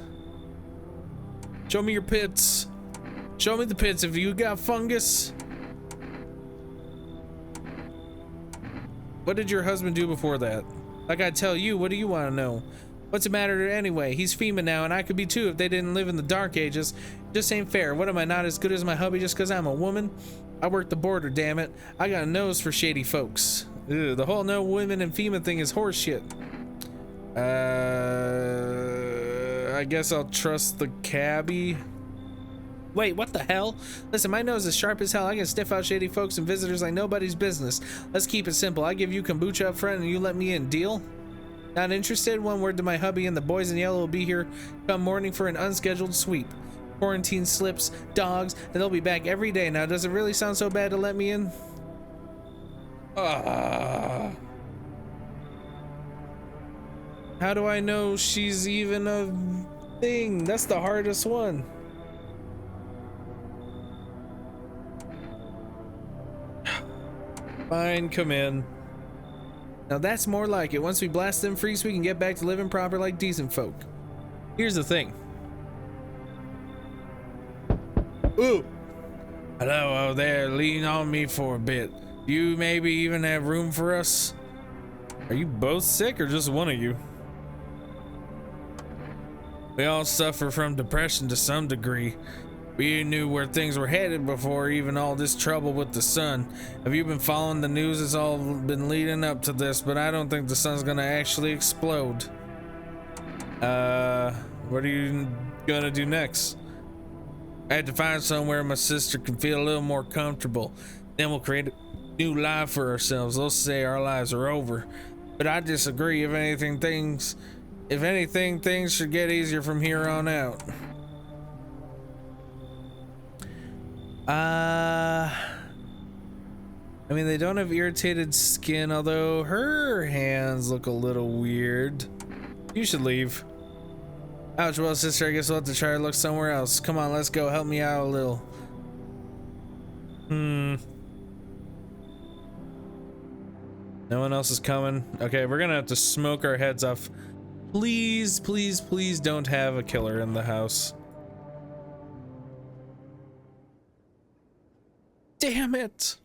Show me your pits. Show me the pits if you got fungus. What did your husband do before that? Like I tell you, what do you want to know? What's the matter anyway? He's FEMA now, and I could be too if they didn't live in the dark ages. Just ain't fair. What, am I not as good as my hubby just because I'm a woman? I work the border, damn it. I got a nose for shady folks. Ugh, the whole no women in FEMA thing is horseshit. I guess I'll trust the cabbie. Wait, what the hell? Listen, my nose is sharp as hell. I can sniff out shady folks and visitors like nobody's business. Let's keep it simple. I give you kombucha up front and you let me in. Deal? Not interested? One word to my hubby and the boys in yellow will be here come morning for an unscheduled sweep. Quarantine slips, dogs, and they'll be back every day. Now, does it really sound so bad to let me in? How do I know she's even a thing? That's the hardest one. Fine, come in. Now that's more like it. Once we blast them free, so we can get back to living proper like decent folk. Here's the thing. Ooh. Hello out there, lean on me for a bit. Do you maybe even have room for us? Are you both sick or just one of you? We all suffer from depression to some degree. We knew where things were headed before even all this trouble with the sun. Have you been following the news? It's all been leading up to this, but I don't think the sun's gonna actually explode. What are you gonna do next? I had to find somewhere my sister can feel a little more comfortable. Then we'll create a new life for ourselves. They'll say our lives are over, but I disagree. If anything, things should get easier from here on out. I mean, they don't have irritated skin, although her hands look a little weird. You should leave. Ouch, well, sister, I guess we'll have to try to look somewhere else. Come on, let's go. Help me out a little. No one else is coming. Okay, we're gonna have to smoke our heads off. Please, please, please don't have a killer in the house. Damn it.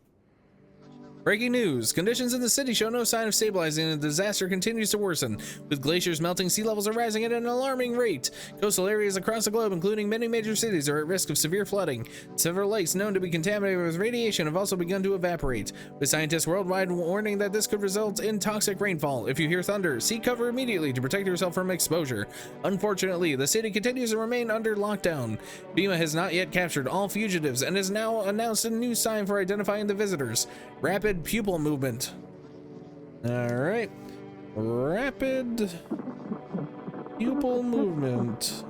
Breaking news. Conditions in the city show no sign of stabilizing and the disaster continues to worsen. With glaciers melting, sea levels are rising at an alarming rate. Coastal areas across the globe, including many major cities, are at risk of severe flooding. Several lakes known to be contaminated with radiation have also begun to evaporate, with scientists worldwide warning that this could result in toxic rainfall. If you hear thunder, seek cover immediately to protect yourself from exposure. Unfortunately, the city continues to remain under lockdown. FEMA has not yet captured all fugitives and has now announced a new sign for identifying the visitors. Rapid pupil movement. All right. Rapid pupil movement.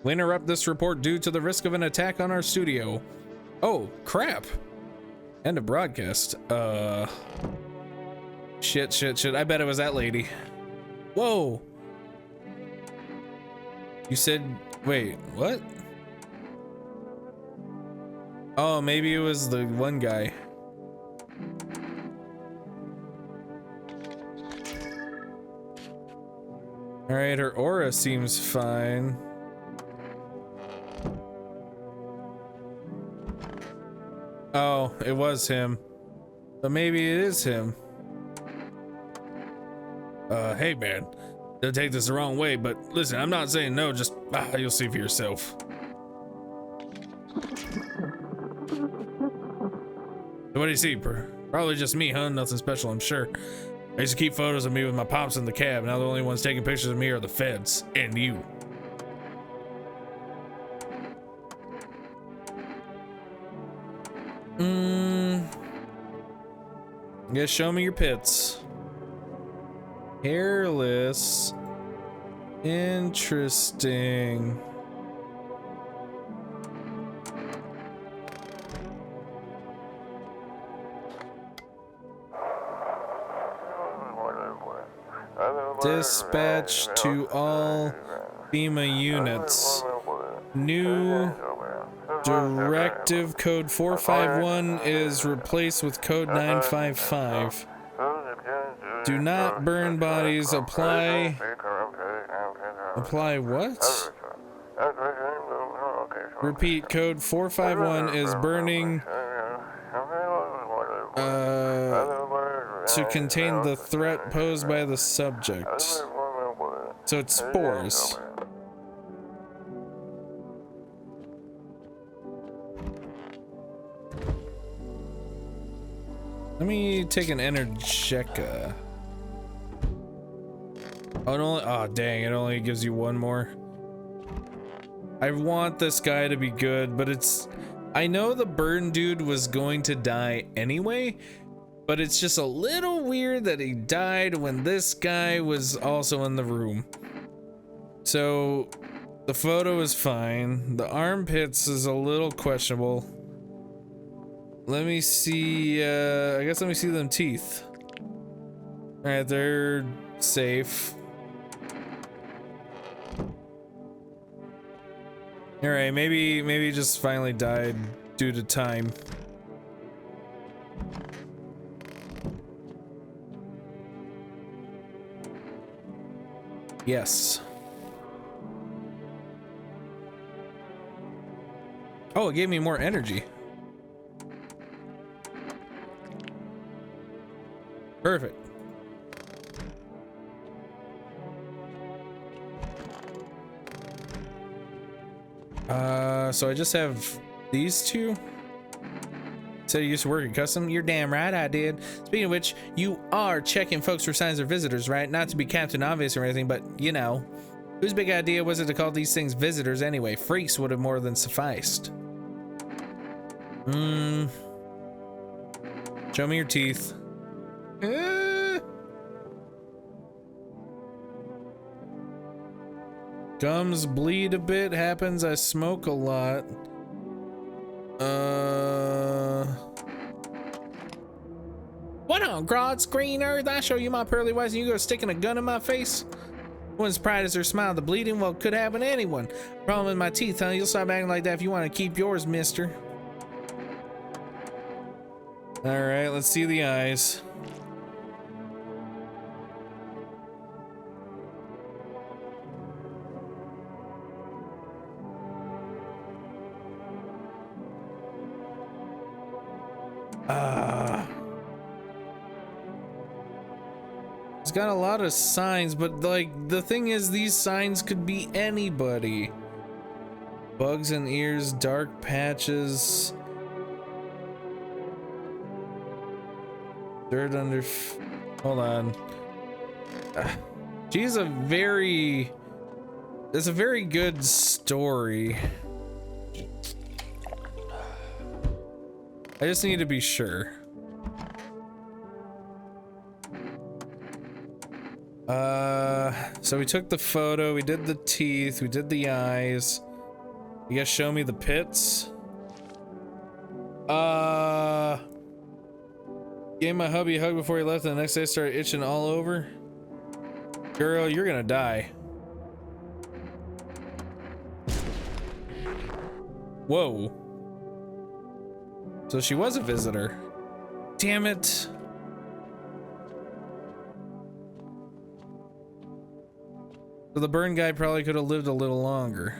We interrupt this report due to the risk of an attack on our studio. Oh, crap. End of broadcast. Shit. I bet it was that lady. Whoa. You said, wait, what? Oh, maybe it was the one guy. All right, her aura seems fine. Oh, it was him. But maybe it is him. Hey man, don't take this the wrong way, but listen, I'm not saying no, just you'll see for yourself. What do you see? Probably just me, huh? Nothing special, I'm sure. I used to keep photos of me with my pops in the cab. Now the only ones taking pictures of me are the feds and you. Guess show me your pits. Hairless. Interesting. Dispatch to all FEMA units. New directive code 451 is replaced with code 955. Do not burn bodies. Apply what? Repeat, code 451 is burning to contain the threat posed by the subject. So it's spores. Let me take an Energetica. Oh, dang, it only gives you one more. I want this guy to be good, but I know the burn dude was going to die anyway, but it's just a little weird that he died when this guy was also in the room. So the photo is fine. The armpits is a little questionable. Let me see, I guess let me see them teeth. All right, they're safe. All right, maybe he just finally died due to time. Yes. Oh, it gave me more energy. Perfect. So I just have these two. Said you used to work at custom. You're damn right I did. Speaking of which, you are checking folks for signs of visitors, right? Not to be Captain Obvious or anything, but you know. Whose big idea was it to call these things visitors anyway? Freaks would have more than sufficed. Show me your teeth. Gums bleed a bit, happens, I smoke a lot. on, Grots, green earth. I show you my pearly whites and you go sticking a gun in my face? Woman's pride is her smile. The bleeding, well, could happen to anyone. Problem with my teeth, huh? You'll stop acting like that if you want to keep yours, mister. All right, let's see the eyes. It's got a lot of signs, but like the thing is, these signs could be anybody. Bugs in ears, dark patches, dirt under. Hold on. She's a very. It's a very good story. I just need to be sure. So we took the photo, we did the teeth, we did the eyes. You guys show me the pits. Gave my hubby a hug before he left, and the next day I started itching all over. Girl, you're gonna die. Whoa. So she was a visitor. Damn it. So the burn guy probably could have lived a little longer.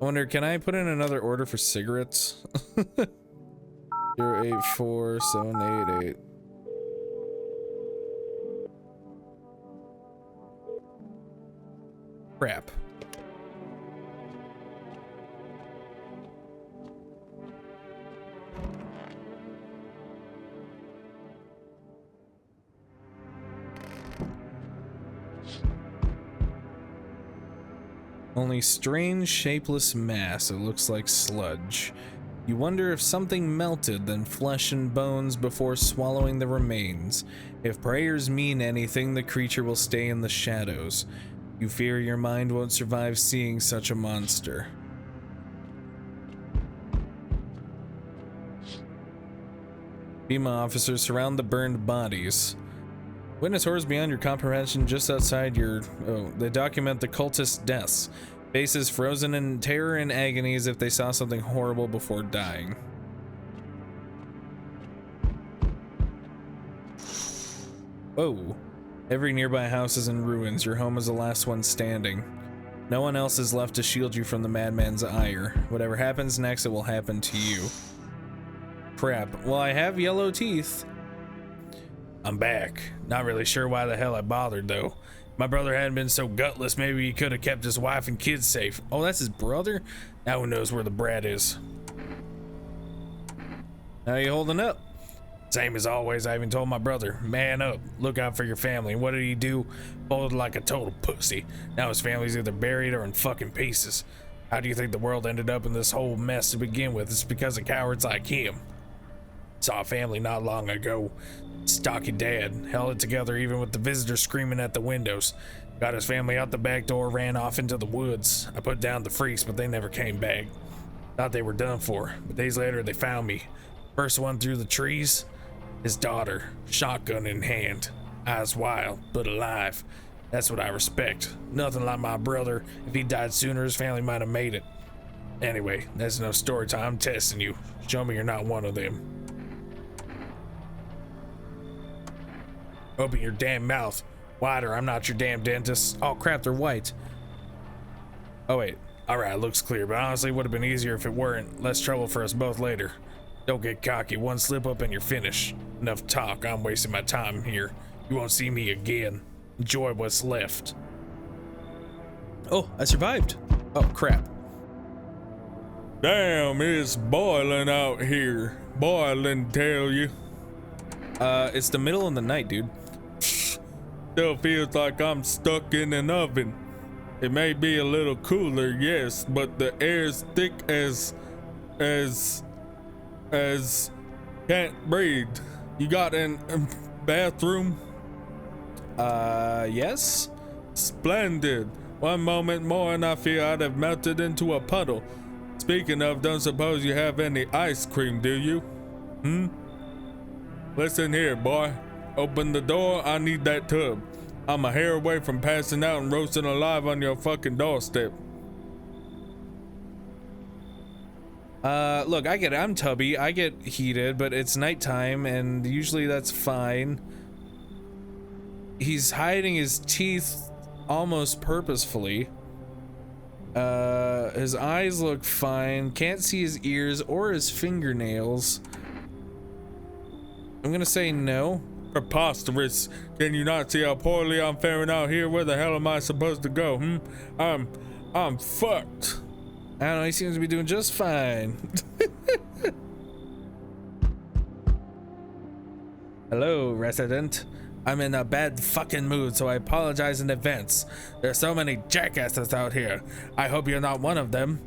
I wonder, can I put in another order for cigarettes? 084788. Crap. Only strange, shapeless mass. It looks like sludge. You wonder if something melted, then flesh and bones before swallowing the remains. If prayers mean anything, the creature will stay in the shadows. You fear your mind won't survive seeing such a monster. FEMA officers surround the burned bodies. Witness horrors beyond your comprehension just outside your... Oh, they document the cultist deaths. Faces frozen in terror and agony as if they saw something horrible before dying. Whoa. Every nearby house is in ruins. Your home is the last one standing. No one else is left to shield you from the madman's ire. Whatever happens next, it will happen to you. Crap. Well, I have yellow teeth. I'm back. Not really sure why the hell I bothered, though. My brother hadn't been so gutless, maybe he could have kept his wife and kids safe. Oh, that's his brother? Now who knows where the brat is. How you holding up? Same as always, I even told my brother, man up, look out for your family. And what did he do? Folded like a total pussy. Now his family's either buried or in fucking pieces. How do you think the world ended up in this whole mess to begin with? It's because of cowards like him. Saw a family not long ago. Stocky dad held it together even with the visitors screaming at the windows. Got his family out the back door, ran off into the woods. I put down the freaks, but they never came back. Thought they were done for, but days later they found me. First one through the trees, his daughter, shotgun in hand. Eyes wild, but alive. That's what I respect. Nothing like my brother. If he died sooner, his family might have made it. Anyway, that's no story time. I'm testing you. Show me you're not one of them. Open your damn mouth. Wider, I'm not your damn dentist. Oh crap, they're white. Oh wait, alright, looks clear, but honestly it would have been easier if it weren't. Less trouble for us both later. Don't get cocky, one slip up and you're finished. Enough talk, I'm wasting my time here. You won't see me again. Enjoy what's left. Oh, I survived. Oh crap. Damn, it's boiling out here. Boiling, tell you. It's the middle of the night, dude. Still feels like I'm stuck in an oven. It may be a little cooler, yes, but the air's thick as can't breathe. You got an bathroom? Yes? Splendid. One moment more and I fear I'd have melted into a puddle. Speaking of, don't suppose you have any ice cream, do you? Listen here, boy. Open the door, I need that tub. I'm a hair away from passing out and roasting alive on your fucking doorstep. Look, I get it. I'm tubby. I get heated, but it's nighttime, and usually that's fine. He's hiding his teeth almost purposefully. His eyes look fine. Can't see his ears or his fingernails. I'm gonna say no. Preposterous. Can you not see how poorly I'm faring out here? Where the hell am I supposed to go? I'm fucked. I don't know, he seems to be doing just fine. Hello, resident. I'm in a bad fucking mood, so I apologize in advance. There's so many jackasses out here. I hope you're not one of them.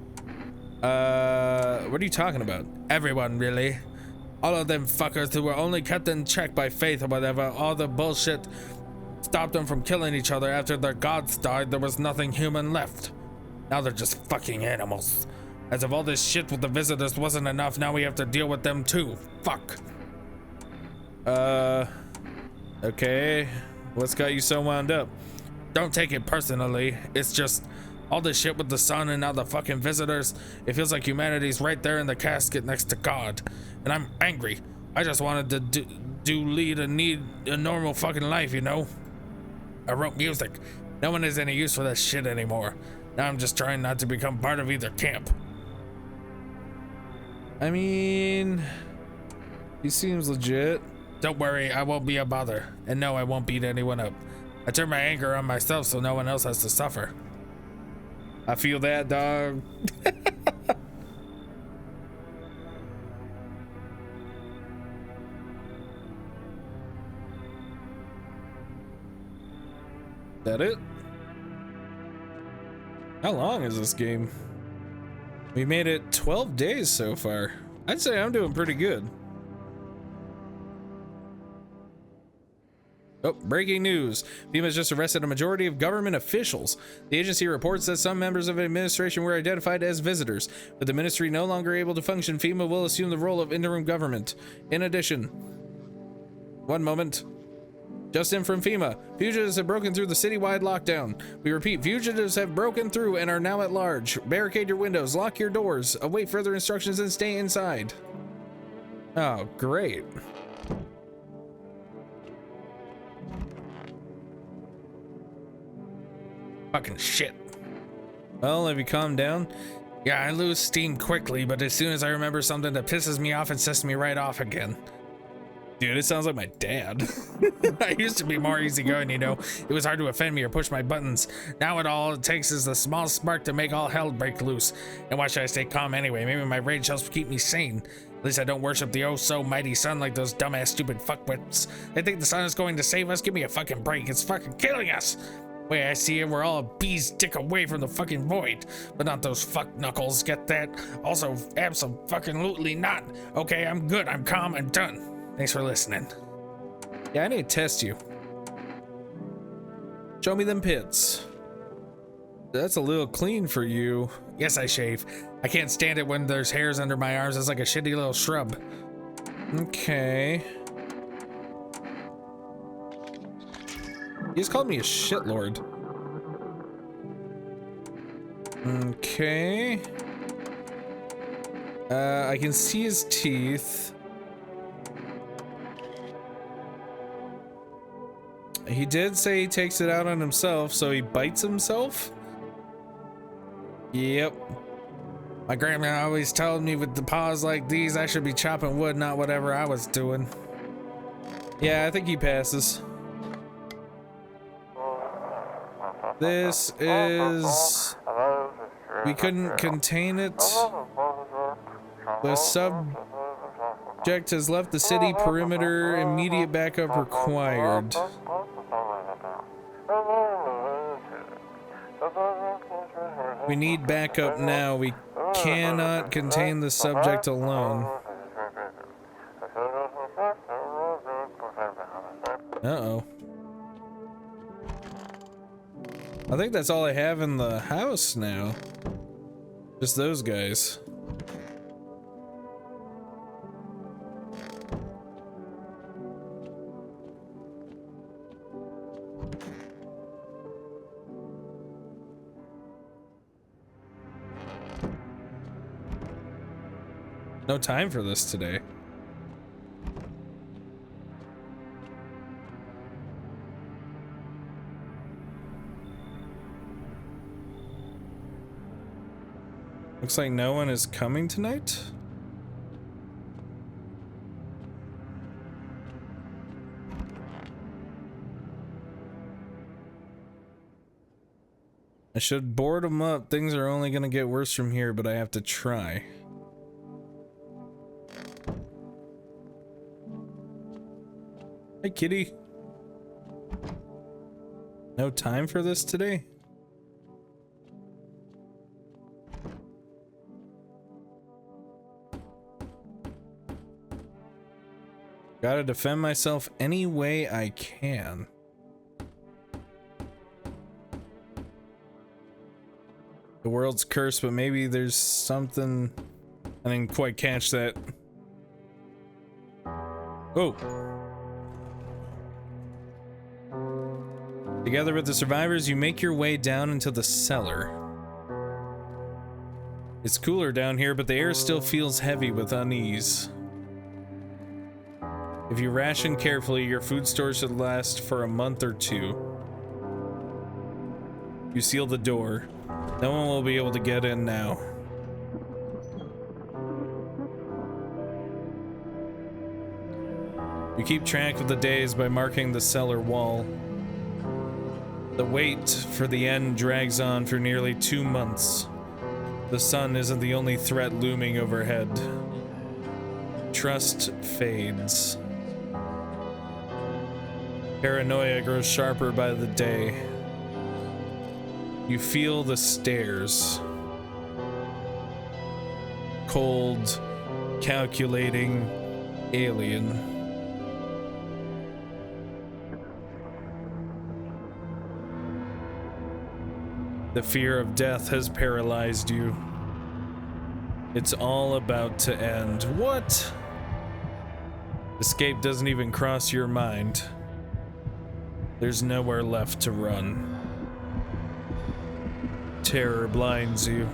What are you talking about? Everyone, really. All of them fuckers who were only kept in check by faith or whatever. All the bullshit stopped them from killing each other after their gods died. There was nothing human left. Now they're just fucking animals. As if all this shit with the visitors wasn't enough, now we have to deal with them too. Fuck. Okay. What's got you so wound up? Don't take it personally. It's just all this shit with the sun and now the fucking visitors. It feels like humanity's right there in the casket next to God. And I'm angry. I just wanted to lead a normal fucking life, you know? I wrote music. No one is any use for that shit anymore. Now I'm just trying not to become part of either camp. I mean, he seems legit. Don't worry, I won't be a bother. And no, I won't beat anyone up. I turn my anger on myself so no one else has to suffer. I feel that, dog. That it? How long is this game? We made it 12 days so far. I'd say I'm doing pretty good. Oh, breaking news. FEMA's just arrested a majority of government officials. The agency reports that some members of the administration were identified as visitors. With the ministry no longer able to function, FEMA will assume the role of interim government. In addition, one moment. Just in from FEMA, fugitives have broken through the citywide lockdown. We repeat, fugitives have broken through and are now at large. Barricade your windows, lock your doors, await further instructions and stay inside. Oh, great. Fucking shit. Well, have you calmed down? Yeah, I lose steam quickly, but as soon as I remember something that pisses me off, it sets me right off again. Dude, it sounds like my dad. I used to be more easygoing, you know. It was hard to offend me or push my buttons. Now it takes is a small spark to make all hell break loose. And why should I stay calm anyway? Maybe my rage helps keep me sane. At least I don't worship the oh so mighty sun like those dumbass stupid fuckwits. They think the sun is going to save us? Give me a fucking break. It's fucking killing us. Way I see it, we're all a bee's dick away from the fucking void. But not those fuck knuckles, get that? Also, abso-fucking-lutely not. Okay, I'm good, I'm calm, I'm done. Thanks for listening. Yeah, I need to test you. Show me them pits. That's a little clean for you. Yes, I shave. I can't stand it when there's hairs under my arms. It's like a shitty little shrub. Okay. He just called me a shitlord. Okay. I can see his teeth. He did say he takes it out on himself, so he bites himself? Yep. My grandma always told me with the paws like these, I should be chopping wood, not whatever I was doing. Yeah, I think he passes. This is... We couldn't contain it. The subject has left the city perimeter. Immediate backup required. We need backup now. We cannot contain the subject alone. Uh-oh. I think that's all I have in the house now. Just those guys. No time for this today. Looks like no one is coming tonight. I should board them up. Things are only gonna get worse from here, but I have to try. Hey, kitty. No time for this today? Gotta defend myself any way I can. The world's cursed, but maybe there's something. I didn't quite catch that. Oh. Together with the survivors, you make your way down into the cellar. It's cooler down here, but the air still feels heavy with unease. If you ration carefully, your food store should last for a month or two. You seal the door. No one will be able to get in now. You keep track of the days by marking the cellar wall. The wait for the end drags on for nearly 2 months. The sun isn't the only threat looming overhead. Trust fades. Paranoia grows sharper by the day. You feel the stares. Cold, calculating, alien. The fear of death has paralyzed you. It's all about to end. What? Escape doesn't even cross your mind. There's nowhere left to run. Terror blinds you.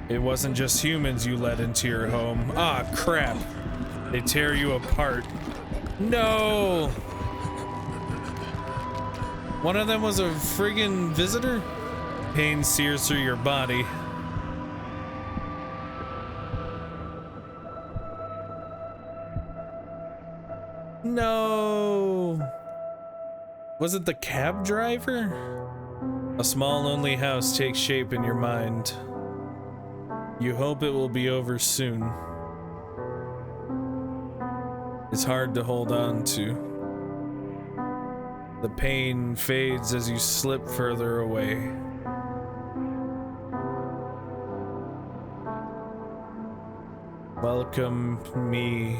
It wasn't just humans you let into your home. Ah, crap. They tear you apart. No! One of them was a friggin' visitor? Pain sears through your body. No! Was it the cab driver? A small, lonely house takes shape in your mind. You hope it will be over soon. It's hard to hold on to. The pain fades as you slip further away. Welcome me.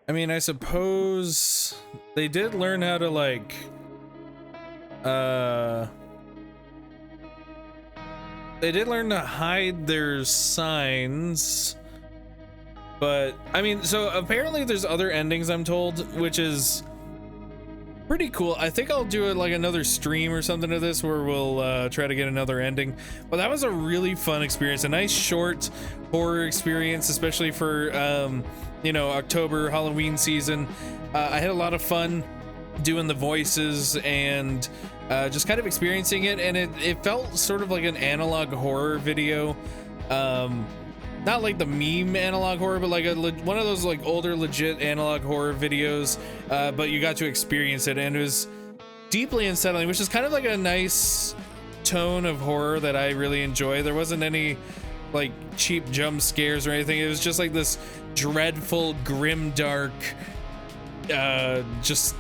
I mean, I suppose they did learn how to, like, they did learn to hide their signs, but, I mean, so apparently there's other endings, I'm told, which is pretty cool. I think I'll do it like another stream or something of this where we'll try to get another ending. But that was a really fun experience, a nice short horror experience, especially for you know, October Halloween season. I had a lot of fun doing the voices and just kind of experiencing it, and it felt sort of like an analog horror video. Not like the meme analog horror, but like one of those like older legit analog horror videos, but you got to experience it, and it was deeply unsettling, which is kind of like a nice tone of horror that I really enjoy. There wasn't any like cheap jump scares or anything. It was just like this dreadful, grim, dark, just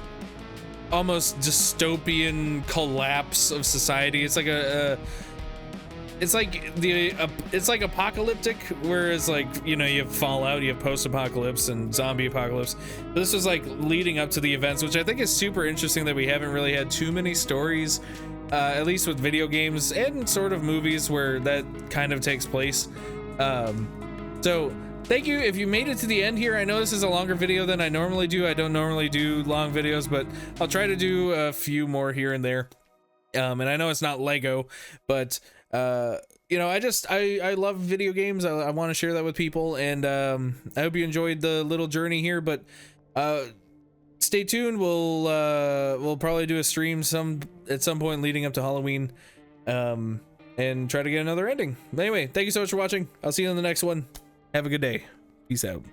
almost dystopian collapse of society. It's like it's like it's like apocalyptic, whereas like, you know, you have Fallout, you have post-apocalypse and zombie apocalypse. But this was like leading up to the events, which I think is super interesting that we haven't really had too many stories, at least with video games and sort of movies where that kind of takes place. So thank you if you made it to the end here. I know this is a longer video than I normally do. I don't normally do long videos, but I'll try to do a few more here and there. And I know it's not Lego, but you know, I love video games. I want to share that with people, and I hope you enjoyed the little journey here. But stay tuned. We'll probably do a stream at some point leading up to Halloween, and try to get another ending. Anyway, thank you so much for watching. I'll see you in the next one. Have a good day. Peace out.